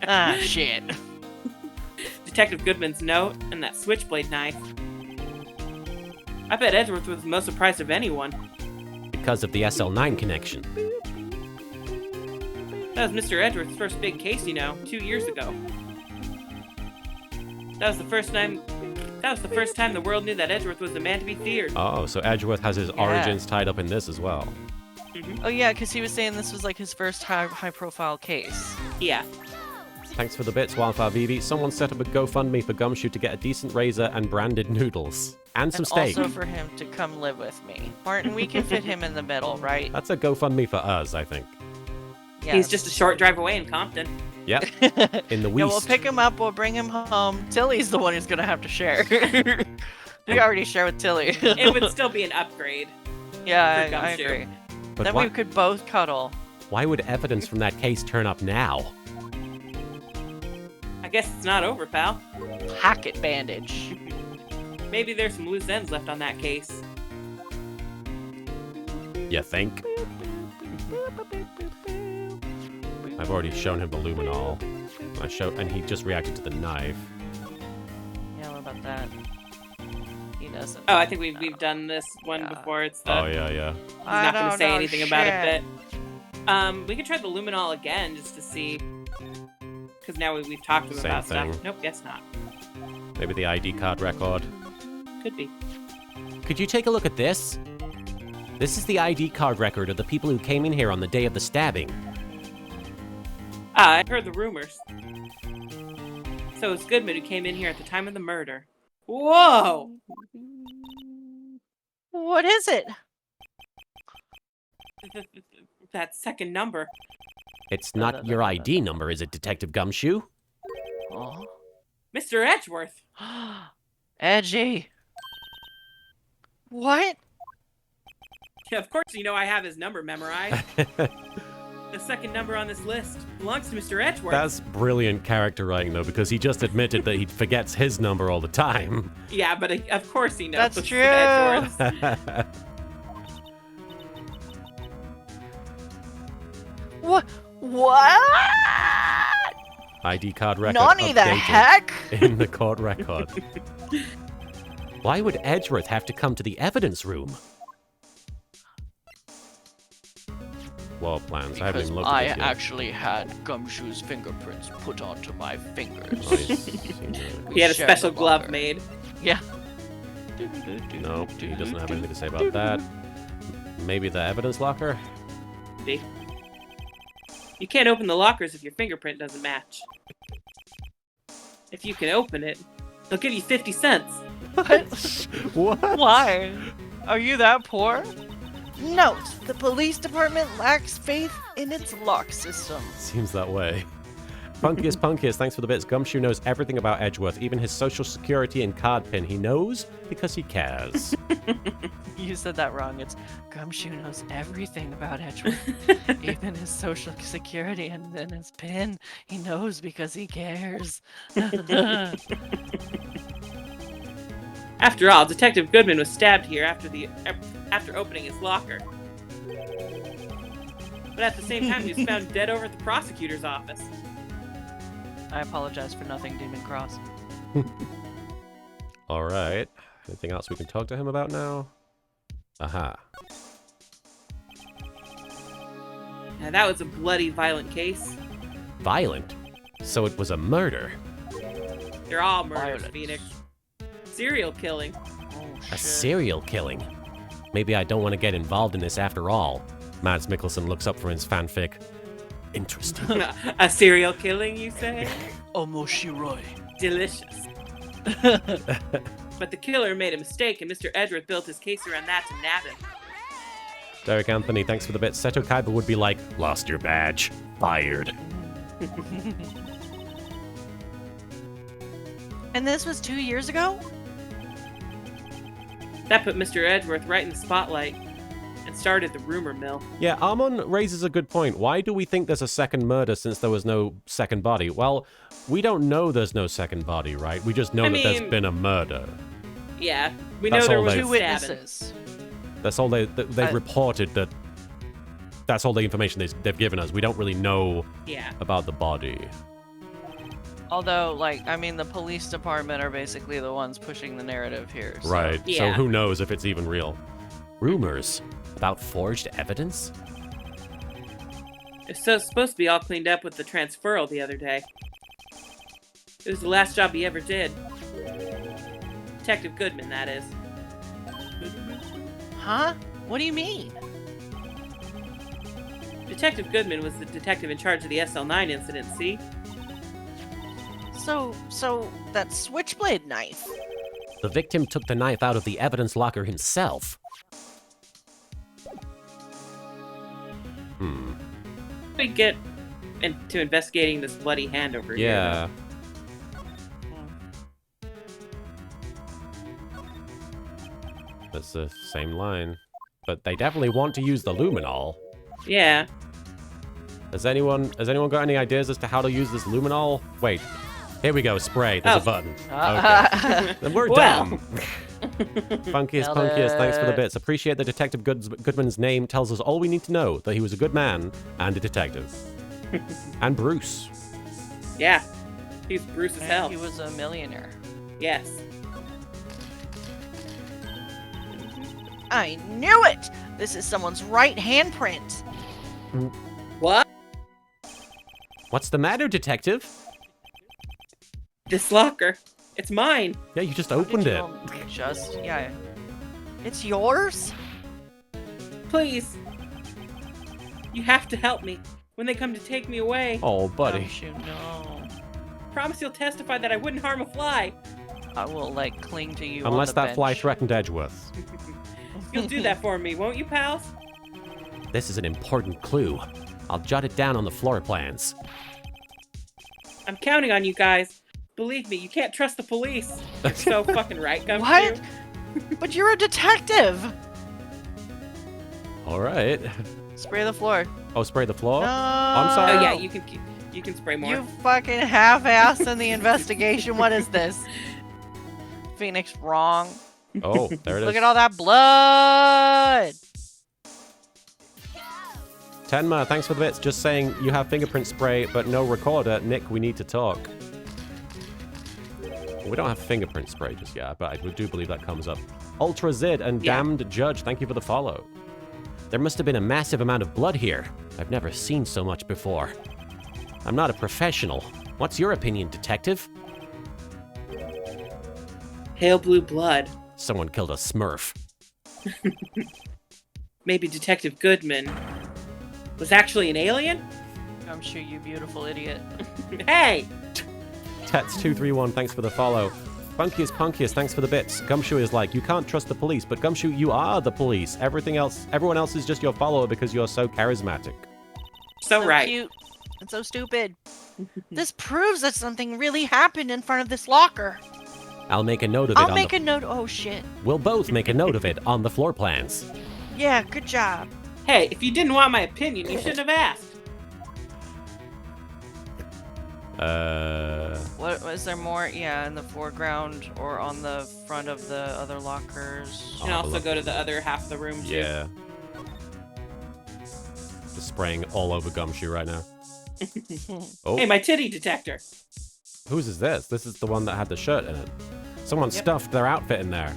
Ah, shit. Detective Goodman's note and that switchblade knife. I bet Edgeworth was the most surprised of anyone. Because of the SL9 connection. That was Mr. Edgeworth's first big case, 2 years ago. That was the first time the world knew that Edgeworth was the man to be feared. Oh, so Edgeworth has his origins tied up in this as well. Oh yeah, because he was saying this was like his first high-profile case. Yeah. Thanks for the bits, Wildfire VB. Someone set up a GoFundMe for Gumshoe to get a decent razor and branded noodles. And some And steak. also for him to come live with me. Martin, we can fit him in the middle, right? That's a GoFundMe for us, I think. Yes. He's just a short drive away in Compton. Yep. In the Yeah, we'll West. pick him up, we'll bring him home. Tilly's the one who's gonna have to share. We already share with Tilly. It would still be an upgrade. Yeah, for I Gumshoe. agree. But Then why, we could both cuddle. why would evidence from that case turn up now? I guess it's not over, pal. Hackett bandage. Maybe there's some loose ends left on that case. You think? I've already shown him the luminol. And he just reacted to the knife. Yeah, what about that? He doesn't. Oh, I think we've done this one Yeah. before. It's the Oh, yeah. he's not going to say anything about it, but we could try the luminol again just to see, because now we've talked to him Same about thing. stuff. Nope, guess not. Maybe the ID card record. Could be. Could you take a look at this? This is the ID card record of the people who came in here on the day of the stabbing. Ah, I heard the rumors. So it's Goodman who came in here at the time of the murder. Whoa! What is it? That second number. It's not your ID number, is it, Detective Gumshoe? Oh. Mr. Edgeworth! Edgy. What? Yeah, of course you know I have his number memorized. The second number on this list belongs to Mr. Edgeworth. That's brilliant character writing, though, because he just admitted that he forgets his number all the time. Yeah, but of course he knows. That's it's true. Edgeworth's. What? ID card record Nani the updated heck? in the court record. Why would Edgeworth have to come to the evidence room? Wall plans. I haven't Because even looked I at this yet. actually had Gumshoe's fingerprints put onto my fingers. Oh, he's seen that. He had a shared special the glove locker. made. Yeah. No, he doesn't have anything to say about that. Maybe the evidence locker? See? You can't open the lockers if your fingerprint doesn't match. If you can open it, they'll give you 50 cents. What? Why? Are you that poor? Note, the police department lacks faith in its lock system. Seems that way. Punkiest, thanks for the bits. Gumshoe knows everything about Edgeworth, even his social security and card pin. He knows because he cares. You said that wrong. It's Gumshoe knows everything about Edgeworth. Even his social security and then his pin. He knows because he cares. After all, Detective Goodman was stabbed here after opening his locker. But at the same time, he was found dead over at the prosecutor's office. I apologize for nothing, Demon Cross. Alright. Anything else we can talk to him about now? Aha. Now that was a bloody, violent case. Violent? So it was a murder. They're all murders, Violence. Phoenix. Serial killing. Oh, A shit. serial killing. Maybe I don't want to get involved in this after all. Mads Mikkelsen looks up from his fanfic. Interesting. A serial killing, you say? Omoshiroi. Delicious. But the killer made a mistake, and Mr. Edgeworth built his case around that to nab him. Derek Anthony, thanks for the bit. Seto Kaiba would be like, lost your badge. Fired. And this was 2 years ago? That put Mr. Edgeworth right in the spotlight and started the rumor mill. Yeah, Armon raises a good point. Why do we think there's a second murder since there was no second body? Well, we don't know there's no second body, right? We just know I that there's mean- been a murder. Yeah, we That's know there all was they- a Two stabbing. witnesses. That's all they've reported that. That's all the information they've given us. We don't really know Yeah. about the body. Although, like, I mean, the police department are basically the ones pushing the narrative here. So. Right. So Yeah. who knows if it's even real? Rumors about forged evidence? It's supposed to be all cleaned up with the transferal the other day. It was the last job he ever did. Detective Goodman, that is. Huh? What do you mean? Detective Goodman was the detective in charge of the SL9 incident, see? So that switchblade knife. The victim took the knife out of the evidence locker himself. We get into investigating this bloody hand over here. Yeah. That's the same line. But they definitely want to use the Luminal. Yeah. Has anyone got any ideas as to how to use this Luminal? Wait. Here we go, spray. There's Oh. a button. Okay. Then we're Well. done. Funkiest, Nailed thanks for the it. bits. Appreciate that Detective Goodman's name tells us all we need to know, that he was a good man and a detective. And Bruce. Yeah. He's Bruce's And help. he was a millionaire. Yes. I knew it! This is someone's right handprint. What? What's the matter, detective? This locker. It's mine. Yeah, you just How did opened you it. all Just, yeah. It's yours? Please. You have to help me when they come to take me away. Oh, buddy. Gumshoe, no. Promise you'll testify that I wouldn't harm a fly. I will, like, cling to you on Unless the that fly bench. threatened Edgeworth. You'll do that for me, won't you, pals? This is an important clue. I'll jot it down on the floor plans. I'm counting on you guys. Believe me, you can't trust the police. You're so fucking right, Gumshoe. What? But you're a detective! All right. Spray the floor. Oh, spray the floor? No. I'm sorry. Oh yeah, you can spray more. You fucking half-assed in the investigation. What is this? Phoenix, wrong. Oh, there it is. Look at all that blood. Tenma, thanks for the bits. Just saying you have fingerprint spray, but no recorder. Nick, we need to talk. We don't have fingerprint spray just yet, but I do believe that comes up. Ultra Zid and Damned Judge, thank you for the follow. There must have been a massive amount of blood here. I've never seen so much before. I'm not a professional. What's your opinion, detective? Pale blue blood. Someone killed a Smurf. Maybe Detective Goodman was actually an alien? I'm sure you beautiful idiot. Hey! Tets231, thanks for the follow. Punkiest, thanks for the bits. Gumshoe is like, you can't trust the police, but Gumshoe, you are the police. Everyone else is just your follower because you're so charismatic. So right. Cute and so stupid. This proves that something really happened in front of this locker. I'll make a note of it. I'll make a note. Oh shit. We'll both make a note of it on the floor plans. Yeah, good job. Hey, if you didn't want my opinion, you shouldn't have asked. What was there more? Yeah, in the foreground or on the front of the other lockers. You can also go to the other half of the room too. Yeah. Just spraying all over Gumshoe right now. Oh. Hey, my titty detector. Whose is this? This is the one that had the shirt in it. Someone stuffed their outfit in there.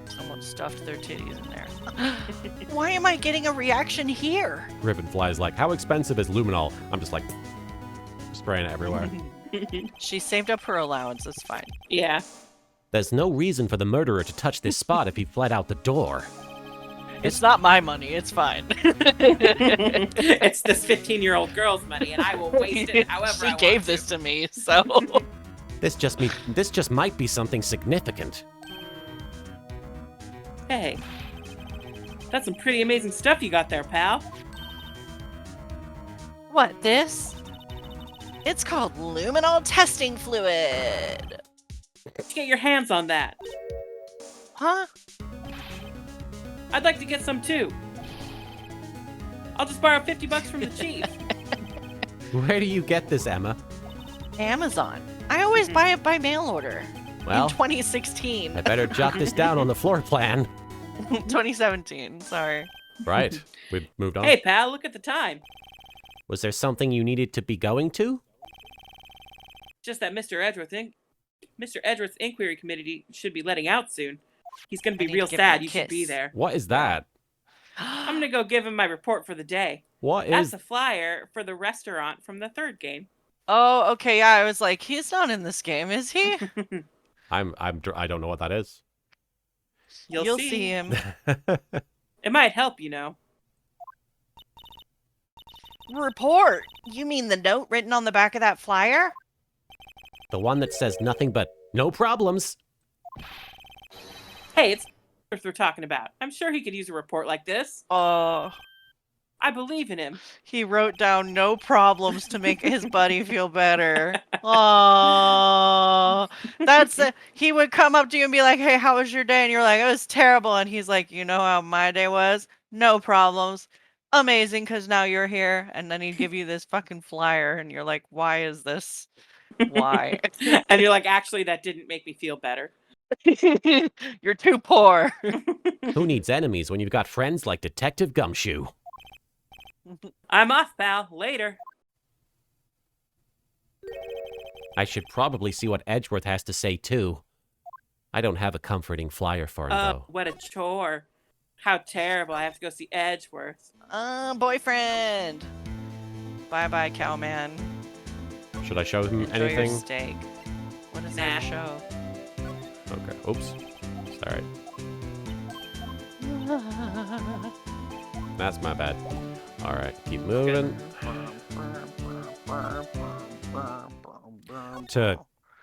Someone stuffed their titties in there. Why am I getting a reaction here? Ribbonfly's like, how expensive is Luminal? I'm just like, spraying it everywhere. She saved up her allowance. That's fine. Yeah. There's no reason for the murderer to touch this spot if he fled out the door. It's not my money. It's fine. It's this 15-year-old girl's money, and I will waste it however I She want gave to. this to me, so. This just might be something significant. Hey. That's some pretty amazing stuff you got there, pal. What, this? It's called Luminal testing fluid. Let's get your hands on that. Huh? I'd like to get some too. I'll just borrow $50 from the chief. Where do you get this, Emma? Amazon. I always buy it by mail order. Well, In 2016. I better jot this down on the floor plan. 2017, sorry. Right. We've moved on. Hey, pal, look at the time. Was there something you needed to be going to? Just that Mr. Edgeworth's inquiry committee should be letting out soon. He's gonna I be need real to give him sad a you should be kiss. there. What is that? I'm gonna go give him my report for the day. What That's is... a flyer for the restaurant from the third game. Oh, okay, yeah, I was like, he's not in this game, is he? I don't know what that is. You'll see him. It might help, you know. Report? You mean the note written on the back of that flyer? The one that says nothing but no problems. Hey, it's Edgeworth we're talking about. I'm sure he could use a report like this. I believe in him. He wrote down no problems to make his buddy feel better. Oh, he would come up to you and be like, hey, how was your day? And you're like, it was terrible. And he's like, you know how my day was? No problems. Amazing, because now you're here. And then he'd give you this fucking flyer. And you're like, why is this? Why? And you're like, actually, that didn't make me feel better. You're too poor. Who needs enemies when you've got friends like Detective Gumshoe? I'm off, pal. Later. I should probably see what Edgeworth has to say, too. I don't have a comforting flyer for him, though. What a chore. How terrible. I have to go see Edgeworth. Boyfriend. Bye-bye, cowman. Should I show him Enjoy anything? your steak. What is that Nah. show? Okay. Oops. Sorry. That's my bad. All right. Keep moving. To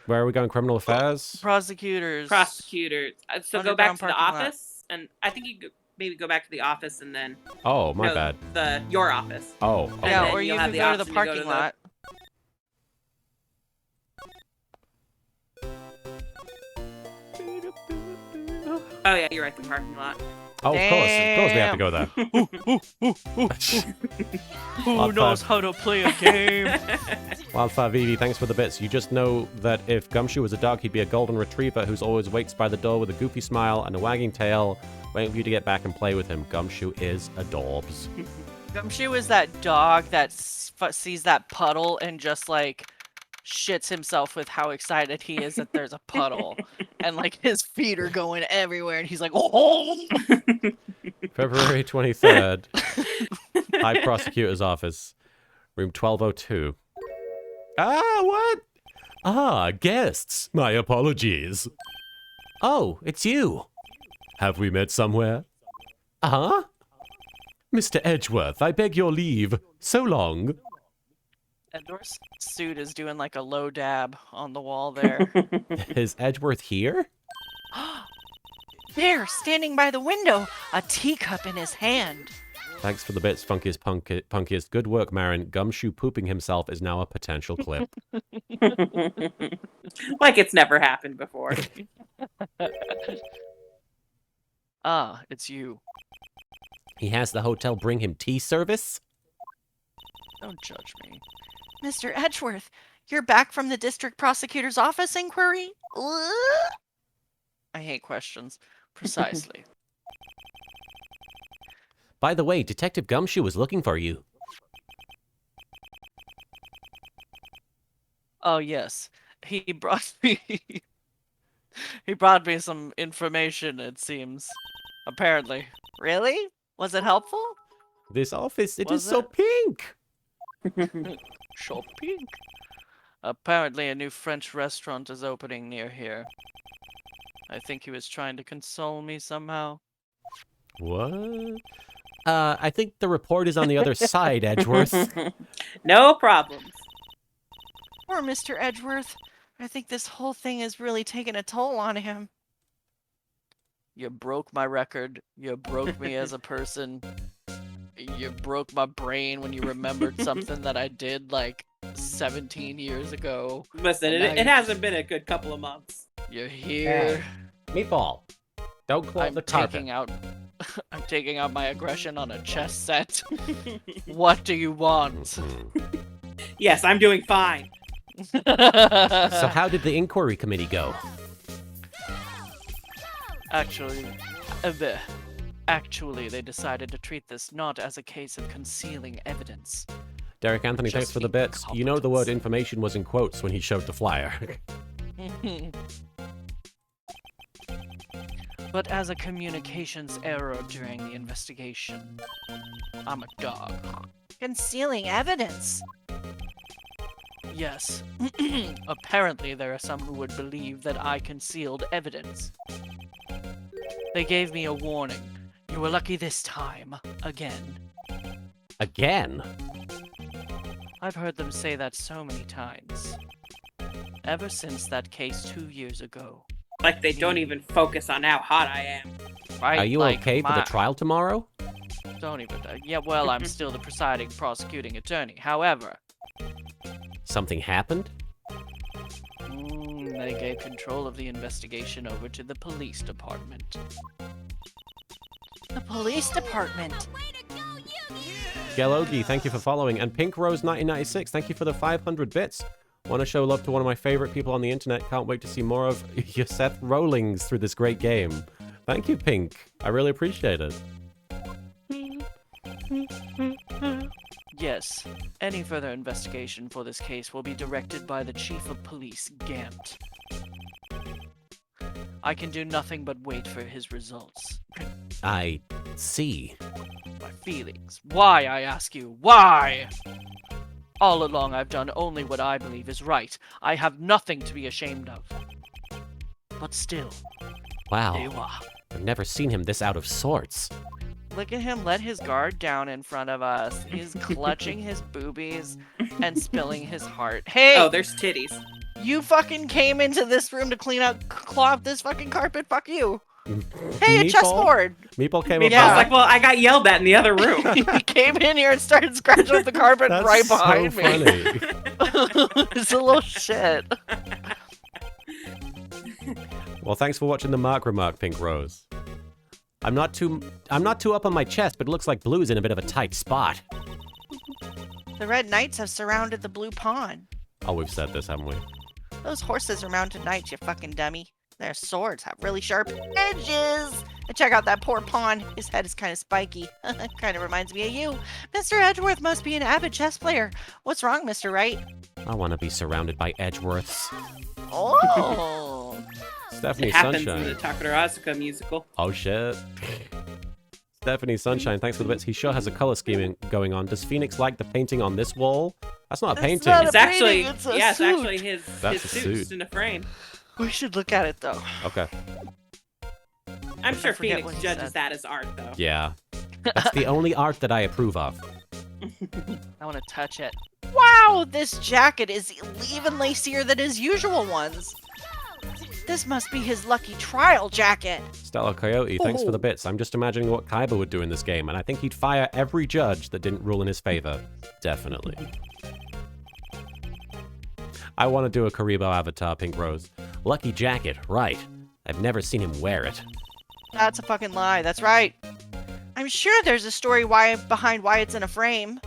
where are we going? Criminal affairs? Prosecutors. Prosecutor. So go back Underground to the parking lot. office, and I think you maybe go back to the office and then Oh, my bad. your office. Oh. Okay. Yeah, then or you you'll can have the go to the option to go to parking the- lot. Oh yeah, you're right. The parking lot. Oh, of course we have to go there. Who knows how to play a game? Wildfire Vivi, thanks for the bits. You just know that if Gumshoe was a dog, he'd be a golden retriever who's always waits by the door with a goofy smile and a wagging tail, waiting for you to get back and play with him. Gumshoe is adorbs. Gumshoe is that dog that sees that puddle and just like shits himself with how excited he is that there's a puddle, and like his feet are going everywhere, and he's like, oh. February 23rd, High Prosecutor's Office, room 1202. Ah, what? Ah, guests. My apologies. Oh, it's you. Have we met somewhere? Uh-huh. Mr. Edgeworth, I beg your leave. So long. Edward's suit is doing like a low dab on the wall there. Is Edgeworth here? There, standing by the window, a teacup in his hand. Thanks for the bits, funkiest. Good work, Marin. Gumshoe pooping himself is now a potential clip. Like it's never happened before. Ah, it's you. He has the hotel bring him tea service? Don't judge me. Mr. Edgeworth, you're back from the district prosecutor's office inquiry? I hate questions. Precisely. By the way, Detective Gumshoe was looking for you. Oh yes, he brought me. He brought me some information. It seems. Apparently. Really? Was it helpful? This office, it is Was so it? pink. Shopping. Apparently, a new French restaurant is opening near here. I think he was trying to console me somehow. What? I think the report is on the other side, Edgeworth. No problems. Poor Mr. Edgeworth. I think this whole thing has really taken a toll on him. You broke my record. You broke me as a person. You broke my brain when you remembered something that I did like 17 years ago. Listen, And now it hasn't been a good couple of months. You're here. Meatball, don't clog the carpet. I'm taking out my aggression on a chess set. What do you want? Yes, I'm doing fine. So how did the inquiry committee go? Actually, they decided to treat this not as a case of concealing evidence. Derek Anthony, thanks Just for the the bits. You know the word information was in quotes when he showed the flyer. But as a communications error during the investigation, I'm a dog. Concealing evidence. Yes. Apparently, there are some who would believe that I concealed evidence. They gave me a warning. You were lucky this time. Again. Again? I've heard them say that so many times. Ever since that case 2 years ago. Like they don't even focus on how hot I am. Right? Are you like okay for the trial tomorrow? Don't even. Yeah, well, I'm still the presiding prosecuting attorney. However, Something happened? they gave control of the investigation over to the police department. The police department. Gelogi, thank you for following. And Pink Rose 1996, thank you for the 500 bits. Want to show love to one of my favorite people on the internet. Can't wait to see more of your Seth Rollings through this great game. Thank you, Pink. I really appreciate it. Yes, any further investigation for this case will be directed by the Chief of Police, Gant. I can do nothing but wait for his results. I see. My feelings. Why, I ask you? Why? All along I've done only what I believe is right. I have nothing to be ashamed of. But still, Wow. there you are. I've never seen him this out of sorts. Look at him let his guard down in front of us. He's clutching his boobies and spilling his heart. Hey! Oh, there's titties. You fucking came into this room to claw up this fucking carpet. Fuck you. Hey, a Meatball? chessboard. Meatball came I up. Yeah. was like, well, I got yelled at in the other room. He came in here and started scratching up the carpet That's right so behind me. funny. It's a little shit. Well, thanks for watching the Mark Remark, Pink Rose. I'm not too up on my chest, but it looks like Blue's in a bit of a tight spot. The Red Knights have surrounded the Blue Pawn. Oh, we've said this, haven't we? Those horses are mounted knights, you fucking dummy. Their swords have really sharp edges. And check out that poor pawn. His head is kind of spiky. Kind of reminds me of you. Mr. Edgeworth must be an avid chess player. What's wrong, Mr. Wright? I want to be surrounded by Edgeworths. Oh. Stephanie It happens in Sunshine. the Takara musical. Oh shit. Stephanie Sunshine, thanks for the bits. He sure has a color scheming going on. Does Phoenix like the painting on this wall? That's not a That's painting. not a It's actually, painting, it's a yeah, it's suit. actually his That's a suits suit. in a frame. We should look at it, though. Okay. I'm sure forget Phoenix what he judges said. that as art, though. Yeah. That's the only art that I approve of. I want to touch it. Wow, this jacket is even lacier than his usual ones. This must be his lucky trial jacket. Stella Coyote, thanks for the bits. I'm just imagining what Kaiba would do in this game, and I think he'd fire every judge that didn't rule in his favor. Definitely. I want to do a Karibo avatar, Pink Rose. Lucky jacket, right. I've never seen him wear it. That's a fucking lie. That's right. I'm sure there's a story behind why it's in a frame.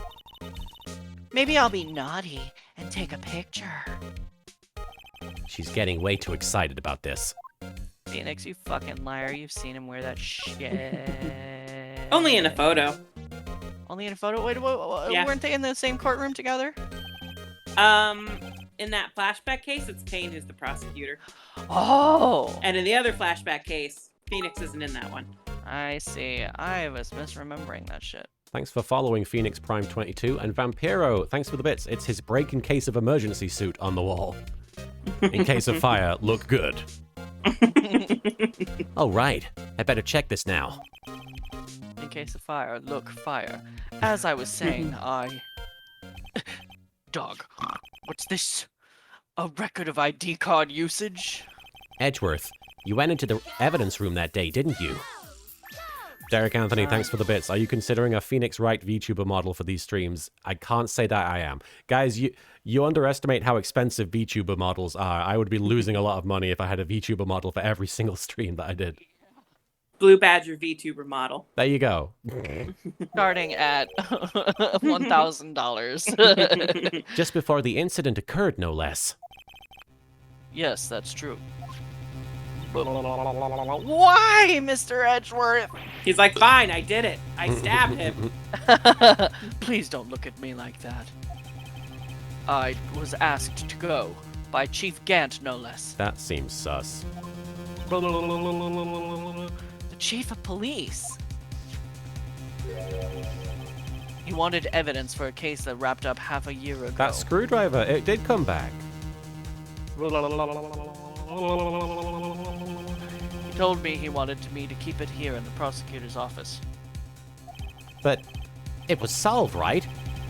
Maybe I'll be naughty and take a picture. She's getting way too excited about this. Phoenix, you fucking liar. You've seen him wear that shit. Only in a photo. Only in a photo? Wait, Yeah. weren't they in the same courtroom together? In that flashback case, it's Kane who's the prosecutor. Oh! And in the other flashback case, Phoenix isn't in that one. I see. I was misremembering that shit. Thanks for following Phoenix Prime 22, and Vampiro, thanks for the bits. It's his break in case of emergency suit on the wall. In case of fire, look good. Oh, right. I better check this now. In case of fire, look, fire. As I was saying, Dog, what's this? A record of ID card usage? Edgeworth, you went into the evidence room that day, didn't you? Derek Anthony, thanks for the bits. Are you considering a Phoenix Wright VTuber model for these streams? I can't say that I am. Guys, you underestimate how expensive VTuber models are. I would be losing a lot of money if I had a VTuber model for every single stream that I did. Blue Badger VTuber model. There you go. Starting at $1,000. Just before the incident occurred, no less. Yes, that's true. Why, Mr. Edgeworth? He's like, fine, I did it. I stabbed him. Please don't look at me like that. I was asked to go by Chief Gant, no less. That seems sus. The Chief of Police. He wanted evidence for a case that wrapped up half a year ago. That screwdriver, it did come back. He told me he wanted me to keep it here in the prosecutor's office. But it was solved, right?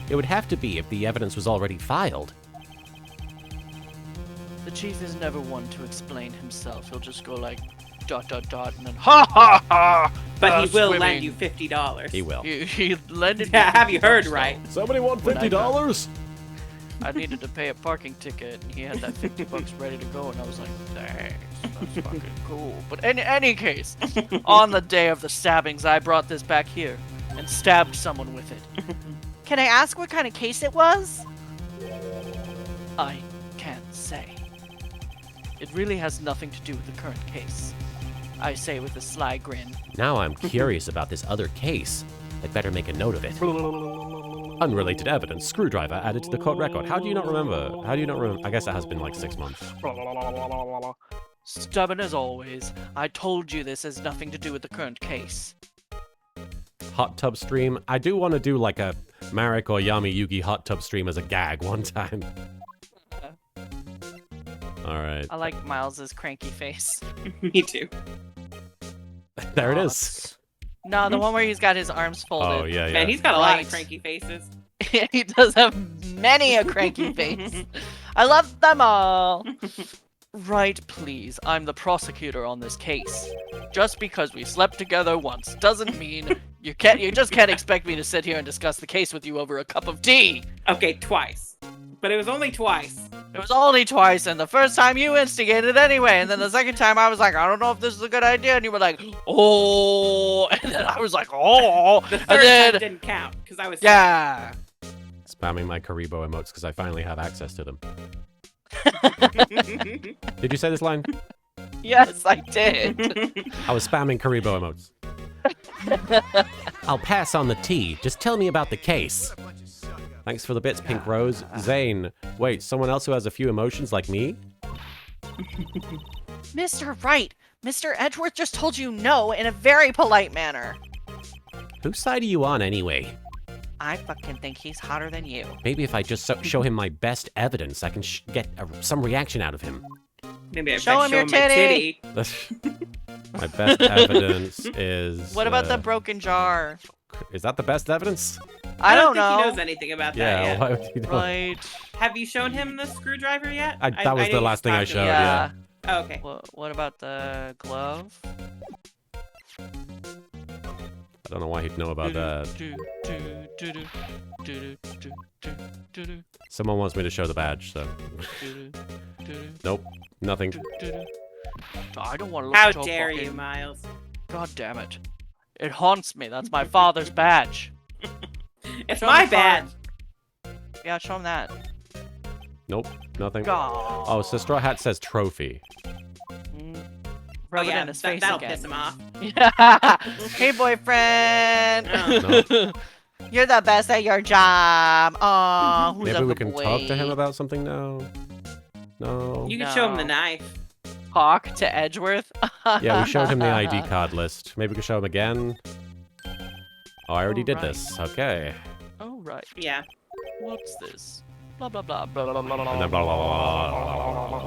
It would have to be if the evidence was already filed. The chief is never one to explain himself. He'll just go like, ... and then ha ha ha! But he will swimming. lend you $50. He will. He lended me Yeah, have you heard $50 right? Somebody want When I $50? I needed to pay a parking ticket, and he had that $50 ready to go, and I was like, thanks, that's fucking cool. But in any case, on the day of the stabbings, I brought this back here and stabbed someone with it. Can I ask what kind of case it was? I can't say. It really has nothing to do with the current case. I say with a sly grin. Now I'm curious about this other case. I'd better make a note of it. Unrelated evidence, screwdriver added to the court record. How do you not remember? How do you not remember? I guess it has been like 6 months. Stubborn as always. I told you this has nothing to do with the current case. Hot tub stream. I do want to do like a Marek or Yami Yugi hot tub stream as a gag one time. Alright. I like Miles's cranky face. Me too. There it Oh, is. No, the one where he's got his arms folded. Oh, yeah, yeah. Man, he's got a lot of Right. cranky faces. He does have many a cranky face. I love them all. Right, please. I'm the prosecutor on this case. Just because we slept together once doesn't mean you just can't expect me to sit here and discuss the case with you over a cup of tea. Okay, twice. But it was only twice. It was only twice, and the first time you instigated anyway, and then the second time I was like, I don't know if this is a good idea, and you were like, oh, and then I was like, oh, The third and then time didn't count because I was yeah. Spamming my Karibo emotes because I finally have access to them. Did you say this line? Yes, I did. I was spamming Karibo emotes. I'll pass on the tea. Just tell me about the case. Thanks for the bits, Pink Rose. Zane. Wait, someone else who has a few emotions like me? Mr. Wright, Mr. Edgeworth just told you no in a very polite manner. Whose side are you on anyway? I fucking think he's hotter than you. Maybe if I just show him my best evidence, I can get some reaction out of him. Maybe I Show him your my titty. My best evidence is... What about the broken jar? Is that the best evidence? I don't think know. he knows anything about that Yeah, yet. why would he know? Right. Have you shown him the screwdriver yet? That was know the you last thing I talked to showed, him. yeah. Oh, okay. What about the glove? I don't know why he'd know about that. Someone wants me to show the badge, so... Nope, nothing. I don't want to look How at your dare fucking- you, Miles? God damn it. It haunts me. That's my father's badge. It's Show my him bad. Yeah, show him that. Nope, nothing. God. Oh, so Straw Hat says trophy. Rub Oh, it yeah, in his face that'll again. piss him off. Hey, boyfriend. Oh. You're the best at your job. Aw, who's Maybe a we good can boy? talk to him about something now? No. You can show him the No. knife. Talk to Edgeworth. Yeah, we showed him the ID card list. Maybe we can show him again. Oh, I already did Alright. this. Okay. Oh, right. Yeah. What's this? Blah, blah, blah. Blah, blah, blah, blah, And then blah, blah, blah,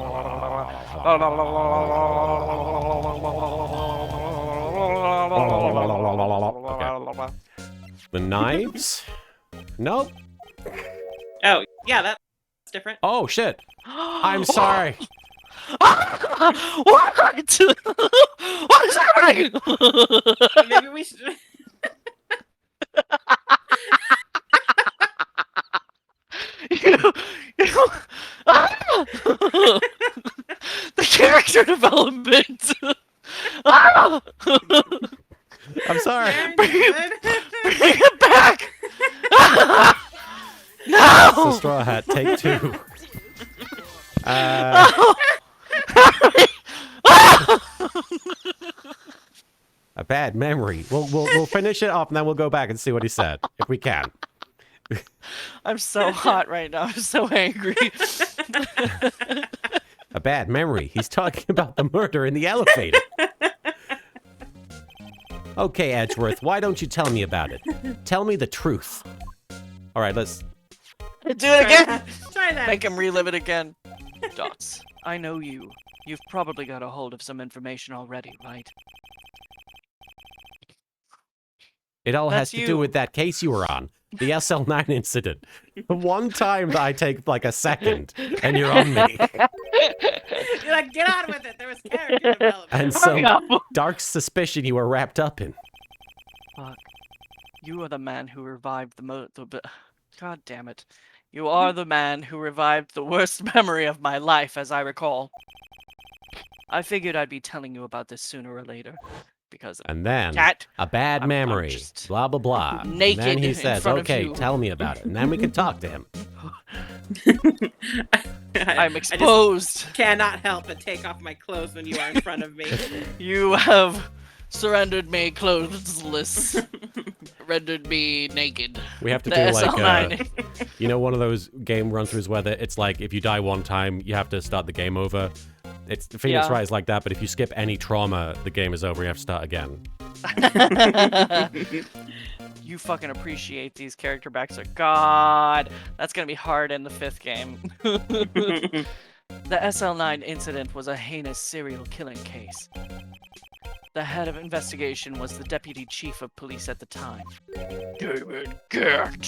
Okay. The knives? Nope. Oh, yeah, that's different. Oh, shit. I'm sorry. What? What is happening? Maybe we should. The character development. Ah! I'm sorry. Bring it back. No. So Straw Hat, take two. A bad memory. We'll finish it off and then we'll go back and see what he said, if we can. I'm so hot right now. I'm so angry. A bad memory. He's talking about the murder in the elevator. Okay, Edgeworth, why don't you tell me about it? Tell me the truth. All right, let's... Do it again. Try that. Make him relive it again. Dots, I know you. You've probably got a hold of some information already, right? It all has That's to do you. with that case you were on. The SL9 incident. The one time that I take like a second and you're on me. You're like, get on with it. There was character development. And Hurry some up. dark suspicion you were wrapped up in. Fuck. You are the man who revived God damn it. You are the man who revived the worst memory of my life, as I recall. I figured I'd be telling you about this sooner or later. Because And then Cat, a bad I'm memory. just Blah, blah, blah. naked And then he in says, front of okay, you." tell me about it. And then we can talk to him. I'm I just exposed. cannot help but take off my clothes when you are in front of me. You have surrendered me clothesless. Rendered me naked. We have to The do like, SL9. you know, one of those game run-throughs where it's like if you die one time, you have to start the game over. It's Phoenix Yeah. Wright is like that, but if you skip any trauma, the game is over. You have to start again. You fucking appreciate these character backs. God, that's gonna be hard in the 5th game. The SL9 incident was a heinous serial killing case. The head of investigation was the deputy chief of police at the time, David Gert.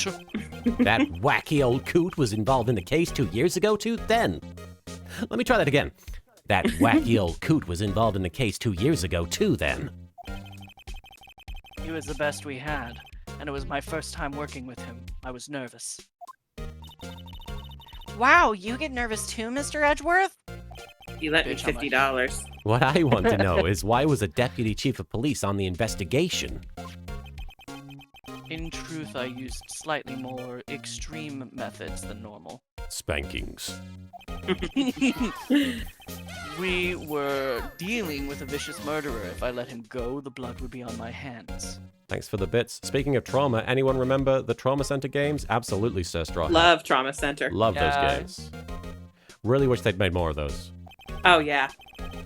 That wacky old coot was involved in the case 2 years ago, too? Then. Let me try that again. That wacky old coot was involved in the case 2 years ago, too, then. He was the best we had, and it was my first time working with him. I was nervous. Wow, you get nervous too, Mr. Edgeworth? You let me Bitch, how much? $50. What I want to know is why was a deputy chief of police on the investigation? In truth, I used slightly more extreme methods than normal. Spankings. We were dealing with a vicious murderer. If I let him go, the blood would be on my hands. Thanks for the bits. Speaking of trauma, anyone remember the Trauma Center games? Absolutely, Sir Straw Hat. Love Trauma Center. Love Yeah. those games. Really wish they'd made more of those. Oh, yeah.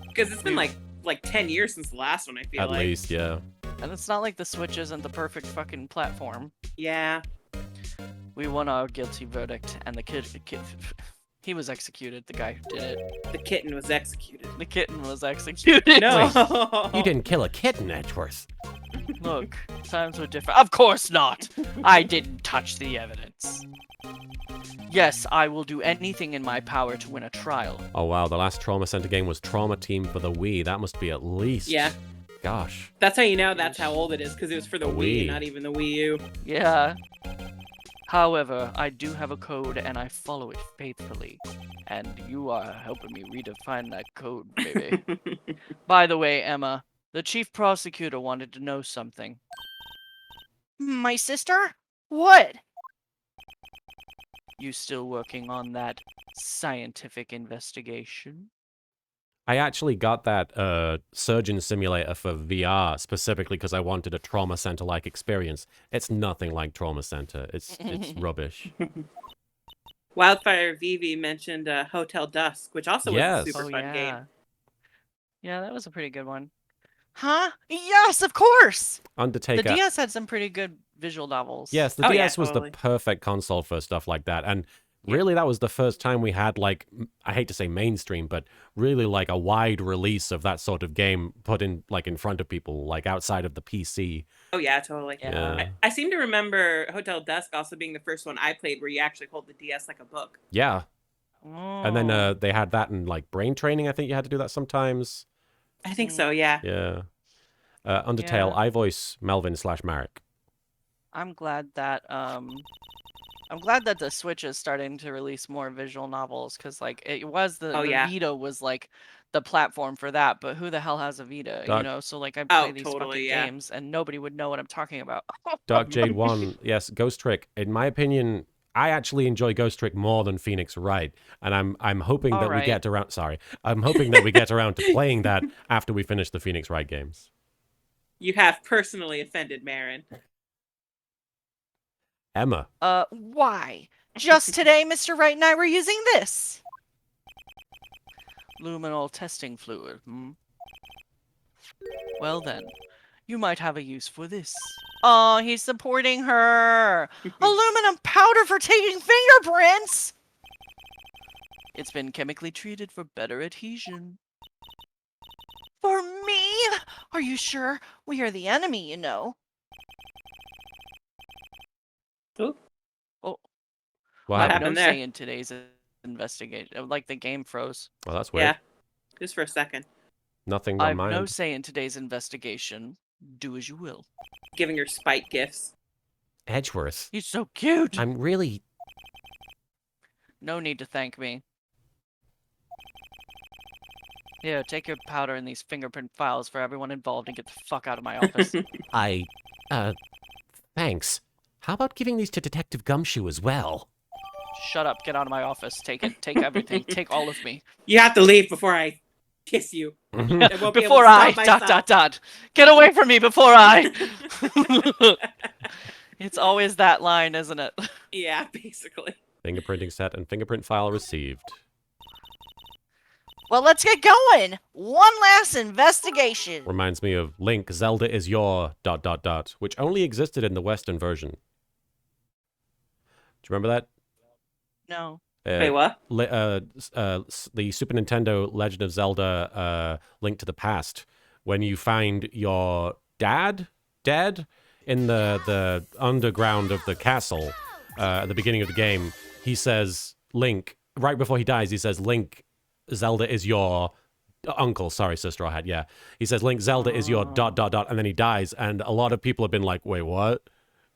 Because it's been like 10 years since the last one, I feel At like. least, yeah. And it's not like the Switch isn't the perfect fucking platform. Yeah. We won our guilty verdict, and the kid he was executed. The guy who did it. The kitten was executed. The kitten was executed. No. You didn't kill a kitten, Edgeworth. Look, times were different. Of course not. I didn't touch the evidence. Yes, I will do anything in my power to win a trial. Oh wow, the last Trauma Center game was Trauma Team for the Wii. That must be at least... Yeah. Gosh. That's how you know that's how old it is, because it was for the The Wii, Wii. not even the Wii U. Yeah. However, I do have a code and I follow it faithfully. And you are helping me redefine that code, baby. By the way, Emma, the chief prosecutor wanted to know something. My sister? What? You still working on that scientific investigation? I actually got that surgeon simulator for VR specifically because I wanted a Trauma Center-like experience. It's nothing like Trauma Center. It's rubbish. Wildfire Vivi mentioned Hotel Dusk, which also Yes. was a super fun game. Yeah, that was a pretty good one. Huh? Yes, of course! Undertaker. The DS had some pretty good visual novels. Yes, the Oh, yeah, DS was totally. the perfect console for stuff like that. And Yeah. really, that was the first time we had, like, I hate to say mainstream, but really, like, a wide release of that sort of game put in, like, in front of people, like, outside of the PC. Oh, yeah, totally. Yeah. I seem to remember Hotel Dusk also being the first one I played where you actually hold the DS like a book. Yeah. And then Oh. they had that in, like, brain training. I think you had to do that sometimes. I think so, yeah. Yeah. Undertale, Yeah. I voice Melvin/Marek. I'm glad that the Switch is starting to release more visual novels because like it was the yeah. Vita was like the platform for that, but who the hell has a Vita? Doc- You know, so like I play these totally, fucking yeah. games and nobody would know what I'm talking about. Dark Jade 1, yes, Ghost Trick. In my opinion, I actually enjoy Ghost Trick more than Phoenix Wright, and I'm hoping that we Alright. get around. Sorry, I'm hoping that we get around to playing that after we finish the Phoenix Wright games. You have personally offended Marin. Emma, Why? Just today, Mr. Wright and I were using this. Luminal testing fluid. Well then, you might have a use for this. Oh, he's supporting her. Aluminum powder for taking fingerprints. It's been chemically treated for better adhesion. For me? Are you sure? We are the enemy, you know. what I have happened? no happened there? say in today's investigation. Like the game froze. Well, that's weird. Yeah. Just for a second. Nothing on I've my no end. say in today's investigation. Do as you will. Giving her spite gifts. Edgeworth, He's so cute. I'm really. No need to thank me. Here, take your powder and these fingerprint files for everyone involved and get the fuck out of my office. Thanks. How about giving these to Detective Gumshoe as well? Shut up, get out of my office. Take it, take everything, take all of me. You have to leave before I kiss you. I won't be able to Before I, stop myself. Get away from me before I. It's always that line, isn't it? Yeah, basically. Fingerprinting set and fingerprint file received. Well, let's get going. One last investigation. Reminds me of Link, Zelda is your ... which only existed in the Western version. Do you remember that? No. Wait, what? The Super Nintendo Legend of Zelda Link to the Past, when you find your dad dead in the underground of the castle at the beginning of the game, he says, Link, right before he dies, he says, Link, Zelda is your uncle. Sorry, Sir Straw Hat, yeah. He says, Link, Zelda is your ... and then he dies, and a lot of people have been like, wait, what?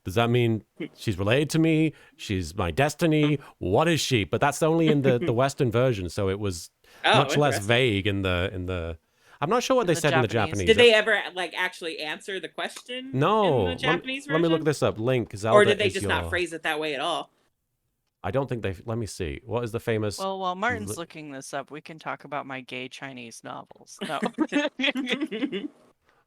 Does that mean she's related to me? She's my destiny? What is she? But that's only in the Western version, so it was much less interesting. vague in the. I'm not sure what they the said in the Japanese. Japanese. Did they ever like actually answer the question No. in the Japanese Let me look version? this up. Link, Zelda Or did they is just your... not phrase it that way at all? I don't think they... Let me see. What is the famous... Well, while Martin's looking this up, we can talk about my gay Chinese novels. No.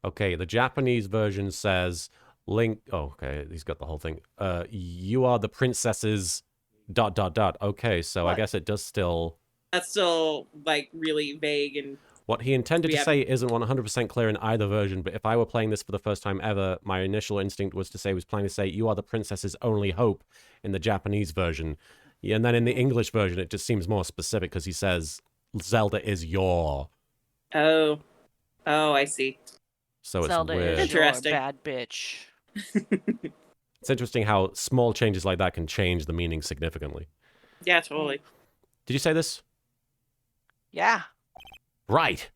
Okay, the Japanese version says... Link... Oh, okay, he's got the whole thing. You are the princess's... ... Okay, so I What? guess it does still... That's still like really vague and What he intended We to have- say isn't 100% clear in either version, but if I were playing this for the first time ever, my initial instinct was to say, you are the princess's only hope in the Japanese version. Yeah, and then in the English version, it just seems more specific because he says, Zelda is your. oh, I see. So it's Zelda weird. is your Interesting. bad bitch. It's interesting how small changes like that can change the meaning significantly. Yeah, totally. Did you say this? Yeah. Right.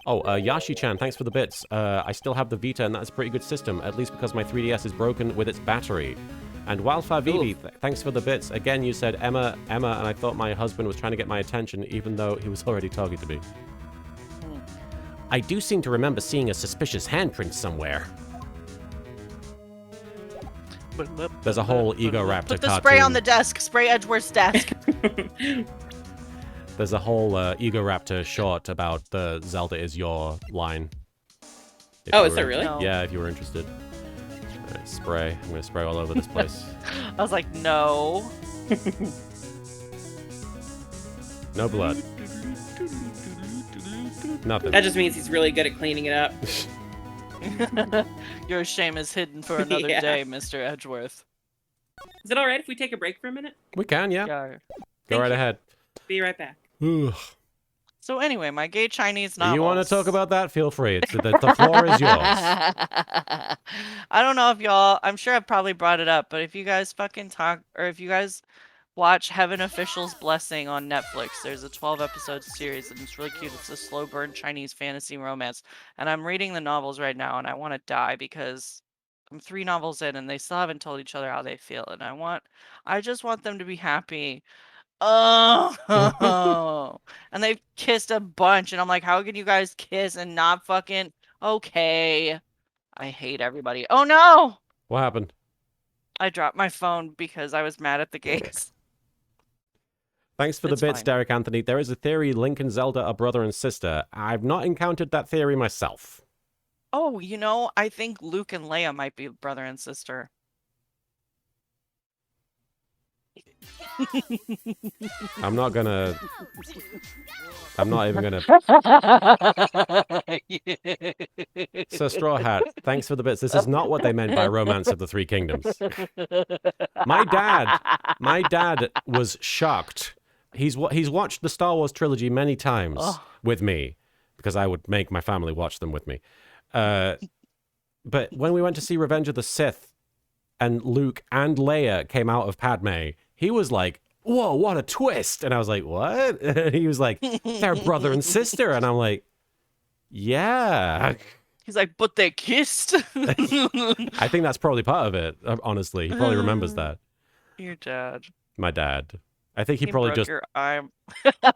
Oh, Yashi-chan, thanks for the bits. I still have the Vita, and that's a pretty good system, at least because my 3DS is broken with its battery. And Wildfire Vivi, thanks for the bits. Again, you said Emma, and I thought my husband was trying to get my attention, even though he was already talking to me. I do seem to remember seeing a suspicious handprint somewhere. There's a whole Ego Raptor Put the cartoon. spray on the desk. Spray Edgeworth's desk. There's a whole Ego Raptor short about the Zelda is your line. If Oh, you is were there really? No. Yeah, if you were interested. Alright, spray. I'm gonna spray all over this place. I was like, no. No blood. Nothing. That just means he's really good at cleaning it up. Your shame is hidden for another Yeah. day, Mr. Edgeworth. Is it all right if we take a break for a minute? We can, yeah. Yeah. Go Thank right you. ahead. Be right back. Ugh. So anyway, my gay Chinese novels. You want to talk about that? Feel free. The floor is yours. I don't know if y'all, I'm sure I've probably brought it up, but if you guys fucking talk, or if you guys watch Heaven Official's Blessing on Netflix, there's a 12-episode series and it's really cute. It's a slow burn Chinese fantasy romance. And I'm reading the novels right now and I want to die because I'm 3 novels in and they still haven't told each other how they feel. And I just want them to be happy. Oh, and they've kissed a bunch, and I'm like, how can you guys kiss and not fucking okay? I hate everybody. Oh no! What happened? I dropped my phone because I was mad at the gays. Thanks for the It's bits, fine. Derek Anthony. There is a theory Link and Zelda are brother and sister. I've not encountered that theory myself. Oh, I think Luke and Leia might be brother and sister. I'm not even gonna... Sir Straw Hat, thanks for the bits. This is not what they meant by Romance of the Three Kingdoms. My dad was shocked. He's watched the Star Wars trilogy many times with me, because I would make my family watch them with me. But when we went to see Revenge of the Sith, and Luke and Leia came out of Padme, he was like, whoa, what a twist. And I was like, what? And he was like, they're brother and sister. And I'm like, yeah. He's like, but they kissed. I think that's probably part of it, honestly. He probably remembers that. Your dad. My dad. I think he He probably broke just... your arm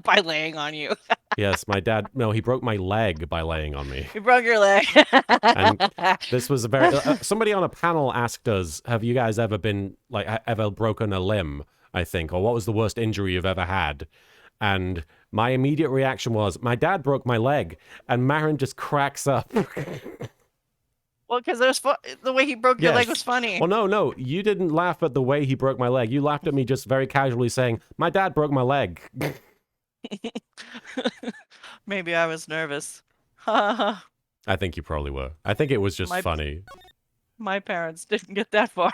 by laying on you. Yes, my dad... No, he broke my leg by laying on me. He broke your leg. And this was a very... somebody on a panel asked us, have you guys ever been, like, ever broken a limb, I think? Or what was the worst injury you've ever had? And my immediate reaction was, my dad broke my leg. And Marin just cracks up. Well, because the way he broke your leg Yes. was funny. Well, no. You didn't laugh at the way he broke my leg. You laughed at me just very casually saying, my dad broke my leg. Maybe I was nervous. I think you probably were. I think it was just My- funny. My parents didn't get that far.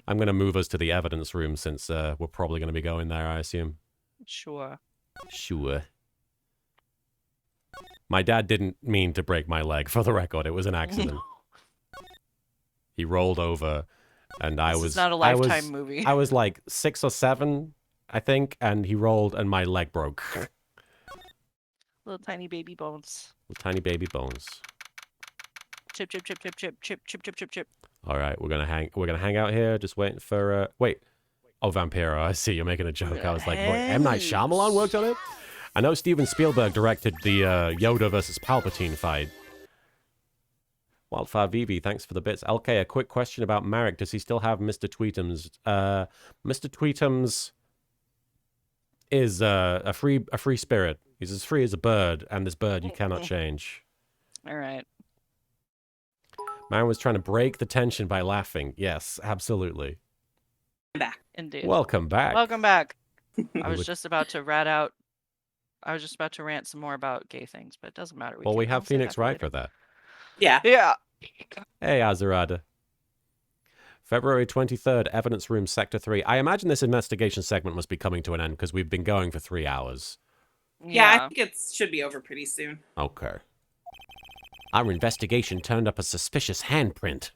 I'm going to move us to the evidence room since we're probably going to be going there, I assume. Sure. Sure. My dad didn't mean to break my leg, for the record. It was an accident. He rolled over, and I This was... is not a I was- Lifetime movie. I was like 6 or 7, I think, and he rolled, and my leg broke. Little tiny baby bones. Tiny baby bones. Chip, chip, chip, chip, chip, chip, chip, chip, chip, chip. All right, we're gonna hang out here, just waiting for. Wait. Oh, Vampiro. I see you're making a joke. I was like, what, M. Night Shyamalan worked on it? I know Steven Spielberg directed the Yoda versus Palpatine fight. Wildfire Vivi, thanks for the bits. LK, a quick question about Marek. Does he still have Mr. Tweetums? Mr. Tweetums is a free spirit. He's as free as a bird, and this bird you cannot change. All right. Marin was trying to break the tension by laughing. Yes, absolutely. Back. Indeed. Welcome back. Welcome back. I was would- just about to rant some more about gay things, but it doesn't matter. Well, we I'll have save Phoenix that Wright later. for that. Yeah. Yeah. Hey, Azarada. February 23rd, Evidence Room, Sector 3. I imagine this investigation segment must be coming to an end because we've been going for 3 hours. Yeah, I think it should be over pretty soon. Okay. Our investigation turned up a suspicious handprint.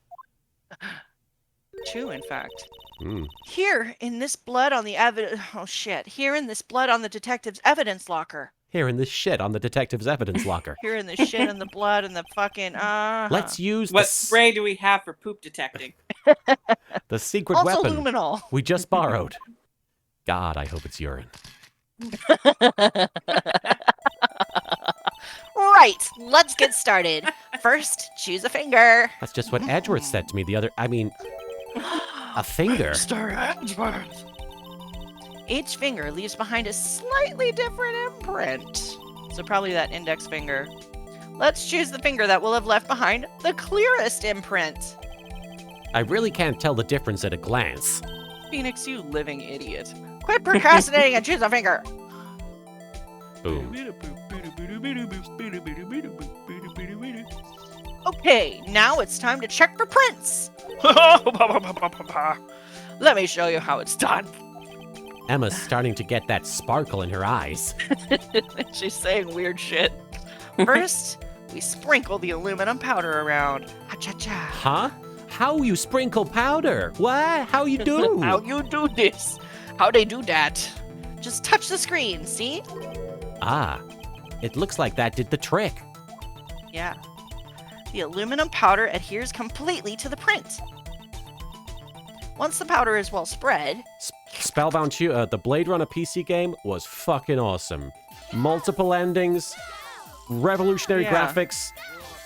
Two, in fact. Hmm. Here in this blood on the evidence. Oh shit! Here in this blood on the detective's evidence locker. Here in this shit on the detective's evidence locker. Here in the shit and the blood and the fucking. Let's use What spray do we have for poop detecting? the secret also weapon luminal. we just borrowed. God, I hope it's urine. Right. Let's get started. First, choose a finger. That's just what Edgeworth said to me the other. I mean, a finger. Each finger leaves behind a slightly different imprint. So probably that index finger. Let's choose the finger that will have left behind the clearest imprint. I really can't tell the difference at a glance. Phoenix, you living idiot. Quit procrastinating and choose a finger. Boom. Okay, now it's time to check for prints. Let me show you how it's done. Emma's starting to get that sparkle in her eyes. She's saying weird shit. First, we sprinkle the aluminum powder around. Ha-cha-cha. Huh? How you sprinkle powder? What? How you do? How you do this? How they do that? Just touch the screen, see? Ah, it looks like that did the trick. Yeah. The aluminum powder adheres completely to the print. Once the powder is well spread, Spellbound Shooter, the Blade Runner PC game, was fucking awesome. Multiple endings, revolutionary Yeah. graphics,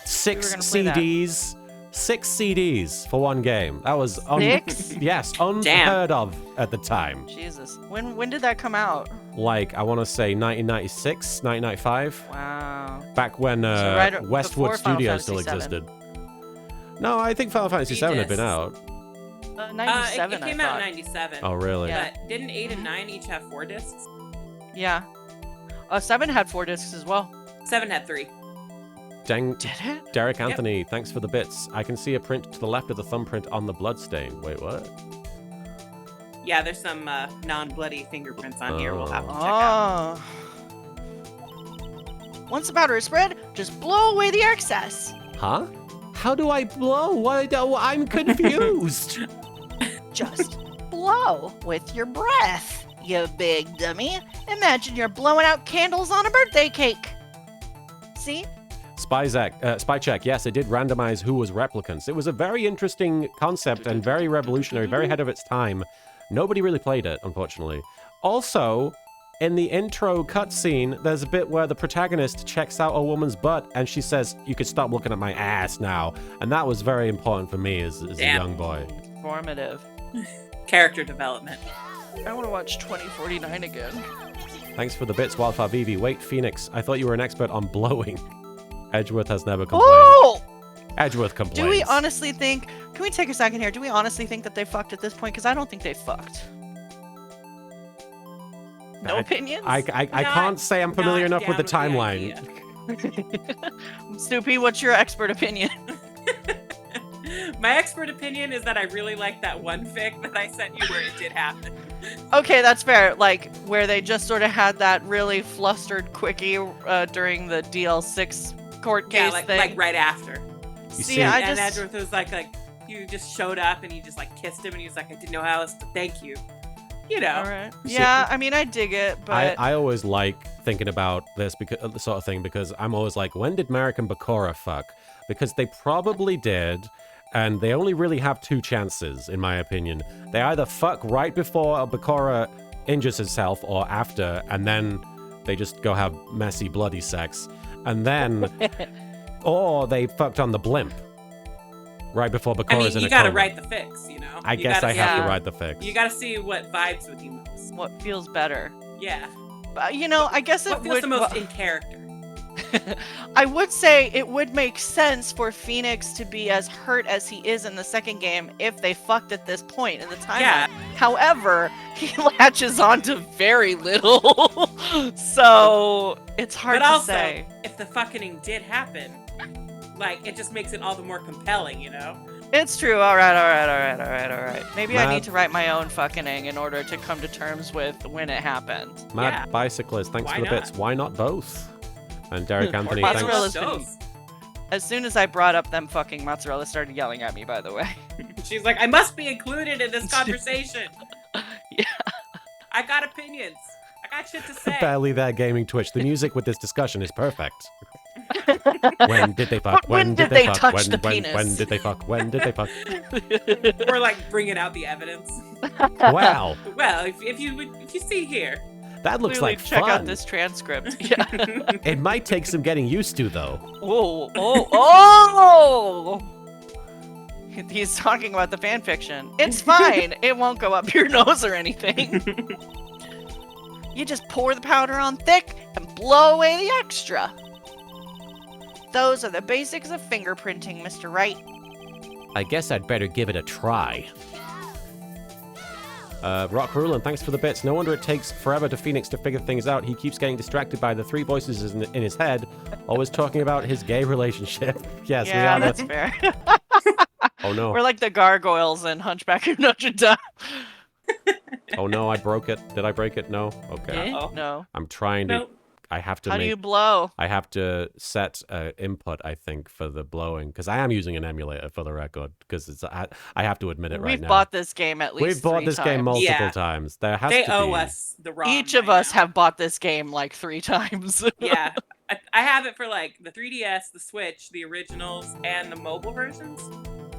six gonna play that. CDs. 6 CDs for one game. That was Six? yes, unheard of at the time. Jesus. When did that come out? Like, I want to say 1996, 1995. Wow. Back when right before Westwood Final Studios still Fantasy VII. existed. No, I think Final Fantasy VII had been Jesus. out. 97, it came I out thought. in 97. Oh, really? Yeah. But didn't 8 and 9 each have 4 discs? Yeah. 7 had 4 discs as well. 7 had 3. Dang, Did it? Derek Anthony, thanks for the bits. I can see a print to the left of the thumbprint on the bloodstain. Wait, what? Yeah, there's some non-bloody fingerprints on here we'll have to check out. Oh. once the powder is spread, just blow away the excess. Huh? How do I blow? I'm confused. Just blow with your breath, you big dummy. Imagine you're blowing out candles on a birthday cake. See? Spy check. Yes, it did randomize who was replicants. It was a very interesting concept and very revolutionary, very ahead of its time. Nobody really played it, unfortunately. Also, in the intro cutscene, there's a bit where the protagonist checks out a woman's butt and she says, "You could stop looking at my ass now." And that was very important for me as a Damn. young boy. Formative. Character development. I want to watch 2049 again. Thanks for the bits, Wildfire Vivi. Wait, Phoenix, I thought you were an expert on blowing. Edgeworth has never complained. Oh! Edgeworth complains. Do we honestly think... Can we take a second here? Do we honestly think that they fucked at this point? Because I don't think they fucked. No opinions? I can't say I'm familiar Not enough with the down timeline. idea. Snoopy, what's your expert opinion? My expert opinion is that I really like that one fic that I sent you where it did happen. Okay, that's fair. Like, where they just sort of had that really flustered quickie during the DL6 court case Yeah, thing. like right after. You See, see- I And just... Edgeworth was like, you just showed up and you just like kissed him and he was like, I didn't know how else to thank you. You know. All right. Yeah, I mean, I dig it, but I always like thinking about this because the sort of thing because I'm always like, when did Merrick and Bakura fuck? Because they probably did, and they only really have two chances, in my opinion. They either fuck right before Bakura injures herself or after, and then they just go have messy, bloody sex, and then, or they fucked on the blimp right before Bakura's I mean, in you a gotta coma. write the fix, you know? I You guess gotta I have to yeah. ride the fix. You gotta see what vibes with you most. what feels better? Yeah. You know, I guess it What feels would. the most in character? I would say it would make sense for Phoenix to be as hurt as he is in the second game if they fucked at this point in the timeline. Yeah. However, he latches on to very little, so it's hard But to also, say. if the fucking did happen, like, it just makes it all the more compelling, you know? It's true. All right. Maybe I Mad- need to write my own fucking in order to come to terms with when it happened. Mad Yeah. Bicyclist, thanks Why for the bits. not? Why not both? And Derek Anthony, Mozzarella thanks. Mozzarella Dose. As soon as I brought up them fucking mozzarella started yelling at me, by the way. She's like, I must be included in this conversation. Yeah. I got opinions. I got shit to say. Barely there, Gaming Twitch. The music with this discussion is perfect. When did they fuck? When did they fuck? touch the penis? When did they fuck? When did they fuck? Or like bringing out the evidence. Wow, Well, if you see here. that looks Clearly like check fun. out this transcript. Yeah. It might take some getting used to, though. Oh! He's talking about the fan fiction. It's fine. It won't go up your nose or anything. You just pour the powder on thick and blow away the extra. Those are the basics of fingerprinting, Mr. Wright. I guess I'd better give it a try. Rock Rulin, thanks for the bits. No wonder it takes forever to Phoenix to figure things out. He keeps getting distracted by the three voices in his head, always talking about his gay relationship. Yes, Yeah, we are. that's fair. Oh no. We're like the gargoyles in Hunchback of Notre Dame. Oh no, I broke it. Did I break it? No? Okay. Uh-oh. No. I'm trying to... Nope. I have to How do make... you blow? I have to set input, I think, for the blowing, because I am using an emulator for the record, because I have to admit it right We've now. bought this game at least We've bought 3 this times. game multiple Yeah. times. There has They to owe be. us the ROM. Each of right us now. have bought this game like 3 times. Yeah. I have it for like the 3DS, the Switch, the originals, and the mobile versions.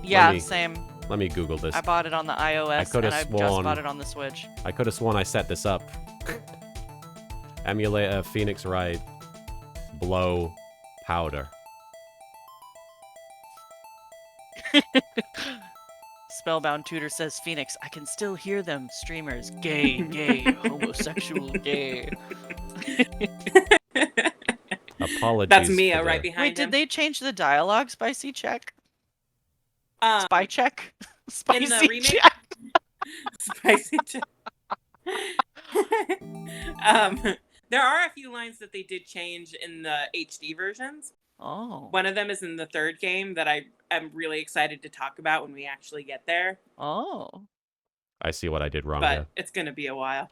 Yeah, me- same. Let me Google this. I bought it on the iOS coulda and I just sworn- bought it on the Switch. I could have sworn I set this up. Emulator, Phoenix Wright, blow, powder. Spellbound Tutor says, Phoenix, I can still hear them. Streamers, gay, homosexual, gay. Apologies. That's for Mia the- right behind Wait, did him. they change the dialogue, Spicy Check? Um, Spy Check? Spicy remake? Check? Spicy. There are a few lines that they did change in the HD versions. Oh. One of them is in the third game that I am really excited to talk about when we actually get there, Oh. I see what I did wrong but here. it's going to be a while.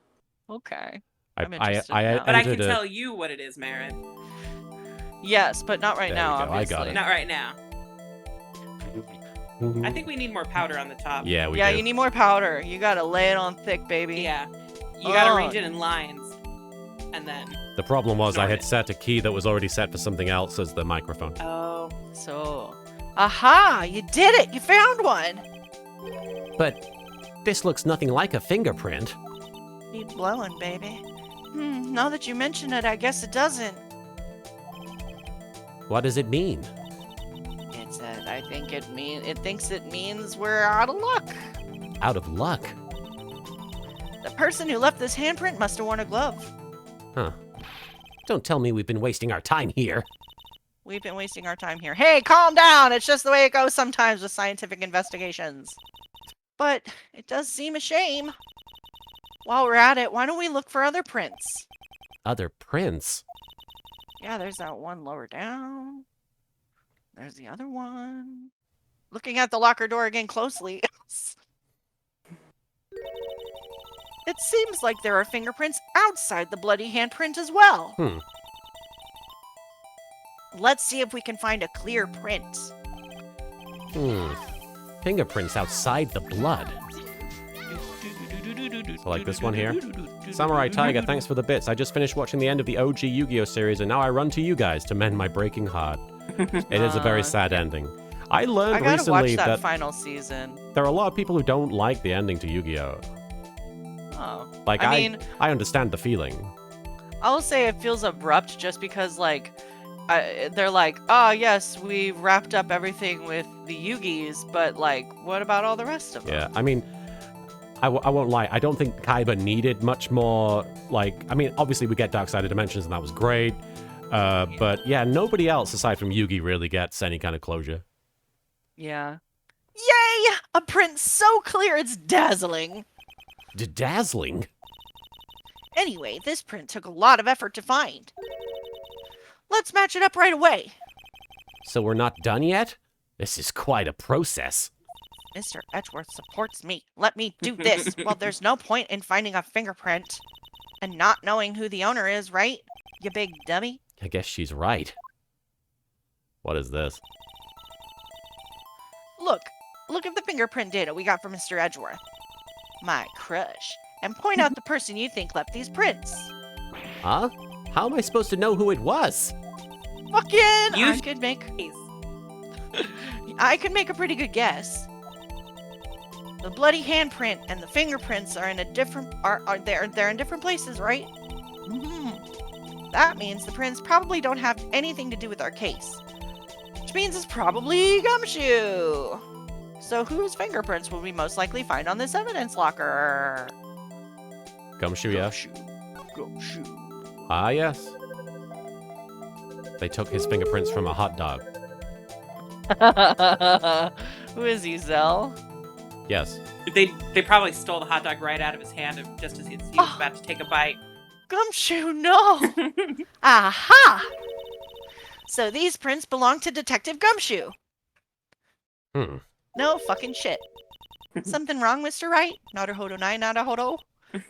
Okay. I, I'm interested now. But I entered can a- tell you what it is, Marin. Yes, but not right There now, we go, I got obviously. it. Not right now. I think we need more powder on the top. Yeah, we Yeah, do. you need more powder. You gotta lay it on thick, baby. Yeah. You gotta Oh. arrange it in lines. And then. The problem was I Darn had it. set a key that was already set for something else as the microphone. Oh. So. Aha! You did it! You found one! But this looks nothing like a fingerprint. Keep blowing, baby. Now that you mention it, I guess it doesn't. What does it mean? It said, I think it thinks it means we're out of luck. Out of luck? The person who left this handprint must have worn a glove. Huh. Don't tell me we've been wasting our time here. We've been wasting our time here. Hey, calm down! It's just the way it goes sometimes with scientific investigations. But it does seem a shame. While we're at it, why don't we look for other prints? Other prints? Yeah, there's that one lower down. There's the other one. Looking at the locker door again closely. It seems like there are fingerprints outside the bloody handprint as well. Let's see if we can find a clear print. Fingerprints outside the blood. So like this one here. Samurai Tiger, thanks for the bits. I just finished watching the end of the OG Yu-Gi-Oh series, and now I run to you guys to mend my breaking heart. It is a very sad ending. I I learned gotta recently watch that that final season. there are a lot of people who don't like the ending to Yu-Gi-Oh. Oh. Like, I mean, I understand the feeling. I'll say it feels abrupt just because, like, they're like, oh, yes, we wrapped up everything with the Yugis, but, like, what about all the rest of them? Yeah, I mean, I won't lie. I don't think Kaiba needed much more, like, I mean, obviously we get Dark Side of Dimensions, and that was great. But, yeah, nobody else aside from Yugi really gets any kind of closure. Yeah. Yay! A print so clear it's dazzling. Dazzling? Anyway, this print took a lot of effort to find. Let's match it up right away. So we're not done yet? This is quite a process. Mr. Edgeworth supports me. Let me do this. Well, there's no point in finding a fingerprint and not knowing who the owner is, right? You big dummy. I guess she's right. What is this? Look at the fingerprint data we got from Mr. Edgeworth. My crush. And point out the person you think left these prints. Huh? How am I supposed to know who it was? Fucking! You I could make a pretty good guess. The bloody handprint and the fingerprints are in a different they're in different places, right? That means the prints probably don't have anything to do with our case. Which means it's probably Gumshoe. So whose fingerprints will we most likely find on this evidence locker? Gumshoe, yeah. Gumshoe. Ah, yes. They took his fingerprints from a hot dog. Who is he, Zell? Yes. They probably stole the hot dog right out of his hand just as he was about to take a bite. Gumshoe, no! Aha! So these prints belong to Detective Gumshoe. No fucking shit. Something wrong, Mr. Wright? Naruhodo nai naruhodo?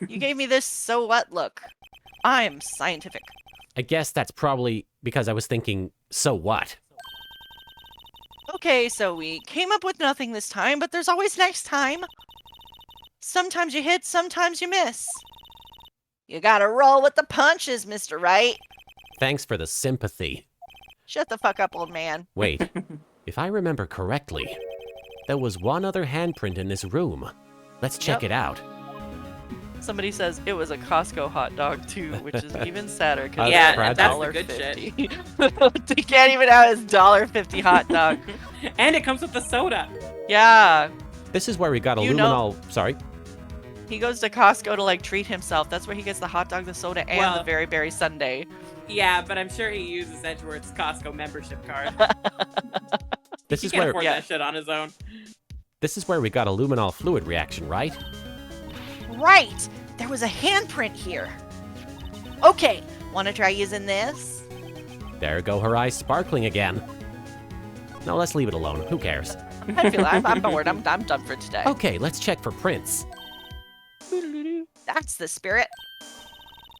You gave me this so what look. I'm scientific. I guess that's probably because I was thinking, so what? Okay, so we came up with nothing this time, but there's always next time. Sometimes you hit, sometimes you miss. You gotta roll with the punches, Mr. Wright. Thanks for the sympathy. Shut the fuck up, old man. Wait, if I remember correctly, there was one other handprint in this room. Let's check it out. Somebody says it was a Costco hot dog too, which is even sadder because Yeah, it's that's the $1.50. good shit. They can't even have his $1.50 hot dog. And it comes with the soda. Yeah, This is where we got a You know- luminol. Sorry. he goes to Costco to like treat himself. That's where he gets the hot dog, the soda, and Well- the very berry sundae. Yeah, but I'm sure he uses Edgeworth's Costco membership card. This He is can't where afford that shit on his own. we got a luminol fluid reaction, right? Right! There was a handprint here. Okay, wanna try using this? There go her eyes sparkling again. No, let's leave it alone. Who cares? I feel I'm bored. I'm done for today. Okay, let's check for prints. That's the spirit.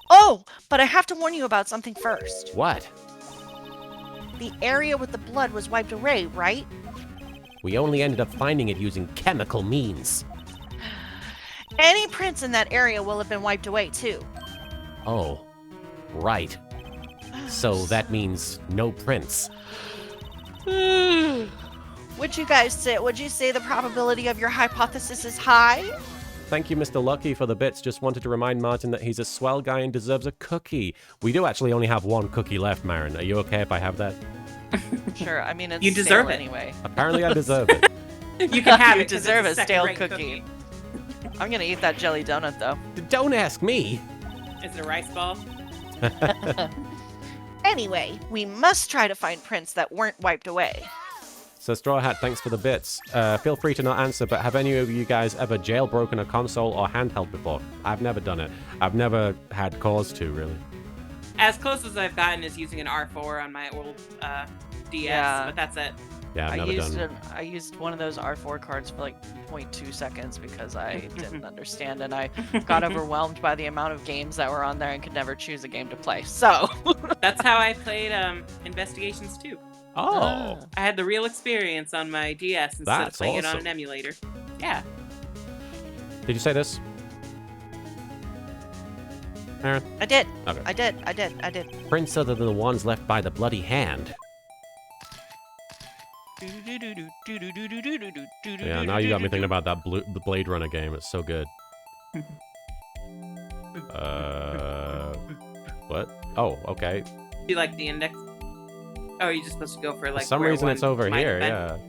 Oh, but I have to warn you about something first. What? The area with the blood was wiped away, right? We only ended up finding it using chemical means. Any prints in that area will have been wiped away too. Oh, right. So that means no prints. Would you guys say? Would you say the probability of your hypothesis is high? Thank you, Mr. Lucky, for the bits. Just wanted to remind Martin that he's a swell guy and deserves a cookie. We do actually only have one cookie left, Marin. Are you okay if I have that? Sure. I mean, it's You deserve stale it. anyway. Apparently I deserve it. You can have You it. 'cause deserve it's a stale second-rate cookie. I'm gonna eat that jelly donut though. Don't ask me. Is it a rice ball? Anyway, we must try to find prints that weren't wiped away. So Straw Hat, thanks for the bits. Feel free to not answer, but have any of you guys ever jailbroken a console or handheld before? I've never done it. I've never had cause to, really. As close as I've gotten is using an R4 on my old DS, Yeah. but that's it. Yeah, I've never done. I used one of those R4 cards for like 0.2 seconds because I didn't understand and I got overwhelmed by the amount of games that were on there and could never choose a game to play. So That's how I played Investigations 2. Oh, I had the real experience on my DS instead That's of playing it on awesome. an emulator. Yeah. did you say this? Marin? I did. Okay. I did. Prints other than the ones left by the bloody hand. Yeah, now you got me thinking about that the Blade Runner game. It's so good. What? Oh, okay. Do you like the index? Oh, you're just supposed to go for like. For some where reason, it's one over might here. have been.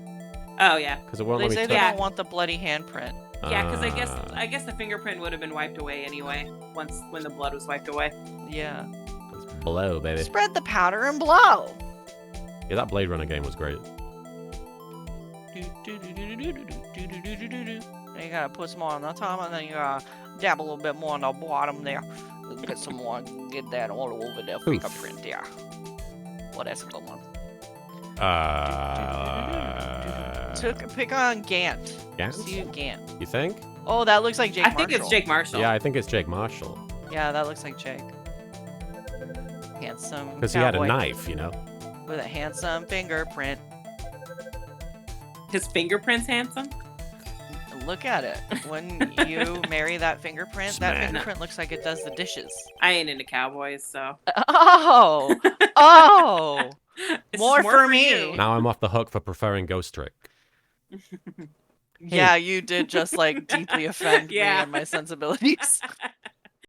Yeah, Oh yeah. because it won't They let me say touch. they don't want the bloody handprint. Yeah, because Ah, I guess the fingerprint would have been wiped away anyway when the blood was wiped away. Yeah. it's blow, baby. Spread the powder and blow. Yeah, that Blade Runner game was great. And you gotta put some more on the top, and then you gotta dab a little bit more on the bottom there. Get some more, get that all over the fingerprint there. Well, that's a good one. Pick on Gant. Gant? See you, Gant. You think? Oh, that looks like Jake I think it's Jake Marshall. Yeah, I think it's Jake Marshall. Yeah, that looks like Jake. Handsome. Because he had a cowboy knife, you know? with a handsome fingerprint. His fingerprint's handsome. Look at it. When you marry that fingerprint, that Smack. fingerprint looks like it does the dishes. I ain't into cowboys, so. Oh! Oh! This is More for me. you. Now I'm off the hook for preferring Ghost Trick. Yeah, you did just like deeply offend me Yeah. and my sensibilities.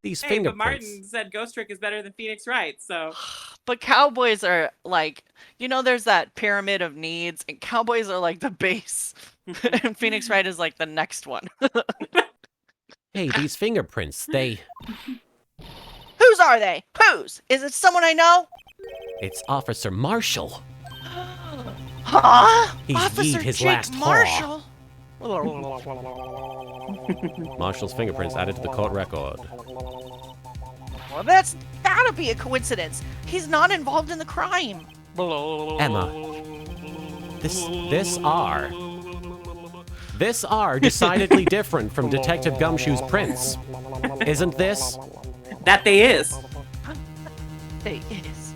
These Hey, but fingerprints. Martin said Ghost Trick is better than Phoenix Wright, so. But cowboys are like, there's that pyramid of needs, and cowboys are like the base. And Phoenix Wright is like the next one. Hey, these fingerprints, Whose are they? Whose? Is it someone I know? it's Officer Marshall. Huh? He's Officer yeed his Jake last haw. Marshall. Marshall's fingerprints added to the court record. Well, that's gotta be a coincidence. He's not involved in the crime. Emma, this R decidedly different from Detective Gumshoe's prints. Isn't this? That they is. They is.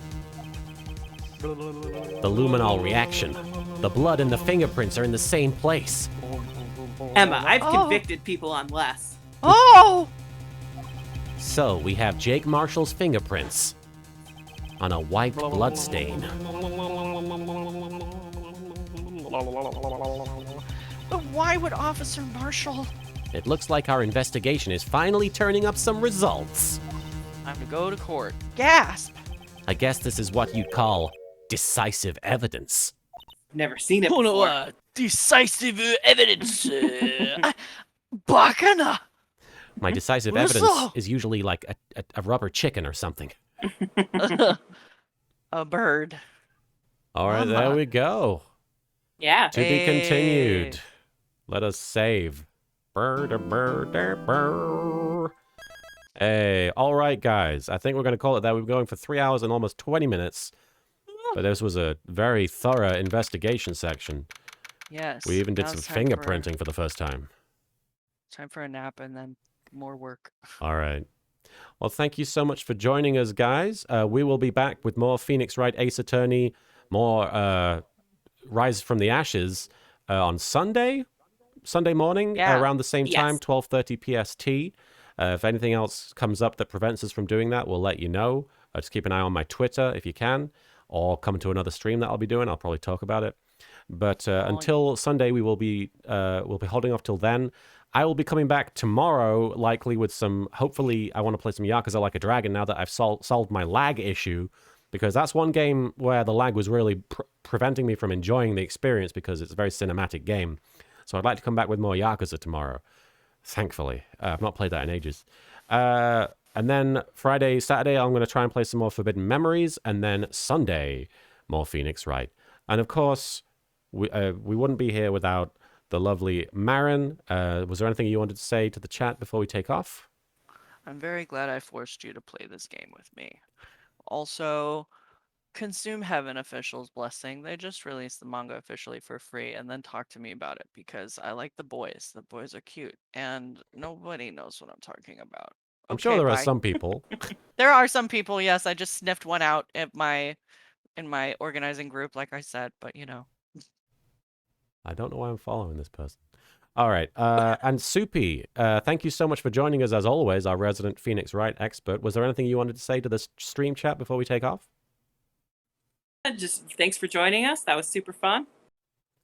The Luminal reaction. The blood and the fingerprints are in the same place. Emma, I've Oh. convicted people on less. Oh! So we have Jake Marshall's fingerprints on a wiped bloodstain. But why would Officer Marshall? It looks like our investigation is finally turning up some results. Time to go to court. Gasp! I guess this is what you'd call decisive evidence. Never seen it before. Decisive evidence. Bacana! My decisive What's evidence up? is usually like a rubber chicken or something. A bird. All right, Mama. there we go. Yeah. To be continued. Hey. Let us save. Brr. Hey, all right, guys. I think we're going to call it that. We've been going for 3 hours and almost 20 minutes. But this was a very thorough investigation section. Yes. We even did now some it's time for- fingerprinting for the first time. Time for a nap and then more work. All right. Well, thank you so much for joining us, guys. We will be back with more Phoenix Wright Ace Attorney, more Rise from the Ashes on Sunday morning Yeah. around the same time, Yes. 12:30 PST. If anything else comes up that prevents us from doing that, we'll let you know. Just keep an eye on my Twitter if you can, or come to another stream that I'll be doing. I'll probably talk about it. But until Sunday, we'll be holding off till then. I will be coming back tomorrow, likely with some. Hopefully, I want to play some Yakuza Like a Dragon now that I've solved my lag issue, because that's one game where the lag was really preventing me from enjoying the experience because it's a very cinematic game. So I'd like to come back with more Yakuza tomorrow. Thankfully, I've not played that in ages. And then Friday, Saturday, I'm going to try and play some more Forbidden Memories, and then Sunday, more Phoenix Wright. And of course, we wouldn't be here without the lovely Marin. Was there anything you wanted to say to the chat before we take off? I'm very glad I forced you to play this game with me. Also, consume Heaven Official's blessing. They just released the manga officially for free, and then talk to me about it because I like the boys. The boys are cute, and nobody knows what I'm talking about. I'm sure Okay, there are bye. some people. There are some people, yes. I just sniffed one out in my organizing group, like I said, but I don't know why I'm following this person. All right. And Soupy, thank you so much for joining us as always, our resident Phoenix Wright expert. Was there anything you wanted to say to the stream chat before we take off? Just thanks for joining us. That was super fun.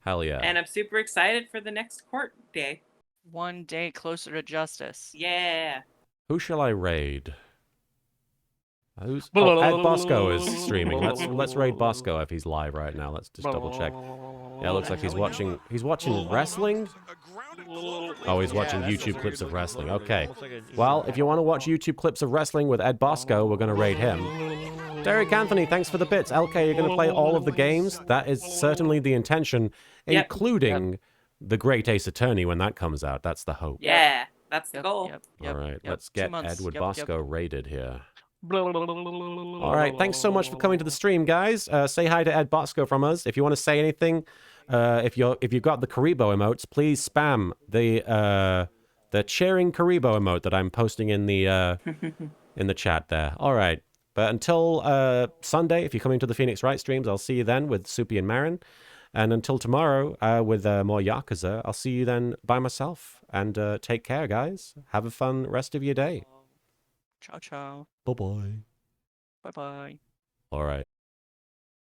Hell yeah. And I'm super excited for the next court day. One day closer to justice. Yeah. Who shall I raid? Ed Bosco is streaming. Let's raid Bosco if he's live right now. Let's just double check. Yeah, it looks like he's watching wrestling. Oh, he's watching YouTube clips of wrestling. Okay. Well, if you want to watch YouTube clips of wrestling with Ed Bosco, we're going to raid him. Derek Anthony, thanks for the bits. LK, you're going to play all of the games. That is certainly the intention, including the Great Ace Attorney when that comes out. That's the hope. Yeah, that's the goal. All right, let's get 2 months. Edward Bosco raided here. All right, thanks so much for coming to the stream, guys. Say hi to Ed Bosco from us. If you want to say anything, if you've got the Karibo emotes, please spam the cheering Karibo emote that I'm posting in the in the chat there. All right, but until Sunday, if you're coming to the Phoenix Wright streams, I'll see you then with Soupy and Marin. And until tomorrow with more Yakuza, I'll see you then by myself. And take care, guys. Have a fun rest of your day. Ciao, ciao. Bye-bye. Bye-bye. All right.